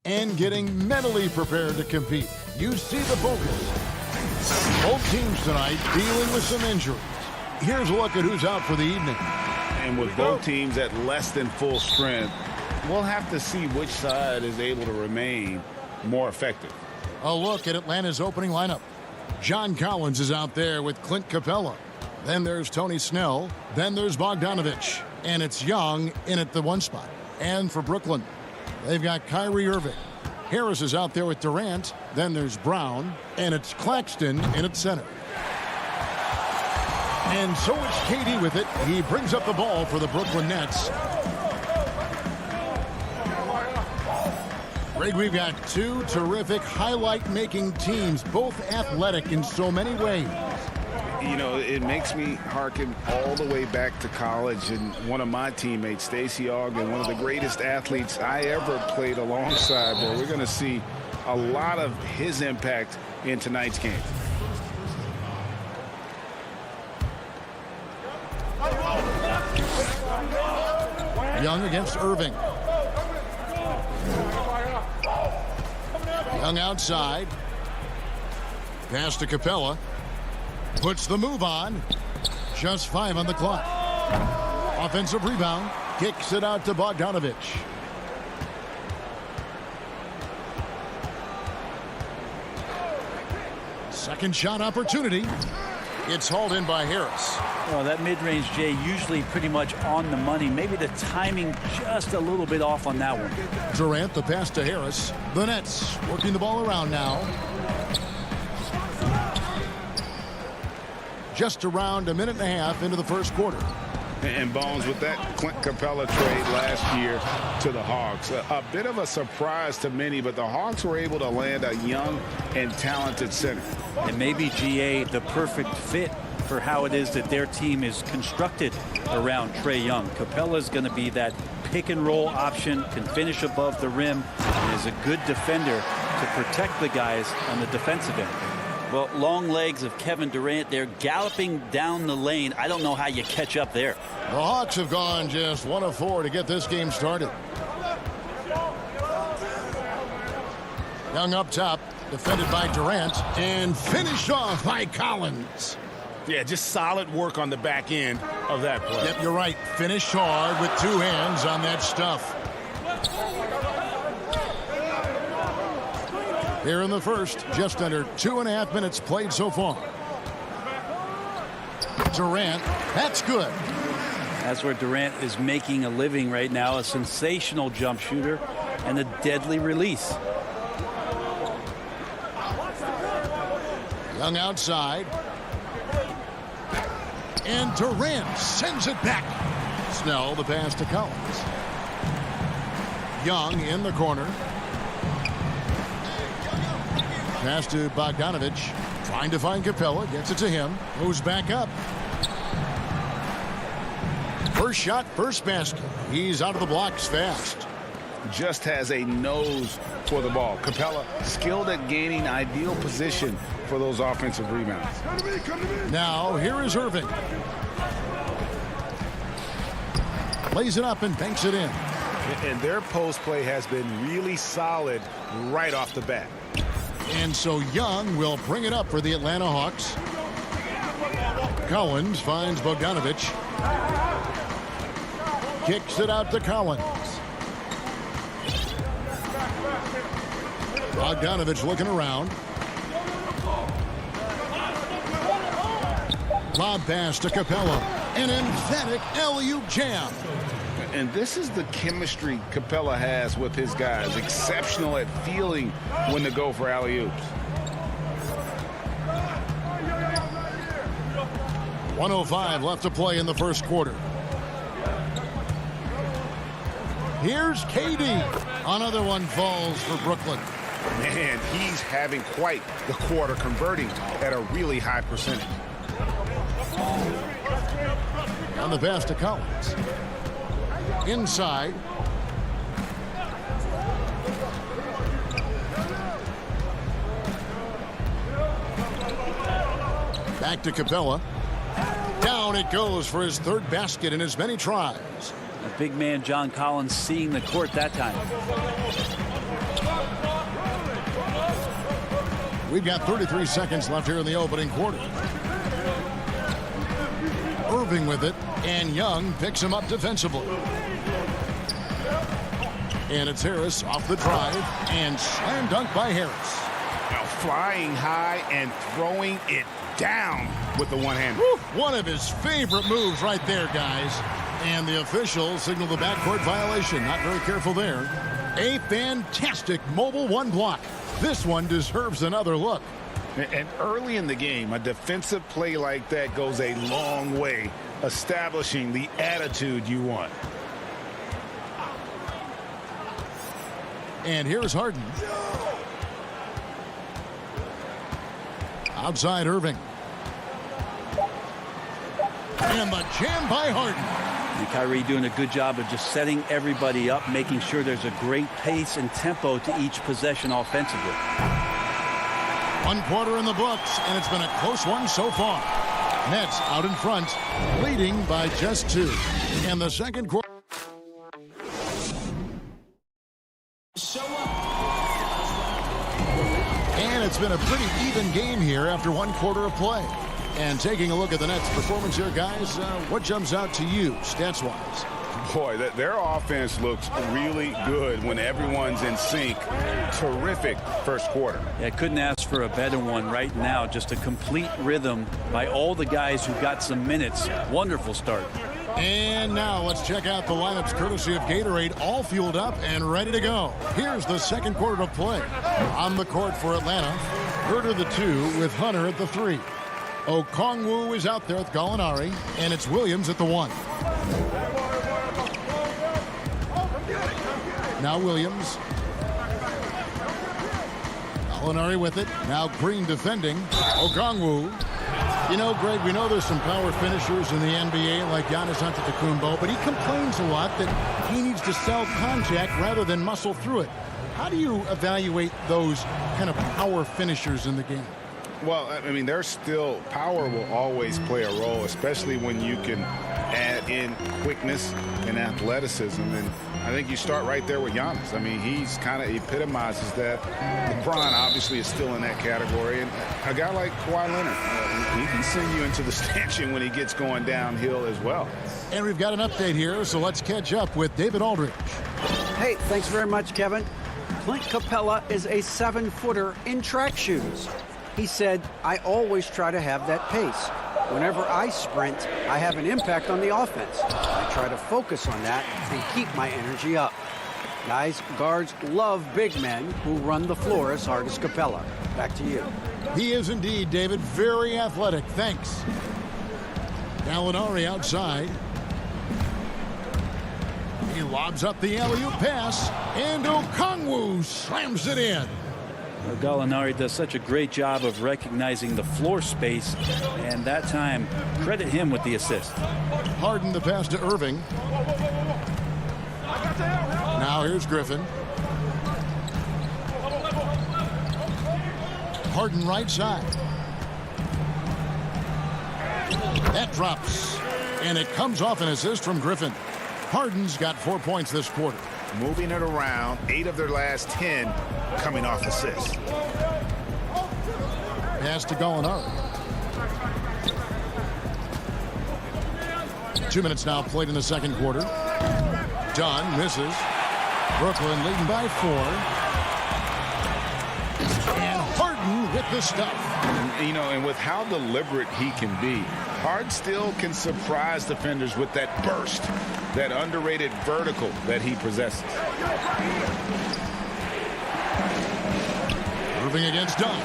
C: And getting mentally prepared to compete. You see the focus. Both teams tonight dealing with some injuries. Here's a look at who's out for the evening.
D: And with both teams at less than full strength, we'll have to see which side is able to remain more effective.
C: A look at Atlanta's opening lineup. John Collins is out there with Clint Capella. Then there's Tony Snell. Then there's Bogdanovich. And it's Young in at the one spot. And for Brooklyn, they've got Kyrie Irving. Harris is out there with Durant. Then there's Brown. And it's Claxton in at center. And so it's KD with it. He brings up the ball for the Brooklyn Nets. Greg, we've got two terrific highlight-making teams, both athletic in so many ways.
D: You know, it makes me hearken all the way back to college, and one of my teammates, Stacey Ogden, one of the greatest athletes I ever played alongside. But we're going to see a lot of his impact in tonight's game.
C: Young against Irving. Young outside. Pass to Capella. Puts the move on. Just 5 on the clock. Offensive rebound. Kicks it out to Bogdanovich. Second shot opportunity. It's hauled in by Harris.
N: Well, that mid-range, Jay, usually pretty much on the money. Maybe the timing just a little bit off on that one.
C: Durant, the pass to Harris. The Nets working the ball around now. Just around a minute and a half into the first quarter.
D: And Bones, with that Clint Capella trade last year to the Hawks, a bit of a surprise to many, but the Hawks were able to land a young and talented center.
N: And maybe, GA, the perfect fit for how it is that their team is constructed around Trae Young. Capella's going to be that pick-and-roll option, can finish above the rim, and is a good defender to protect the guys on the defensive end. Well, long legs of Kevin Durant. They're galloping down the lane. I don't know how you catch up there.
C: The Hawks have gone just 1 of 4 to get this game started. Young up top, defended by Durant, and finished off by Collins.
D: Yeah, just solid work on the back end of that play.
C: Yep, you're right. Finished hard with 2 hands on that stuff. Here in the first, just under 2.5 minutes played so far. Durant, that's good.
N: That's where Durant is making a living right now, a sensational jump shooter and a deadly release.
C: Young outside. And Durant sends it back. Snell, the pass to Collins. Young in the corner. Pass to Bogdanovich. Trying to find Capella. Gets it to him. Moves back up. First shot, first basket. He's out of the blocks fast.
D: Just has a nose for the ball. Capella skilled at gaining ideal position for those offensive rebounds.
C: Now, here is Irving. Lays it up and banks it in.
I: And their post play has been really solid right off the bat.
C: And so Young will bring it up for the Atlanta Hawks. Collins finds Bogdanovich. Kicks it out to Collins. Bogdanovich looking around. Lob pass to Capella. An emphatic alley-oop jam.
D: And this is the chemistry Capella has with his guys. Exceptional at feeling when to go for alley-oops.
C: 1:05 left to play in the first quarter. Here's KD. Another one falls for Brooklyn.
D: Man, he's having quite the quarter, converting at a really high percentage.
C: On the pass to Collins. Inside. Back to Capella. Down it goes for his 3rd basket in as many tries.
N: A big man, John Collins, seeing the court that time.
C: We've got 33 seconds left here in the opening quarter. Irving with it, and Young picks him up defensively. And it's Harris off the drive, and slam dunk by Harris.
D: Now flying high and throwing it down with the one hand.
C: One of his favorite moves right there, guys. And the officials signal the backcourt violation. Not very careful there. A fantastic mobile one block. This one deserves another look.
D: And early in the game, a defensive play like that goes a long way, establishing the attitude you want.
C: And here's Harden. Outside Irving. And the jam by Harden.
N: And Kyrie doing a good job of just setting everybody up, making sure there's a great pace and tempo to each possession offensively.
C: 1 quarter in the books, and it's been a close one so far. Nets out in front, leading by just 2. In the second quarter. And it's been a pretty even game here after 1 quarter of play. And taking a look at the Nets' performance here, guys, what jumps out to you, stats-wise?
D: Boy, their offense looks really good when everyone's in sync. Terrific first quarter.
N: Yeah, couldn't ask for a better one right now. Just a complete rhythm by all the guys who got some minutes. Wonderful start.
C: And now let's check out the lineups courtesy of Gatorade, all fueled up and ready to go. Here's the second quarter of play. On the court for Atlanta, Herter the 2 with Hunter at the 3. Okongwu is out there with Gallinari, and it's Williams at the 1. Now Williams. Gallinari with it. Now Green defending. Okongwu. You know, Greg, we know there's some power finishers in the NBA like Giannis Antetokounmpo, but he complains a lot that he needs to sell contact rather than muscle through it. How do you evaluate those kind of power finishers in the game?
D: Well, I mean, there's still power will always play a role, especially when you can add in quickness and athleticism. And I think you start right there with Giannis. I mean, he's kind of epitomizes that. LeBron obviously is still in that category. And a guy like Kawhi Leonard, he can send you into the stanchion when he gets going downhill as well.
C: And we've got an update here, so let's catch up with David Aldridge.
G: Hey, thanks very much, Kevin. Clint Capella is a 7-footer in track shoes. He said, I always try to have that pace. Whenever I sprint, I have an impact on the offense. I try to focus on that and keep my energy up. Guys, guards love big men who run the floor as hard as Capella. Back to you.
C: He is indeed, David. Very athletic. Thanks. Gallinari outside. He lobs up the alley-oop pass, and Okongwu slams it in.
N: Gallinari does such a great job of recognizing the floor space, and that time, credit him with the assist.
C: Harden the pass to Irving. Now here's Griffin. Harden right side. That drops, and it comes off an assist from Griffin. Harden's got 4 points this quarter.
D: Moving it around, 8 of their last 10 coming off assists.
C: Pass to Gallinari. 2 minutes now played in the second quarter. Dunn misses. Brooklyn leading by 4. And Harden with the stuff.
D: You know, and with how deliberate he can be, Harden still can surprise defenders with that burst, that underrated vertical that he possesses.
C: Irving against Dunn.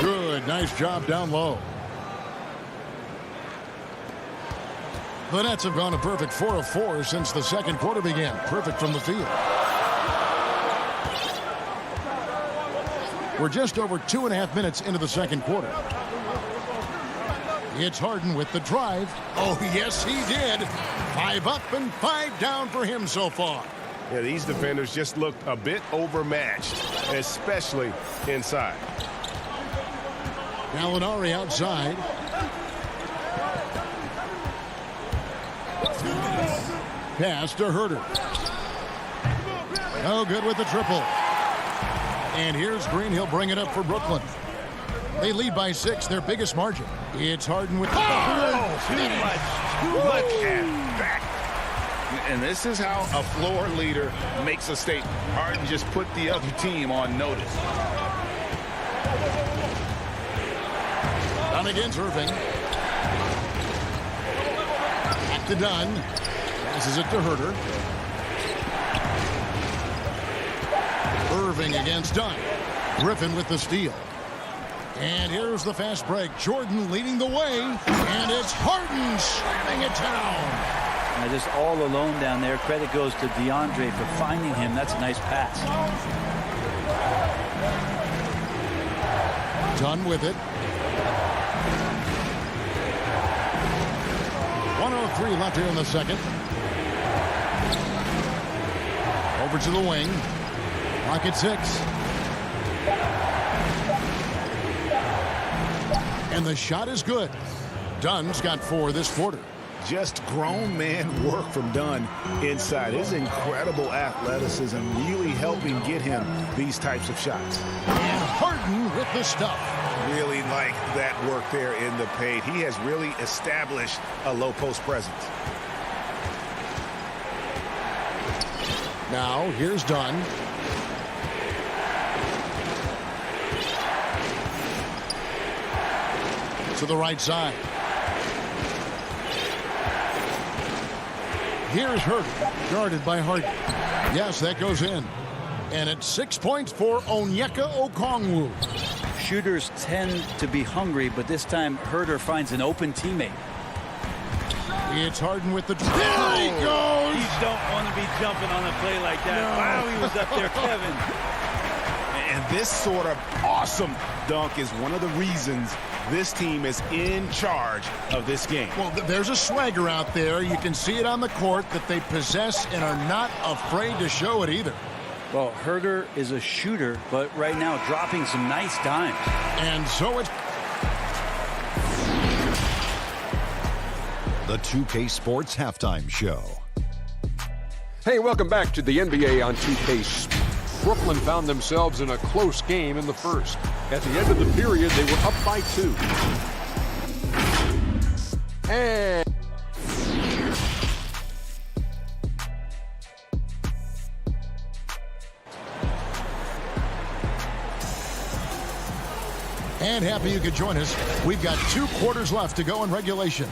C: Good, nice job down low. The Nets have gone a perfect 4 of 4 since the second quarter began. Perfect from the field. We're just over 2.5 minutes into the second quarter. It's Harden with the drive. Oh, yes, he did. 5 up and 5 down for him so far.
I: Yeah, these defenders just looked a bit overmatched, especially inside.
C: Gallinari outside. Pass to Herter. No good with the triple. And here's Green. He'll bring it up for Brooklyn. They lead by 6, their biggest margin. It's Harden with the
D: Too much at back. And this is how a floor leader makes a statement. Harden just put the other team on notice.
C: Dunn against Irving. Back to Dunn. Passes it to Herter. Irving against Dunn. Griffin with the steal. And here's the fast break. Jordan leading the way. And it's Harden slamming it down.
N: Just all alone down there. Credit goes to DeAndre for finding him. That's a nice pass.
C: Dunn with it. 1:03 left here in the second. Over to the wing. Clock at 6. And the shot is good. Dunn's got 4 this quarter.
D: Just grown man work from Dunn inside. His incredible athleticism really helping get him these types of shots.
C: And Harden with the stuff.
D: Really like that work there in the paint. He has really established a low post presence.
C: Now here's Dunn. To the right side. Here's Hurd, guarded by Harden. Yes, that goes in. And it's 6 points for Onyeka Okongwu.
N: Shooters tend to be hungry, but this time Herder finds an open teammate.
C: It's Harden with the... There he goes!
N: You don't want to be jumping on a play like that. No. Wow, he was up there, Kevin.
D: And this sort of awesome dunk is one of the reasons this team is in charge of this game.
C: Well, there's a swagger out there. You can see it on the court that they possess and are not afraid to show it either.
N: Well, Herder is a shooter, but right now dropping some nice dimes.
C: And so it's...
M: The 2K Sports Halftime Show.
H: Hey, welcome back to the NBA on 2K Sports. Brooklyn found themselves in a close game in the first. At the end of the period, they were up by 2.
C: And happy you could join us. We've got 2 quarters left to go in regulation.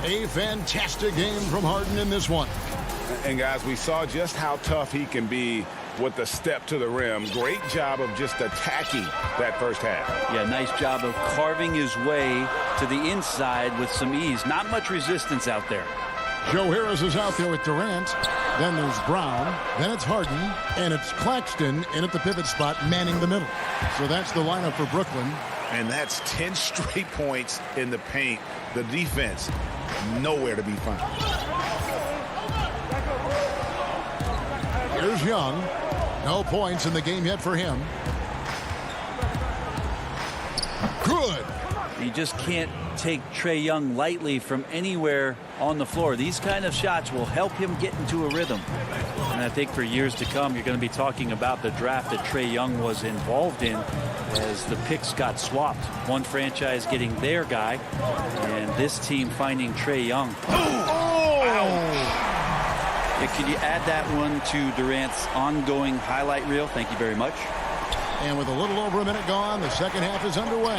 C: A fantastic game from Harden in this one.
D: And guys, we saw just how tough he can be with the step to the rim. Great job of just attacking that first half.
N: Yeah, nice job of carving his way to the inside with some ease. Not much resistance out there.
C: Joe Harris is out there with Durant. Then there's Brown. Then it's Harden. And it's Claxton in at the pivot spot, manning the middle. So that's the lineup for Brooklyn.
D: And that's 10 straight points in the paint. The defense, nowhere to be found.
C: Here's Young. No points in the game yet for him. Good.
N: You just can't take Trae Young lightly from anywhere on the floor. These kind of shots will help him get into a rhythm. And I think for years to come, you're going to be talking about the draft that Trae Young was involved in as the picks got swapped. One franchise getting their guy, and this team finding Trae Young. Can you add that one to Durant's ongoing highlight reel? Thank you very much.
C: And with a little over a minute gone, the second half is underway.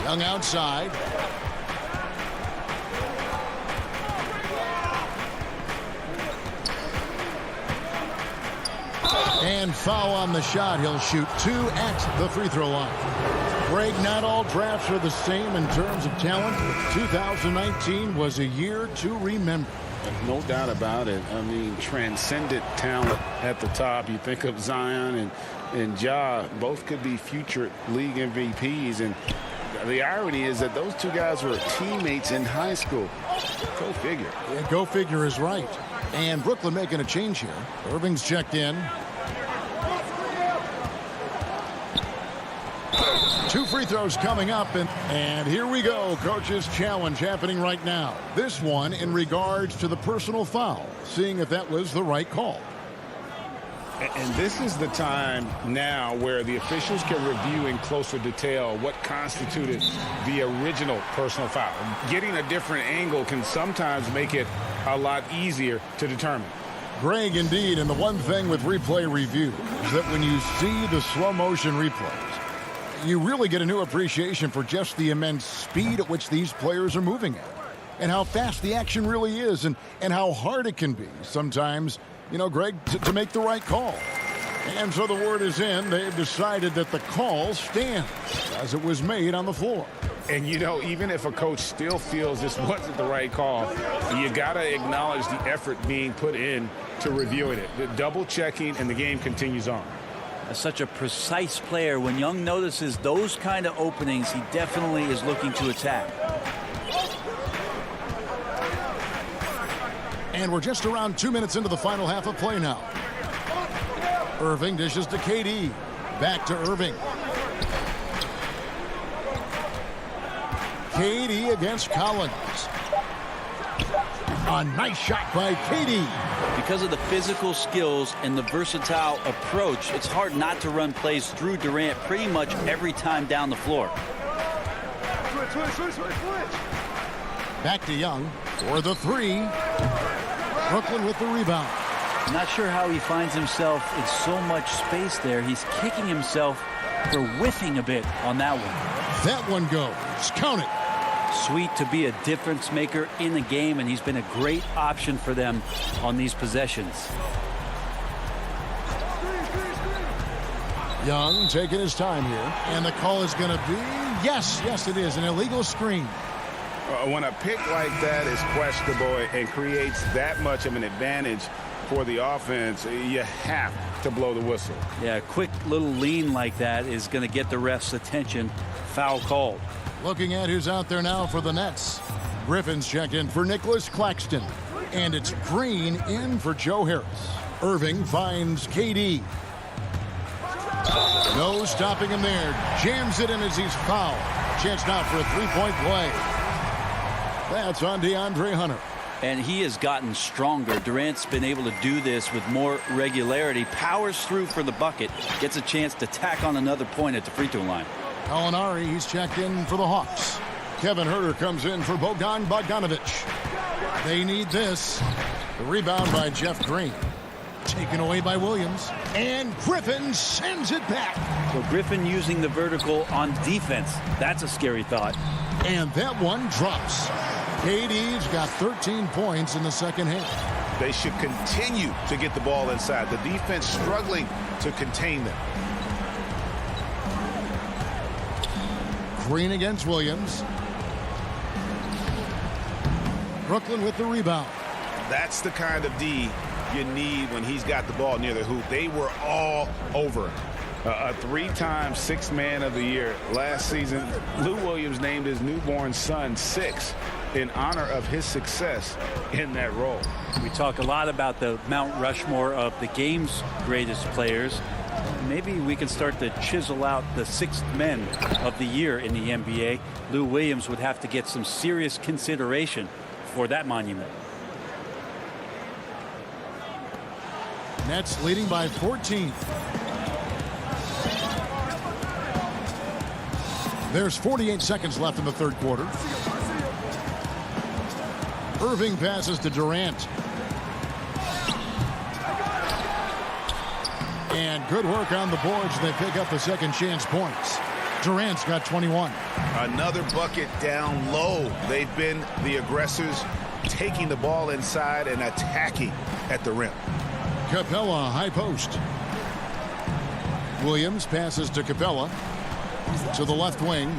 C: Young outside. And foul on the shot. He'll shoot 2 at the free throw line. Greg, not all drafts are the same in terms of talent. 2019 was a year to remember.
D: No doubt about it. I mean, transcendent talent at the top. You think of Zion and Ja, both could be future league MVPs. And the irony is that those 2 guys were teammates in high school. Go figure.
C: Yeah, go figure is right. And Brooklyn making a change here. Irving's checked in. 2 free throws coming up, and here we go. Coach's challenge happening right now. This one in regards to the personal foul, seeing if that was the right call.
D: And this is the time now where the officials can review in closer detail what constituted the original personal foul. Getting a different angle can sometimes make it a lot easier to determine.
C: Greg, indeed, and the one thing with replay review is that when you see the slow motion replays, you really get a new appreciation for just the immense speed at which these players are moving at, and how fast the action really is, and how hard it can be sometimes, you know, Greg, to make the right call. And so the word is in. They've decided that the call stands as it was made on the floor.
D: And, you know, even if a coach still feels this wasn't the right call, you got to acknowledge the effort being put in to reviewing it. The double checking, and the game continues on.
N: such a precise player. When Young notices those kind of openings, he definitely is looking to attack.
C: And we're just around 2 minutes into the final half of play now. Irving dishes to KD. Back to Irving. KD against Collins. A nice shot by KD.
N: Because of the physical skills and the versatile approach, it's hard not to run plays through Durant pretty much every time down the floor.
C: Back to Young for the three. Brooklyn with the rebound.
N: Not sure how he finds himself in so much space there. He's kicking himself for whiffing a bit on that one.
C: That one goes. Count it.
N: Sweet to be a difference maker in the game, and he's been a great option for them on these possessions.
C: Young taking his time here. And the call is going to be, yes, it is, an illegal screen.
D: When a pick like that is questionable and creates that much of an advantage for the offense, you have to blow the whistle.
N: Yeah, a quick little lean like that is going to get the ref's attention. Foul called.
C: Looking at who's out there now for the Nets. Griffin's checked in for Nicholas Claxton. And it's Green in for Joe Harris. Irving finds KD. No stopping him there. Jams it in as he's fouled. Chance now for a three-point play. That's on DeAndre Hunter.
N: And he has gotten stronger. Durant's been able to do this with more regularity. Powers through for the bucket. Gets a chance to tack on another point at the free throw line.
C: Gallinari, he's checked in for the Hawks. Kevin Huerter comes in for Bogdan Bogdanovic. They need this. The rebound by Jeff Green. Taken away by Williams. And Griffin sends it back.
N: So Griffin using the vertical on defense. That's a scary thought.
C: And that one drops. KD's got 13 points in the second half.
D: They should continue to get the ball inside. The defense struggling to contain them.
C: Green against Williams. Brooklyn with the rebound.
D: That's the kind of D you need when he's got the ball near the hoop. They were all over it. A three-time Sixth Man of the Year last season. Lou Williams named his newborn son Six in honor of his success in that role.
N: We talk a lot about the Mount Rushmore of the game's greatest players. Maybe we can start to chisel out the Sixth Men of the Year in the NBA. Lou Williams would have to get some serious consideration for that monument.
C: Nets leading by 14. There's 48 seconds left in the third quarter. Irving passes to Durant. And good work on the boards. They pick up the second chance points. Durant's got 21.
D: Another bucket down low. They've been the aggressors, taking the ball inside and attacking at the rim.
C: Capella, high post. Williams passes to Capella. To the left wing.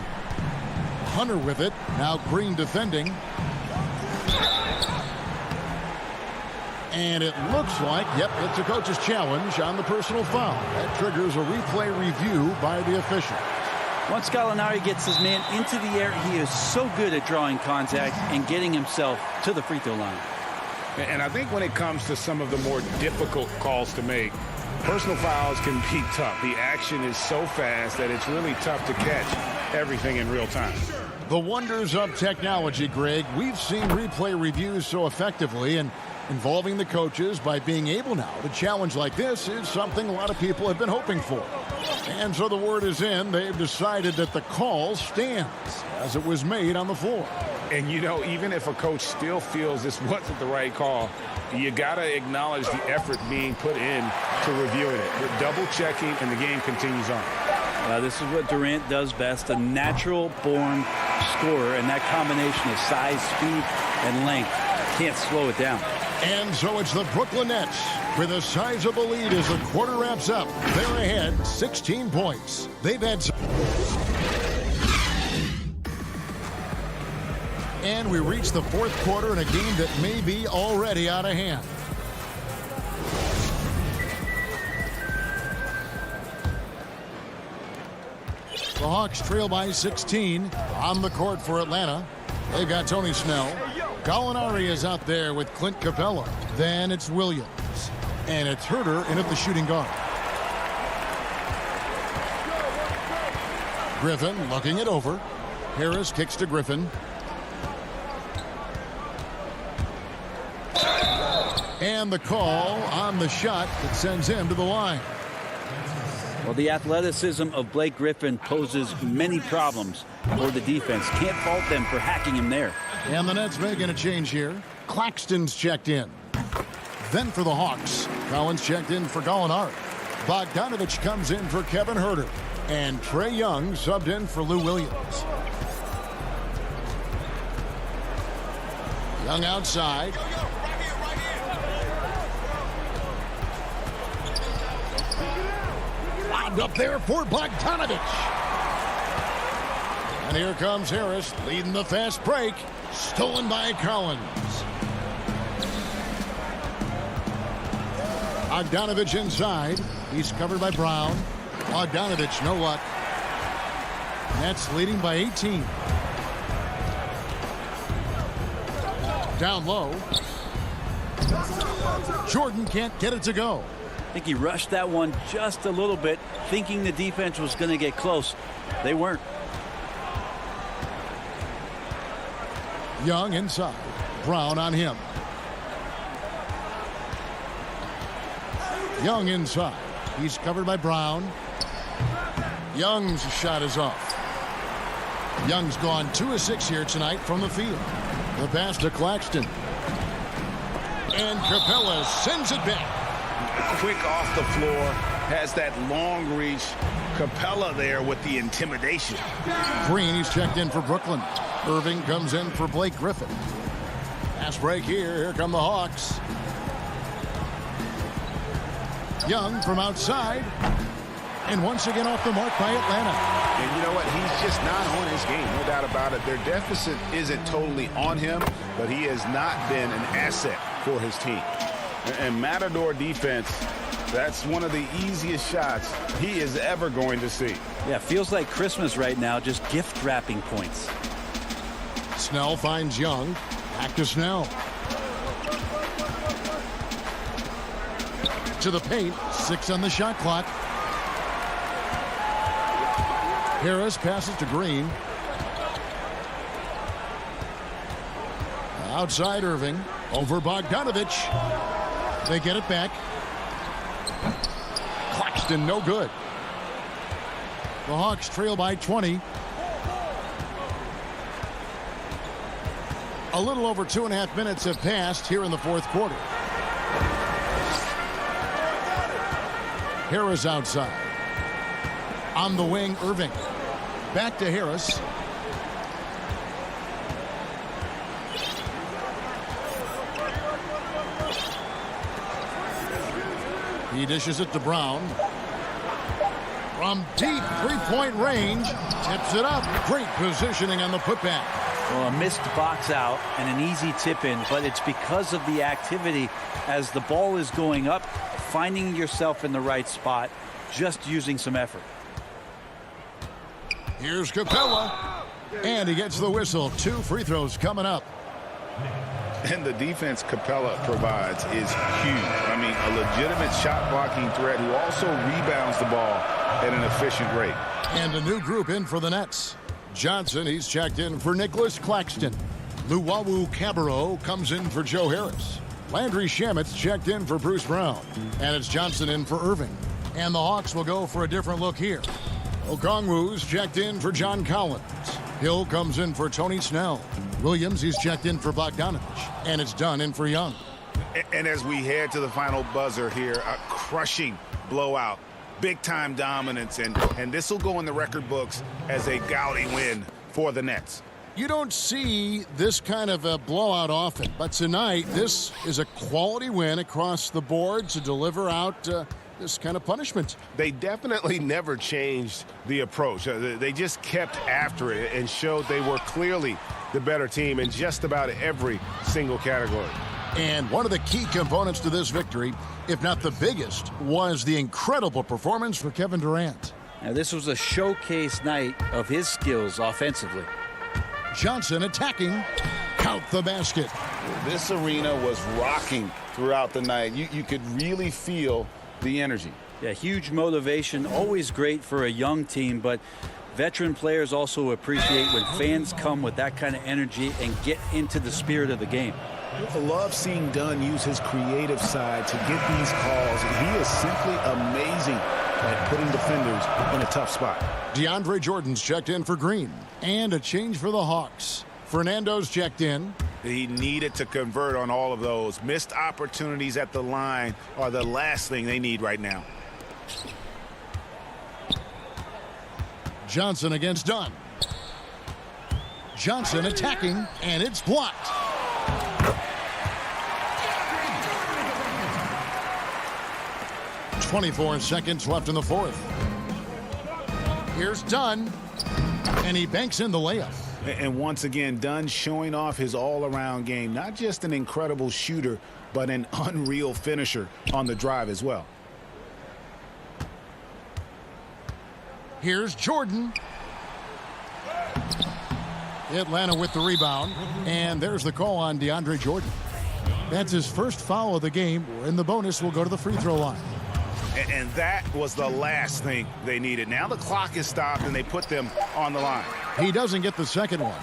C: Hunter with it. Now Green defending. And it looks like, yep, it's a coach's challenge on the personal foul. That triggers a replay review by the official.
N: Once Gallinari gets his man into the air, he is so good at drawing contact and getting himself to the free throw line.
D: And I think when it comes to some of the more difficult calls to make, personal fouls can be tough. The action is so fast that it's really tough to catch everything in real time.
C: The wonders of technology, Greg. We've seen replay reviews so effectively, and involving the coaches by being able now to challenge like this is something a lot of people have been hoping for. And so the word is in. They've decided that the call stands as it was made on the floor.
D: And, you know, even if a coach still feels this wasn't the right call, you got to acknowledge the effort being put in to reviewing it. We're double-checking, and the game continues on.
N: This is what Durant does best, a natural-born scorer, and that combination of size, speed, and length can't slow it down.
C: And so it's the Brooklyn Nets with a sizable lead as the quarter wraps up. They're ahead 16 points. They've had some... And we reach the fourth quarter in a game that may be already out of hand. The Hawks trail by 16 on the court for Atlanta. They've got Tony Snell. Gallinari is out there with Clint Capella. Then it's Williams. And it's Herter in at the shooting guard. Griffin looking it over. Harris kicks to Griffin. And the call on the shot that sends him to the line.
N: Well, the athleticism of Blake Griffin poses many problems for the defense. Can't fault them for hacking him there.
C: And the Nets making a change here. Claxton's checked in. Then for the Hawks, Collins checked in for Gallinari. Bogdanovich comes in for Kevin Herter. And Trae Young subbed in for Lou Williams. Young outside. Wound up there for Bogdanovich. And here comes Harris leading the fast break. Stolen by Collins. Bogdanovich inside. He's covered by Brown. Bogdanovich, no luck. Nets leading by 18. Down low. Jordan can't get it to go.
N: I think he rushed that one just a little bit, thinking the defense was going to get close. They weren't.
C: Young inside. Brown on him. Young inside. He's covered by Brown. Young's shot is off. Young's gone 2 of 6 here tonight from the field. The pass to Claxton. And Capella sends it back.
D: Quick off the floor. Has that long reach. Capella there with the intimidation.
C: Green, he's checked in for Brooklyn. Irving comes in for Blake Griffin. Fast break here. Here come the Hawks. Young from outside. And once again off the mark by Atlanta.
D: And you know what? He's just not on his game. No doubt about it. Their deficit isn't totally on him, but he has not been an asset for his team. And Matador defense, that's one of the easiest shots he is ever going to see.
N: Yeah, feels like Christmas right now, just gift wrapping points.
C: Snell finds Young. Back to Snell. To the paint. 6 on the shot clock. Harris passes to Green. Outside Irving. Over Bogdanovich. They get it back. Claxton no good. The Hawks trail by 20. A little over 2.5 minutes have passed here in the fourth quarter. Harris outside. On the wing, Irving. Back to Harris. He dishes it to Brown. From deep three-point range. Tips it up. Great positioning on the putback.
N: Well, a missed box out and an easy tip in, but it's because of the activity as the ball is going up, finding yourself in the right spot, just using some effort.
C: Here's Capella. And he gets the whistle. 2 free throws coming up.
D: And the defense Capella provides is huge. I mean, a legitimate shot blocking threat who also rebounds the ball at an efficient rate.
C: And a new group in for the Nets. Johnson, he's checked in for Nicholas Claxton. Luwawu Cabarro comes in for Joe Harris. Landry Shamit's checked in for Bruce Brown. And it's Johnson in for Irving. And the Hawks will go for a different look here. Okongwu's checked in for John Collins. Hill comes in for Tony Snell. Williams, he's checked in for Bogdanovich. And it's Dunn in for Young.
D: And as we head to the final buzzer here, a crushing blowout. Big-time dominance, and this will go in the record books as a gaudy win for the Nets.
C: You don't see this kind of a blowout often, but tonight this is a quality win across the board to deliver out this kind of punishment.
I: They definitely never changed the approach. They just kept after it and showed they were clearly the better team in just about every single category.
C: And one of the key components to this victory, if not the biggest, was the incredible performance for Kevin Durant.
N: Now, this was a showcase night of his skills offensively.
C: Johnson attacking. Count the basket.
D: This arena was rocking throughout the night. You could really feel the energy.
N: Yeah, huge motivation, always great for a young team, but veteran players also appreciate when fans come with that kind of energy and get into the spirit of the game.
D: I love seeing Dunn use his creative side to get these calls, and he is simply amazing at putting defenders in a tough spot.
C: DeAndre Jordan's checked in for Green. And a change for the Hawks. Fernando's checked in.
D: He needed to convert on all of those. Missed opportunities at the line are the last thing they need right now.
C: Johnson against Dunn. Johnson attacking, and it's blocked. .24 seconds left in the fourth. Here's Dunn, and he banks in the layup.
D: And once again, Dunn showing off his all-around game. Not just an incredible shooter, but an unreal finisher on the drive as well.
C: Here's Jordan. Atlanta with the rebound. And there's the call on DeAndre Jordan. That's his first foul of the game, and the bonus will go to the free throw line.
D: And that was the last thing they needed. Now the clock is stopped, and they put them on the line.
C: He doesn't get the second one.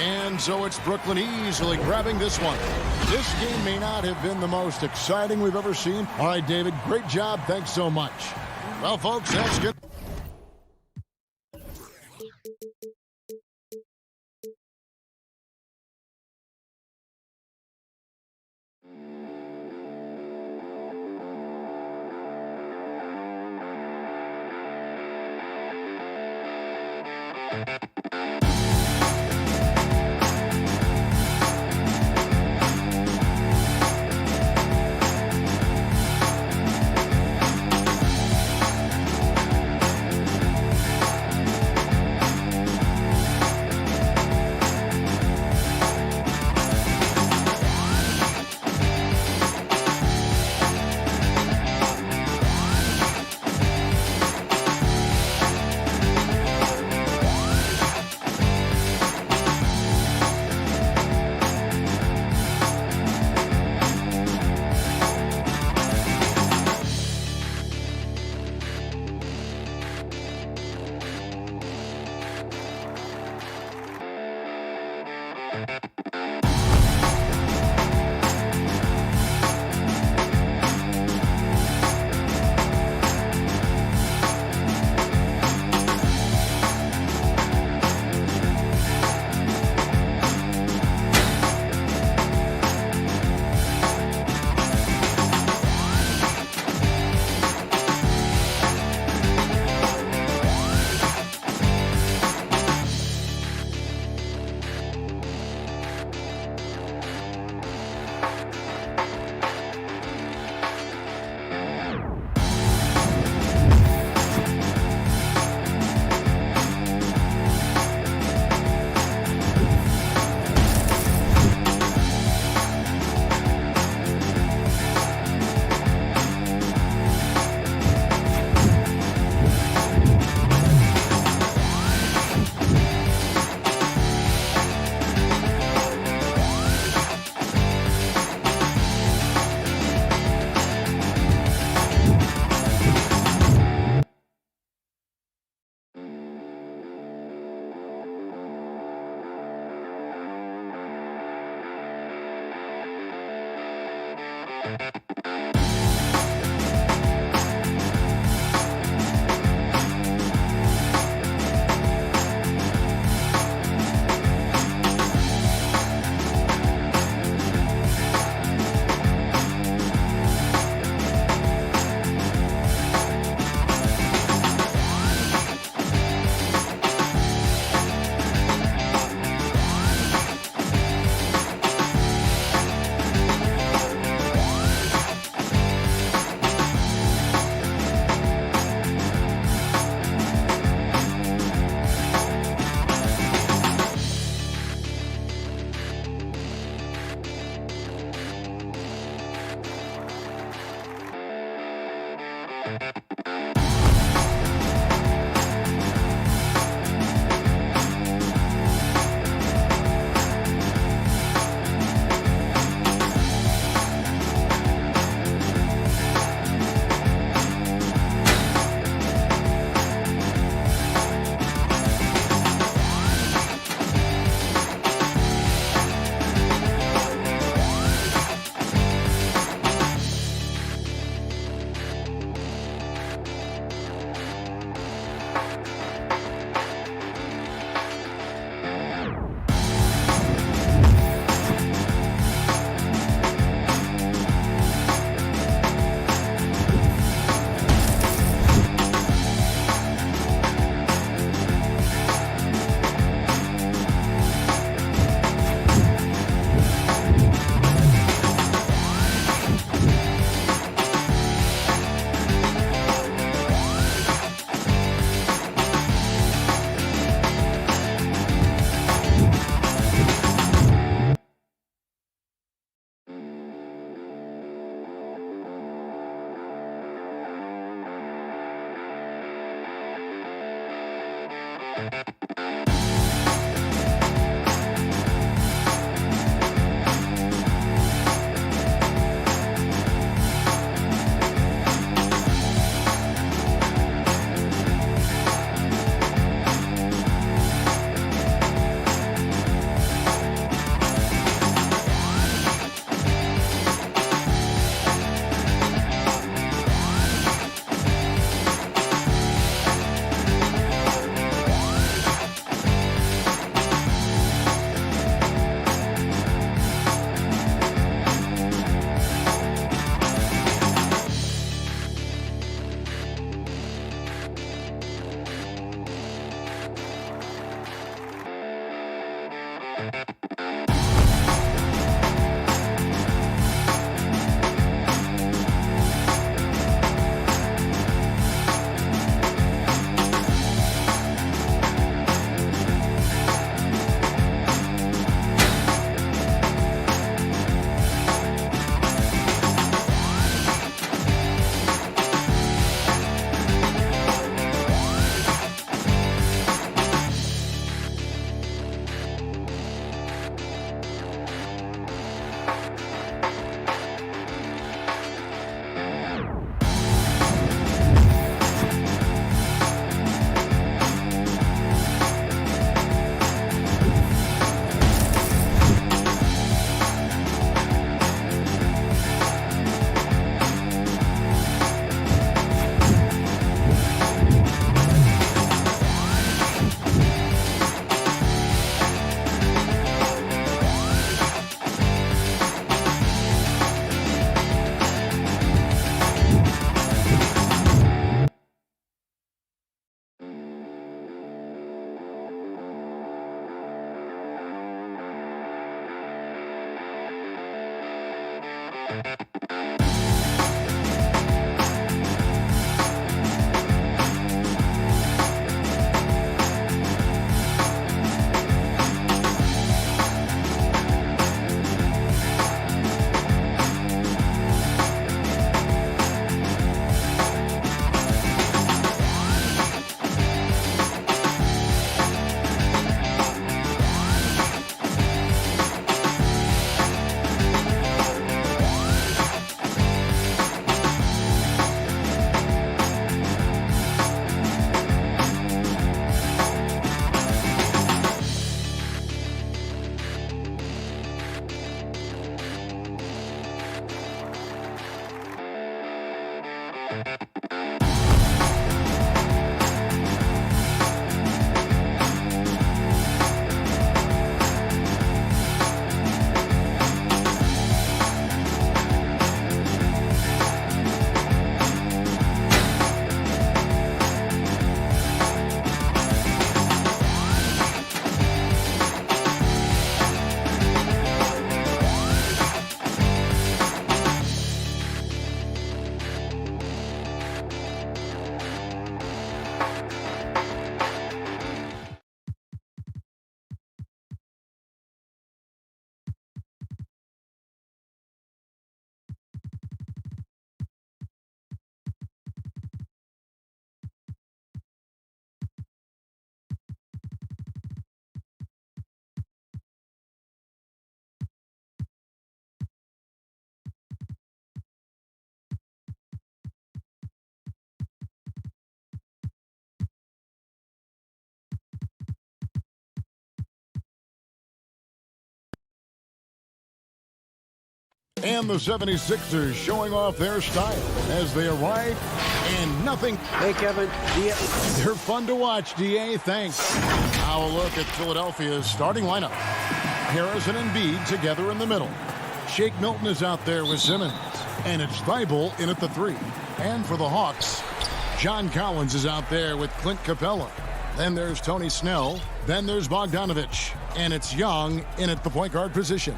C: And so it's Brooklyn easily grabbing this one. This game may not have been the most exciting we've ever seen. All right, David, great job. Thanks so much. Well, folks, that's good. And the 76ers showing off their style as they arrive, and nothing.
G: Hey, Kevin.
C: They're fun to watch, D.A. Thanks. Now a look at Philadelphia's starting lineup. Harrison and Embiid together in the middle. Shake Milton is out there with Simmons. And it's Thibault in at the 3. And for the Hawks, John Collins is out there with Clint Capella. Then there's Tony Snell. Then there's Bogdanovich. And it's Young in at the point guard position.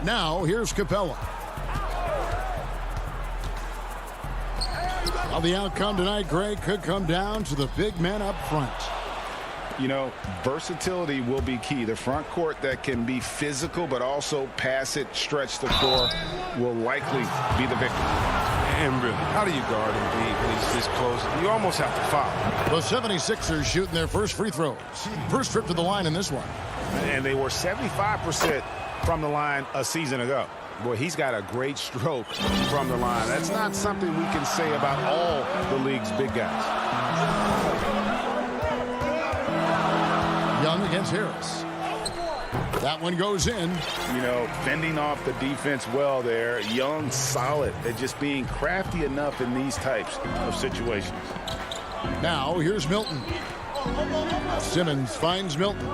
C: Now, here's Capella. Well, the outcome tonight, Greg, could come down to the big men up front.
D: You know, versatility will be key. The front court that can be physical but also pass it, stretch the floor will likely be the victor.
E: And really, how do you guard Embiid when he's this close? You almost have to foul.
C: The 76ers shooting their first free throws. First trip to the line in this one.
D: And they were 75% from the line a season ago. Boy, he's got a great stroke from the line. That's not something we can say about all the league's big guys.
C: Young against Harris. That one goes in.
D: You know, fending off the defense well there. Young, solid at just being crafty enough in these types of situations.
C: Now, here's Milton. Simmons finds Milton.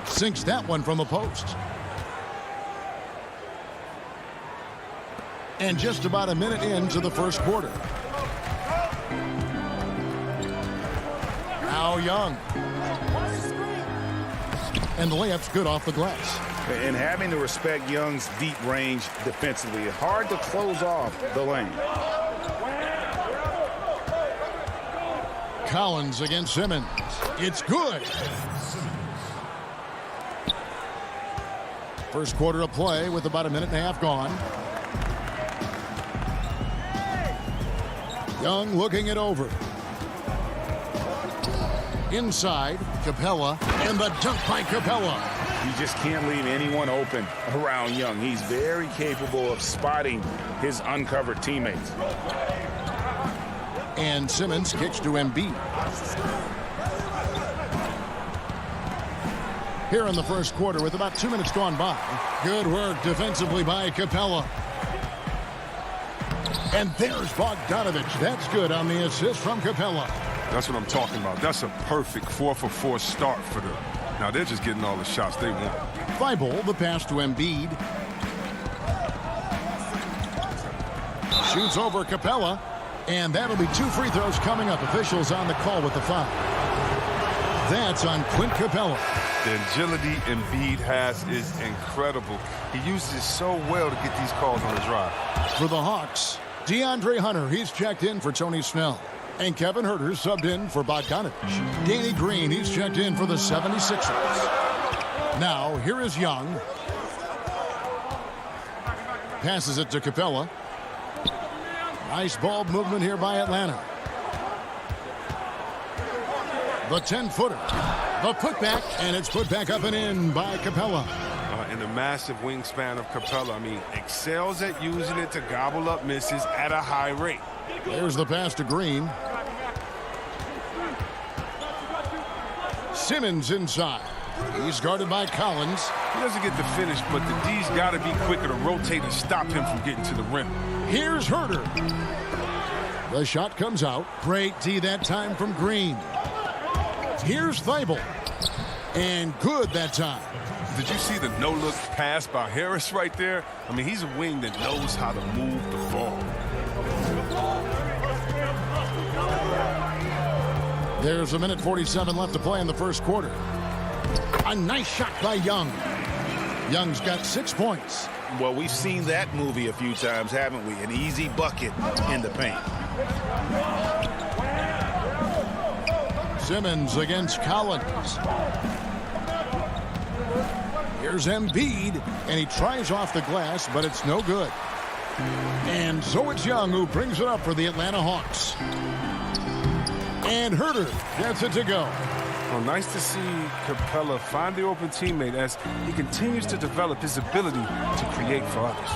C: Sinks that one from the post. And just about a minute into the first quarter. Now Young. And the layup's good off the glass.
D: And having to respect Young's deep range defensively, hard to close off the lane.
C: Collins against Simmons. It's good. First quarter of play with about a minute and a half gone. Young looking it over. Inside, Capella, and the dunk by Capella.
D: You just can't leave anyone open around Young. He's very capable of spotting his uncovered teammates.
C: And Simmons kicks to Embiid. Here in the first quarter with about 2 minutes gone by. Good work defensively by Capella. And there's Bogdanovich. That's good on the assist from Capella.
E: That's what I'm talking about. That's a perfect 4-for-4 start for them. Now they're just getting all the shots they want.
C: Thibault, the pass to Embiid. Shoots over Capella. And that'll be 2 free throws coming up. Officials on the call with the foul. That's on Clint Capella.
E: The agility Embiid has is incredible. He uses it so well to get these calls on the drive.
C: For the Hawks, DeAndre Hunter, he's checked in for Tony Snell. And Kevin Huerter subbed in for Bogdanovich. Danny Green, he's checked in for the 76ers. Now, here is Young. Passes it to Capella. Nice ball movement here by Atlanta. The 10-footer. The putback, and it's put back up and in by Capella.
E: And the massive wingspan of Capella, I mean, excels at using it to gobble up misses at a high rate.
C: There's the pass to Green. Simmons inside. He's guarded by Collins.
E: He doesn't get the finish, but the D's got to be quicker to rotate and stop him from getting to the rim.
C: Here's Huerter. The shot comes out. Great D that time from Green. Here's Thibault. And good that time.
E: Did you see the no-look pass by Harris right there? I mean, he's a wing that knows how to move the ball.
C: There's a minute 47 left to play in the first quarter. A nice shot by Young. Young's got 6 points.
D: Well, we've seen that movie a few times, haven't we? An easy bucket in the paint.
C: Simmons against Collins. Here's Embiid, and he tries off the glass, but it's no good. And so it's Young who brings it up for the Atlanta Hawks. And Huerter gets it to go.
E: Well, nice to see Capella find the open teammate as he continues to develop his ability to create for others.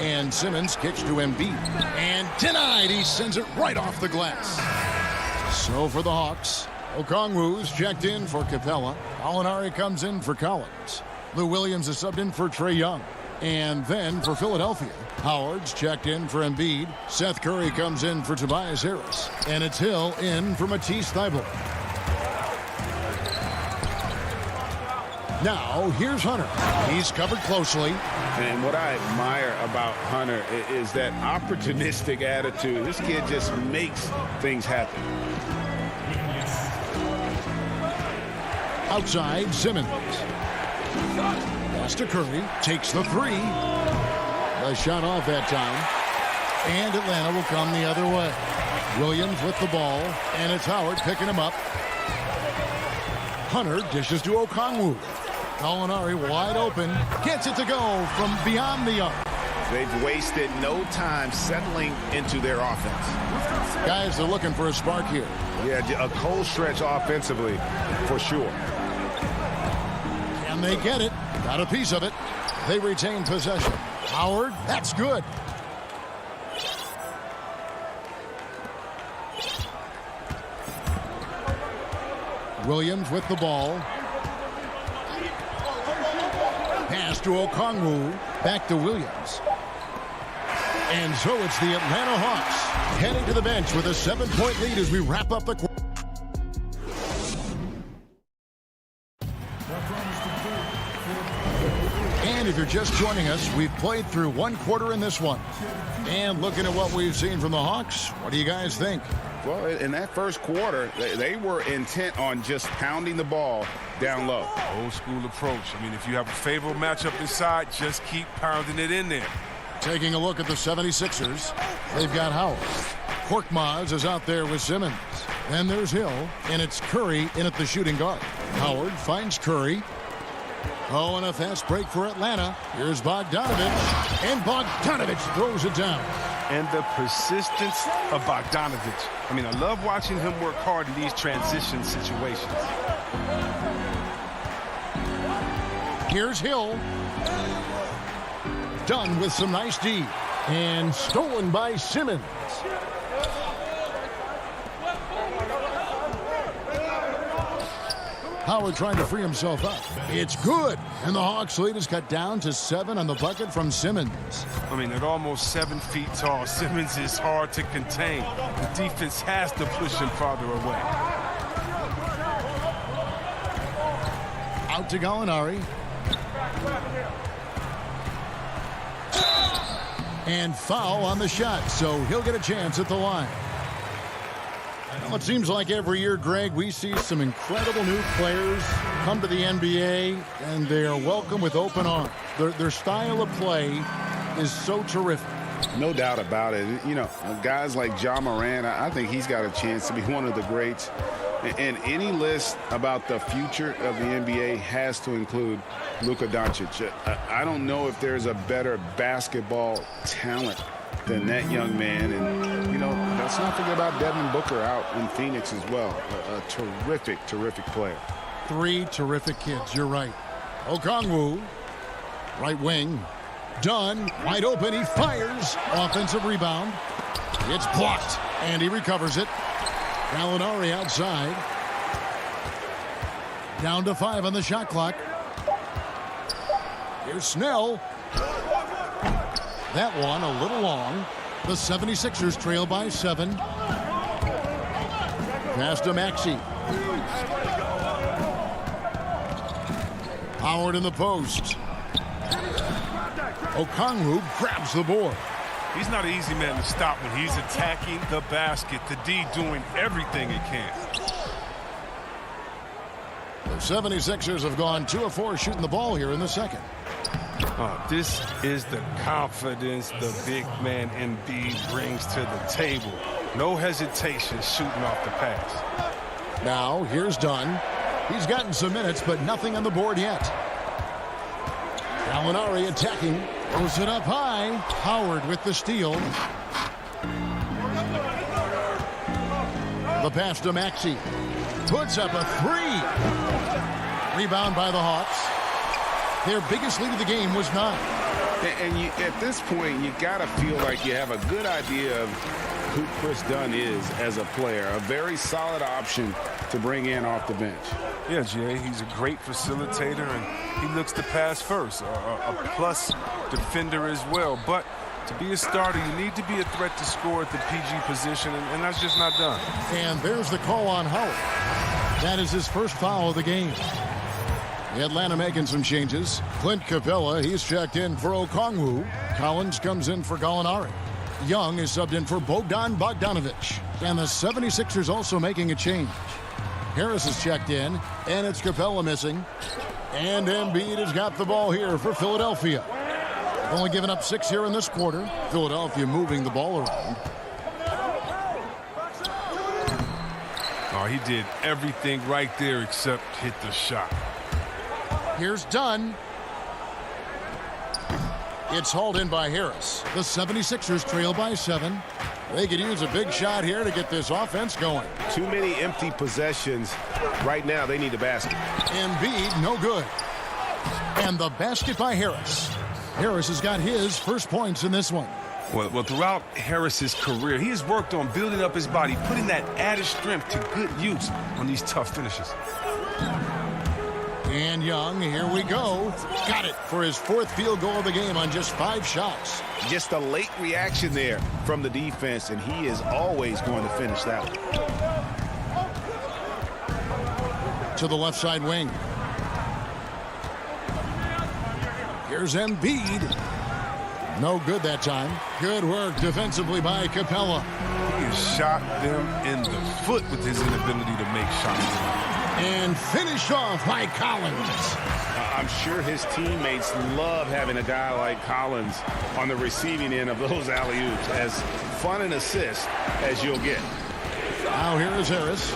C: And Simmons kicks to Embiid. And denied. He sends it right off the glass. So for the Hawks, Okongwu's checked in for Capella. Alinari comes in for Collins. Lou Williams is subbed in for Trae Young. And then for Philadelphia, Howard's checked in for Embiid. Seth Curry comes in for Tobias Harris. And it's Hill in for Matisse Thybulle. Now, here's Hunter. He's covered closely.
I: And what I admire about Hunter is that opportunistic attitude. This kid just makes things happen.
C: Outside, Simmons. Pass to Curry. Takes the three. The shot off that time. And Atlanta will come the other way. Williams with the ball. And it's Howard picking him up. Hunter dishes to Okongwu. Alinari wide open. Gets it to go from beyond the arc.
I: They've wasted no time settling into their offense.
C: Guys are looking for a spark here.
I: Yeah, a cold stretch offensively for sure.
C: And they get it. Got a piece of it. They retain possession. Howard, that's good. Williams with the ball. Pass to Okongwu. Back to Williams. And so it's the Atlanta Hawks heading to the bench with a 7-point lead as we wrap up the quarter. And if you're just joining us, we've played through one quarter in this one. And looking at what we've seen from the Hawks, what do you guys think?
D: Well, in that first quarter, they were intent on just pounding the ball down low.
E: Old school approach. I mean, if you have a favorable matchup inside, just keep pounding it in there.
C: Taking a look at the 76ers, they've got Howard. Korkmaz is out there with Simmons. Then there's Hill, and it's Curry in at the shooting guard. Howard finds Curry. Oh, and a fast break for Atlanta. Here's Bogdanovich, and Bogdanovich throws it down.
E: And the persistence of Bogdanovich. I mean, I love watching him work hard in these transition situations.
C: Here's Hill. Done with some nice D. And stolen by Simmons. Howard trying to free himself up. It's good. And the Hawks lead is cut down to 7 on the bucket from Simmons.
E: I mean, at almost 7 feet tall, Simmons is hard to contain. The defense has to push him farther away.
C: Out to Gallinari. And foul on the shot, so he'll get a chance at the line. Well, it seems like every year, Greg, we see some incredible new players come to the NBA, and they are welcome with open arms. Their style of play is so terrific.
D: No doubt about it. You know, guys like Ja Morant, I think he's got a chance to be one of the greats. And any list about the future of the NBA has to include Luka Doncic. I don't know if there's a better basketball talent than that young man. And, you know, let's not forget about Devin Booker out in Phoenix as well. A terrific, terrific player.
C: 3 terrific kids, you're right. Okongwu, right wing. Dunn, wide open, he fires. Offensive rebound. It's blocked, and he recovers it. Gallinari outside. Down to 5 on the shot clock. Here's Snell. That one a little long. The 76ers trail by 7. Pass to Maxey. Howard in the post. Okongwu grabs the board.
E: He's not an easy man to stop when he's attacking the basket. The D doing everything it can.
C: The 76ers have gone 2 of 4 shooting the ball here in the second.
E: This is the confidence the big man Embiid brings to the table. No hesitation shooting off the pass.
C: Now, here's Dunn. He's gotten some minutes, but nothing on the board yet. Gallinari attacking. Throws it up high. Howard with the steal. The pass to Maxey. Puts up a 3. Rebound by the Hawks. Their biggest lead of the game was 9.
D: And you, at this point, you got to feel like you have a good idea of who Chris Dunn is as a player. A very solid option to bring in off the bench.
E: Yeah, Jay, he's a great facilitator, and he looks to pass first. A plus defender as well. But to be a starter, you need to be a threat to score at the PG position, and that's just not done.
C: And there's the call on Howard. That is his first foul of the game. Atlanta making some changes. Clint Capella, he's checked in for Okongwu. Collins comes in for Gallinari. Young is subbed in for Bogdan Bogdanovic. And the 76ers also making a change. Harris is checked in, and it's Capella missing. And Embiid has got the ball here for Philadelphia. Only given up 6 here in this quarter. Philadelphia moving the ball around.
E: Oh, he did everything right there except hit the shot.
C: Here's Dunn. It's hauled in by Harris. The 76ers trail by 7. They could use a big shot here to get this offense going.
I: Too many empty possessions. Right now, they need a basket.
C: Embiid, no good. And the basket by Harris. Harris has got his first points in this one.
E: Well, throughout Harris's career, he has worked on building up his body, putting that added strength to good use on these tough finishes.
C: And Young, here we go. Got it for his 4th field goal of the game on just 5 shots.
D: Just a late reaction there from the defense, and he is always going to finish that one.
C: To the left side wing. Here's Embiid. No good that time. Good work defensively by Capella.
E: He has shot them in the foot with his inability to make shots.
C: And finished off by Collins.
D: I'm sure his teammates love having a guy like Collins on the receiving end of those alley-oops. As fun an assist as you'll get.
C: Now here is Harris.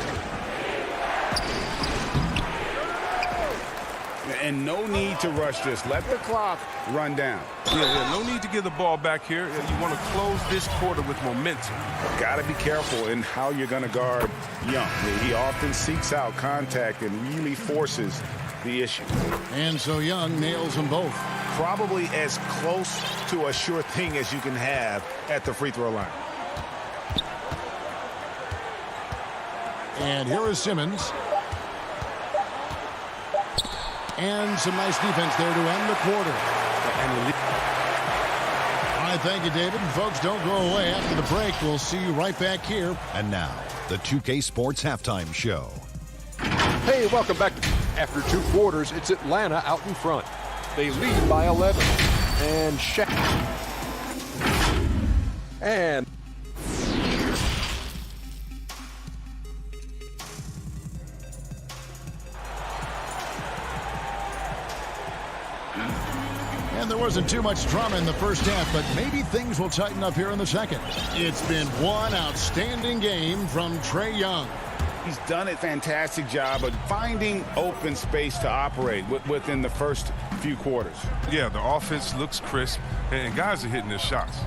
D: And no need to rush this. Let the clock run down.
E: Yeah, no need to give the ball back here. You want to close this quarter with momentum.
D: Got to be careful in how you're going to guard Young. He often seeks out contact and really forces the issue.
C: And so Young nails them both.
D: Probably as close to a sure thing as you can have at the free throw line.
C: And here is Simmons. And some nice defense there to end the quarter. All right, thank you, David. And folks, don't go away. After the break, we'll see you right back here.
M: And now, the 2K Sports Halftime Show.
H: Hey, welcome back. After 2 quarters, it's Atlanta out in front. They lead by 11. And Shaq. And
C: there wasn't too much drama in the first half, but maybe things will tighten up here in the second. It's been one outstanding game from Trae Young.
D: He's done a fantastic job of finding open space to operate within the first few quarters.
E: Yeah, the offense looks crisp, and guys are hitting their shots.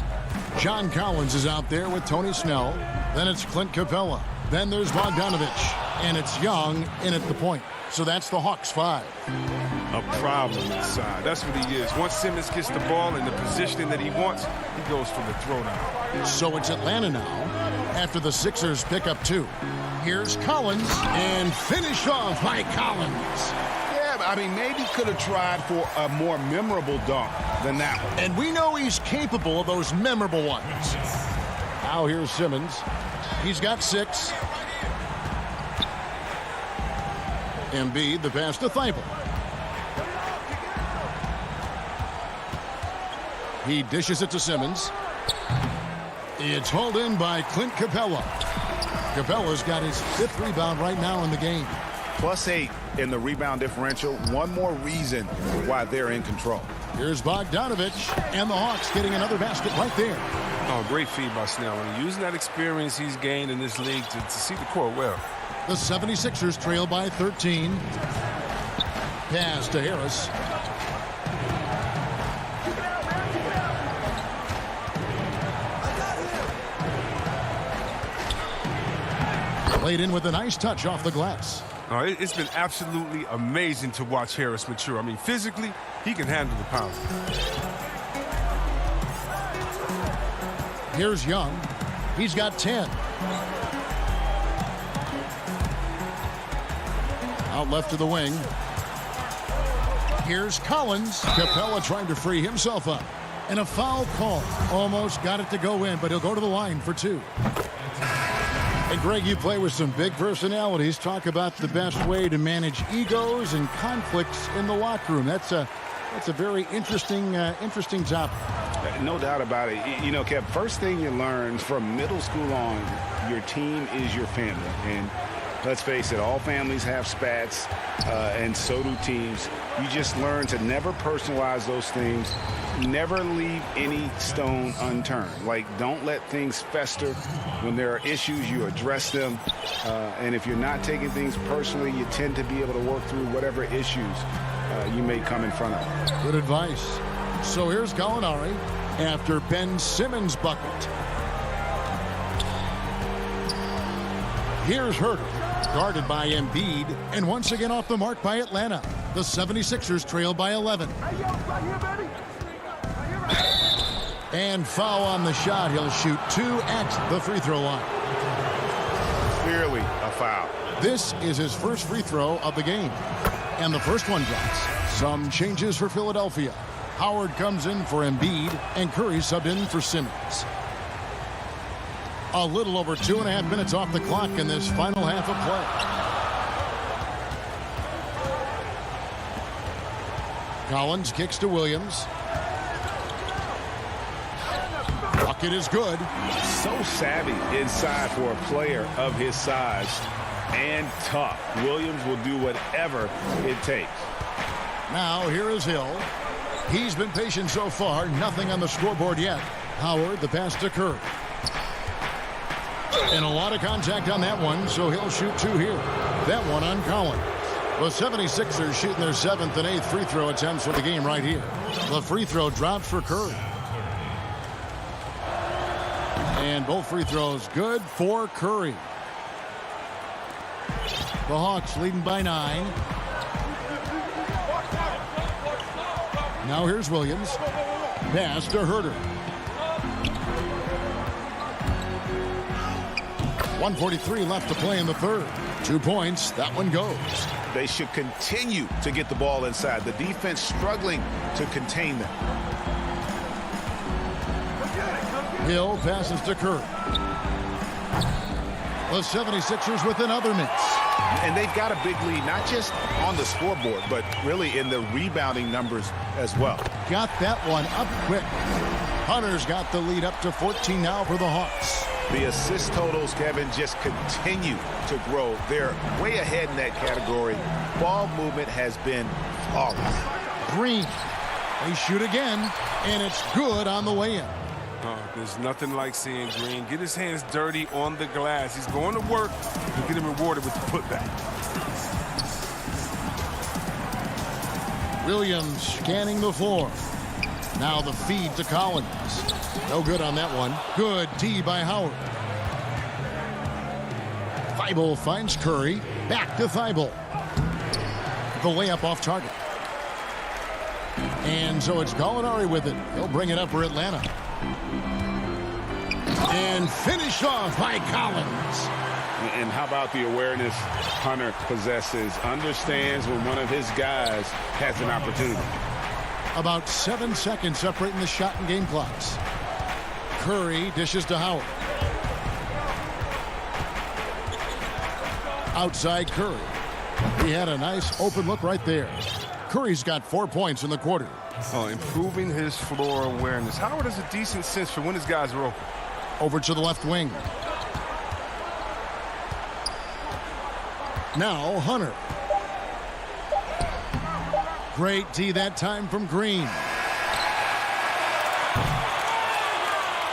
C: John Collins is out there with Tony Snell. Then it's Clint Capella. Then there's Bogdanovic. And it's Young in at the point. So that's the Hawks 5.
E: A problem inside. That's what he is. Once Simmons gets the ball in the positioning that he wants, he goes for the throwdown.
C: So it's Atlanta now after the Sixers pick up 2. Here's Collins and finished off by Collins.
D: Yeah, I mean, maybe could have tried for a more memorable dunk than that one.
C: And we know he's capable of those memorable ones. Now here's Simmons. He's got 6. Embiid, the pass to Thibault. He dishes it to Simmons. It's hauled in by Clint Capella. Capella's got his 5th rebound right now in the game.
D: +8 in the rebound differential. One more reason why they're in control.
C: Here's Bogdanovic, and the Hawks getting another basket right there.
E: Oh, great feed by Snell. And using that experience he's gained in this league to see the court well.
C: The 76ers trail by 13. Pass to Harris. Laid in with a nice touch off the glass.
E: It's been absolutely amazing to watch Harris mature. I mean, physically, he can handle the power.
C: Here's Young. He's got 10. Out left to the wing. Here's Collins. Capella trying to free himself up. And a foul call. Almost got it to go in, but he'll go to the line for 2. And Greg, you play with some big personalities. Talk about the best way to manage egos and conflicts in the locker room. That's a very interesting topic.
D: No doubt about it. You know, Kev, first thing you learn from middle school on, your team is your family. And let's face it, all families have spats, and so do teams. You just learn to never personalize those things. Never leave any stone unturned. Like, don't let things fester. When there are issues, you address them. And if you're not taking things personally, you tend to be able to work through whatever issues you may come in front of.
C: Good advice. So here's Gallinari after Ben Simmons' bucket. Here's Herter, guarded by Embiid, and once again off the mark by Atlanta. The 76ers trail by 11. And foul on the shot. He'll shoot 2 at the free throw line.
D: Clearly a foul.
C: This is his first free throw of the game. And the first one drops. Some changes for Philadelphia. Howard comes in for Embiid, and Curry subbed in for Simmons. A little over 2.5 minutes off the clock in this final half of play. Collins kicks to Williams. Bucket is good.
D: So savvy inside for a player of his size and tough. Williams will do whatever it takes.
C: Now here is Hill. He's been patient so far. Nothing on the scoreboard yet. Howard, the pass to Curry. And a lot of contact on that one, so he'll shoot 2 here. That one on Collins. The 76ers shooting their 7th and 8th free throw attempts for the game right here. The free throw drops for Curry. And both free throws good for Curry. The Hawks leading by 9. Now here's Williams. Pass to Herter. 1:43 left to play in the third. 2 points. That one goes.
D: They should continue to get the ball inside. The defense struggling to contain them.
C: Hill passes to Curry. The 76ers with another miss.
D: And they've got a big lead, not just on the scoreboard, but really in the rebounding numbers as well.
C: Got that one up quick. Hunter's got the lead up to 14 now for the Hawks.
D: The assist totals, Kevin, just continue to grow. They're way ahead in that category. Ball movement has been flawless.
C: Green. They shoot again, and it's good on the way in.
E: There's nothing like seeing Green get his hands dirty on the glass. He's going to work and getting rewarded with the putback.
C: Williams scanning the floor. Now the feed to Collins. No good on that one. Good D by Howard. Thibault finds Curry. Back to Thibault. The layup off target. And so it's Gallinari with it. He'll bring it up for Atlanta. And finished off by Collins.
D: And how about the awareness Hunter possesses? Understands when one of his guys has an opportunity.
C: About 7 seconds separating the shot and game clocks. Curry dishes to Howard. Outside Curry. He had a nice open look right there. Curry's got 4 points in the quarter.
E: Improving his floor awareness. Howard has a decent sense for when his guys are open.
C: Over to the left wing. Now Hunter. Great D that time from Green.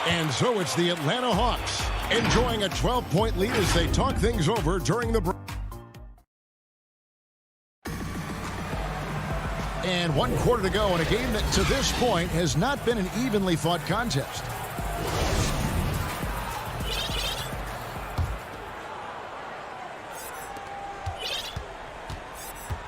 C: And so it's the Atlanta Hawks enjoying a 12-point lead as they talk things over during the break. And 1 quarter to go in a game that to this point has not been an evenly fought contest.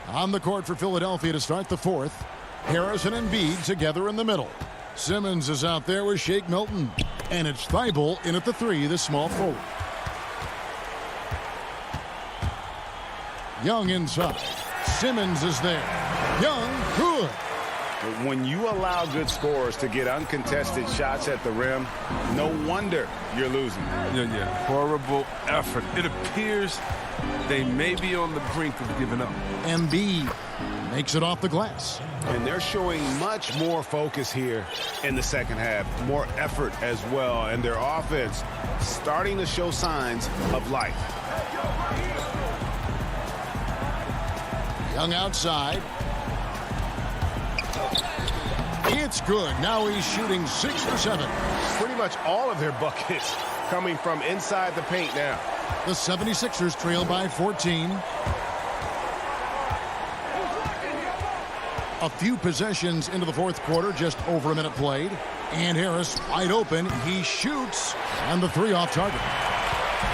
C: On the court for Philadelphia to start the fourth. Harris and Embiid together in the middle. Simmons is out there with Shake Milton. And it's Thibault in at the 3, the small forward. Young inside. Simmons is there. Young, good.
D: When you allow good scorers to get uncontested shots at the rim, no wonder you're losing.
E: Yeah. Horrible effort. It appears they may be on the brink of giving up.
C: Embiid makes it off the glass.
D: And they're showing much more focus here in the second half. More effort as well. And their offense starting to show signs of life.
C: Young outside. It's good. Now he's shooting 6 for 7.
I: Pretty much all of their buckets coming from inside the paint now.
C: The 76ers trail by 14. A few possessions into the fourth quarter, just over a minute played. And Harris wide open. He shoots, and the 3 off target.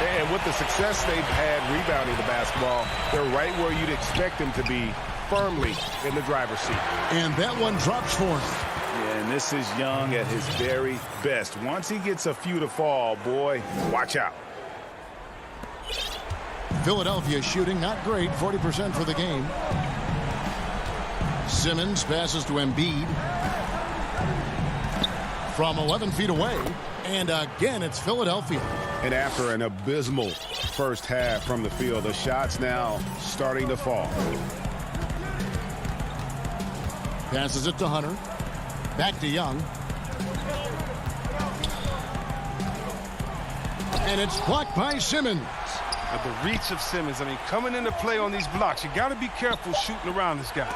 I: And with the success they've had rebounding the basketball, they're right where you'd expect them to be, firmly in the driver's seat.
C: And that one drops for him.
D: Yeah, and this is Young at his very best. Once he gets a few to fall, boy, watch out.
C: Philadelphia shooting not great, 40% for the game. Simmons passes to Embiid. From 11 feet away. And again, it's Philadelphia.
D: And after an abysmal first half from the field, the shots now starting to fall.
C: Passes it to Hunter. Back to Young. And it's blocked by Simmons.
E: At the reach of Simmons, I mean, coming into play on these blocks, you got to be careful shooting around this guy.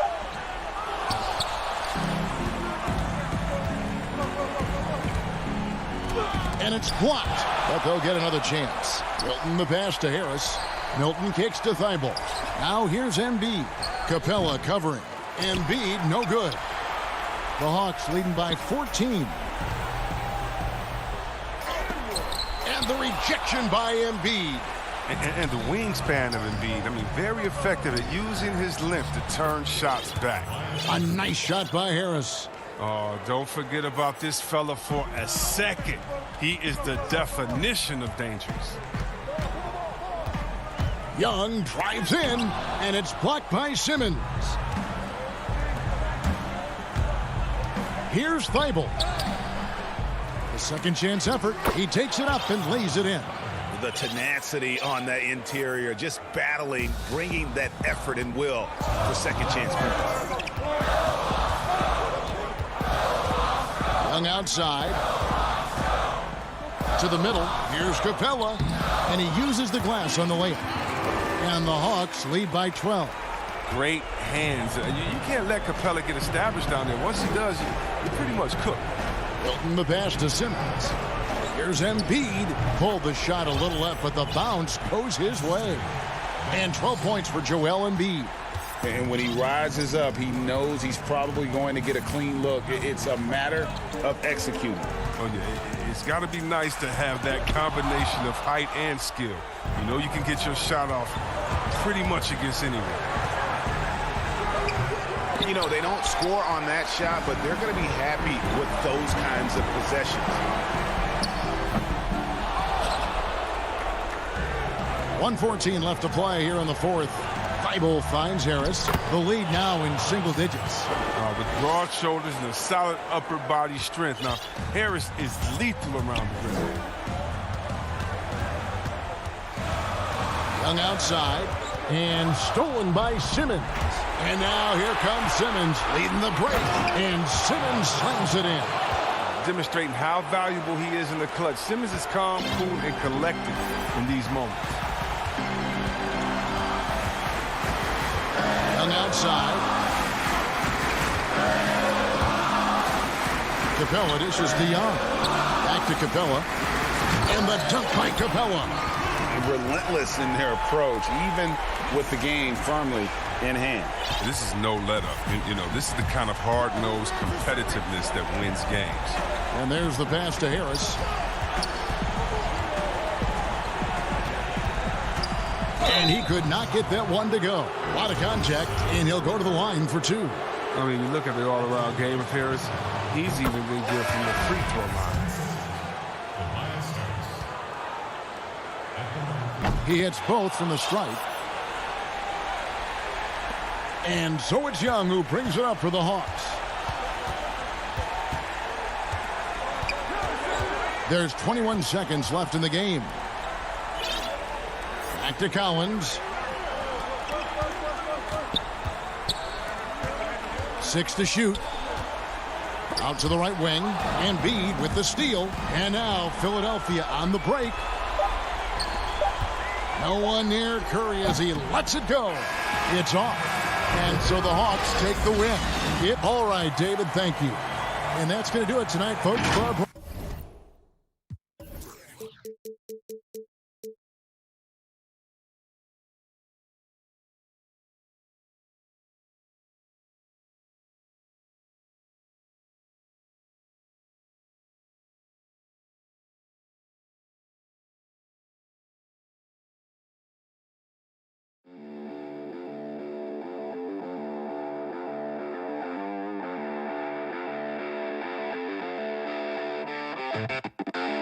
C: And it's blocked, but they'll get another chance. Milton the pass to Harris. Milton kicks to Thibault. Now here's Embiid. Capella covering. Embiid, no good. The Hawks leading by 14. And the rejection by Embiid.
E: And the wingspan of Embiid, I mean, very effective at using his length to turn shots back.
C: A nice shot by Harris.
E: Oh, don't forget about this fella for a second. He is the definition of dangerous.
C: Young drives in, and it's blocked by Simmons. Here's Thibault. The second chance effort. He takes it up and lays it in.
D: The tenacity on that interior, just battling, bringing that effort and will for second chance.
C: Young outside. To the middle. Here's Capella. And he uses the glass on the layup. And the Hawks lead by 12.
E: Great hands. You can't let Capella get established down there. Once he does, you're pretty much cooked.
C: Milton the pass to Simmons. Here's Embiid. Pulled the shot a little left, but the bounce goes his way. And 12 points for Joel Embiid.
D: And when he rises up, he knows he's probably going to get a clean look. It's a matter of executing.
E: Oh, yeah. It's got to be nice to have that combination of height and skill. You know you can get your shot off pretty much against anyone.
D: You know, they don't score on that shot, but they're going to be happy with those kinds of possessions.
C: 1:14 left to play here in the fourth. Thibault finds Harris. The lead now in single digits.
E: With broad shoulders and a solid upper body strength. Now, Harris is lethal around the rim.
C: Young outside. And stolen by Simmons. And now here comes Simmons leading the break. And Simmons slams it in.
E: Demonstrating how valuable he is in the clutch. Simmons is calm, cool, and collected in these moments.
C: Young outside. Capella dishes to Young. Back to Capella. And the dunk by Capella.
D: Relentless in their approach, even with the game firmly in hand.
E: This is no let-up. You know, this is the kind of hard-nosed competitiveness that wins games.
C: And there's the pass to Harris. And he could not get that one to go. A lot of contact, and he'll go to the line for 2.
E: I mean, you look at the all-around game of Harris, he's even been good from the free throw line.
C: He hits both from the stripe. And so it's Young who brings it up for the Hawks. There's 21 seconds left in the game. Back to Collins. 6 to shoot. Out to the right wing. And Embiid with the steal. And now Philadelphia on the break. No one near Curry as he lets it go. It's off. And so the Hawks take the win. All right, David, thank you. And that's going to do it tonight, folks, for our
O: Thank you.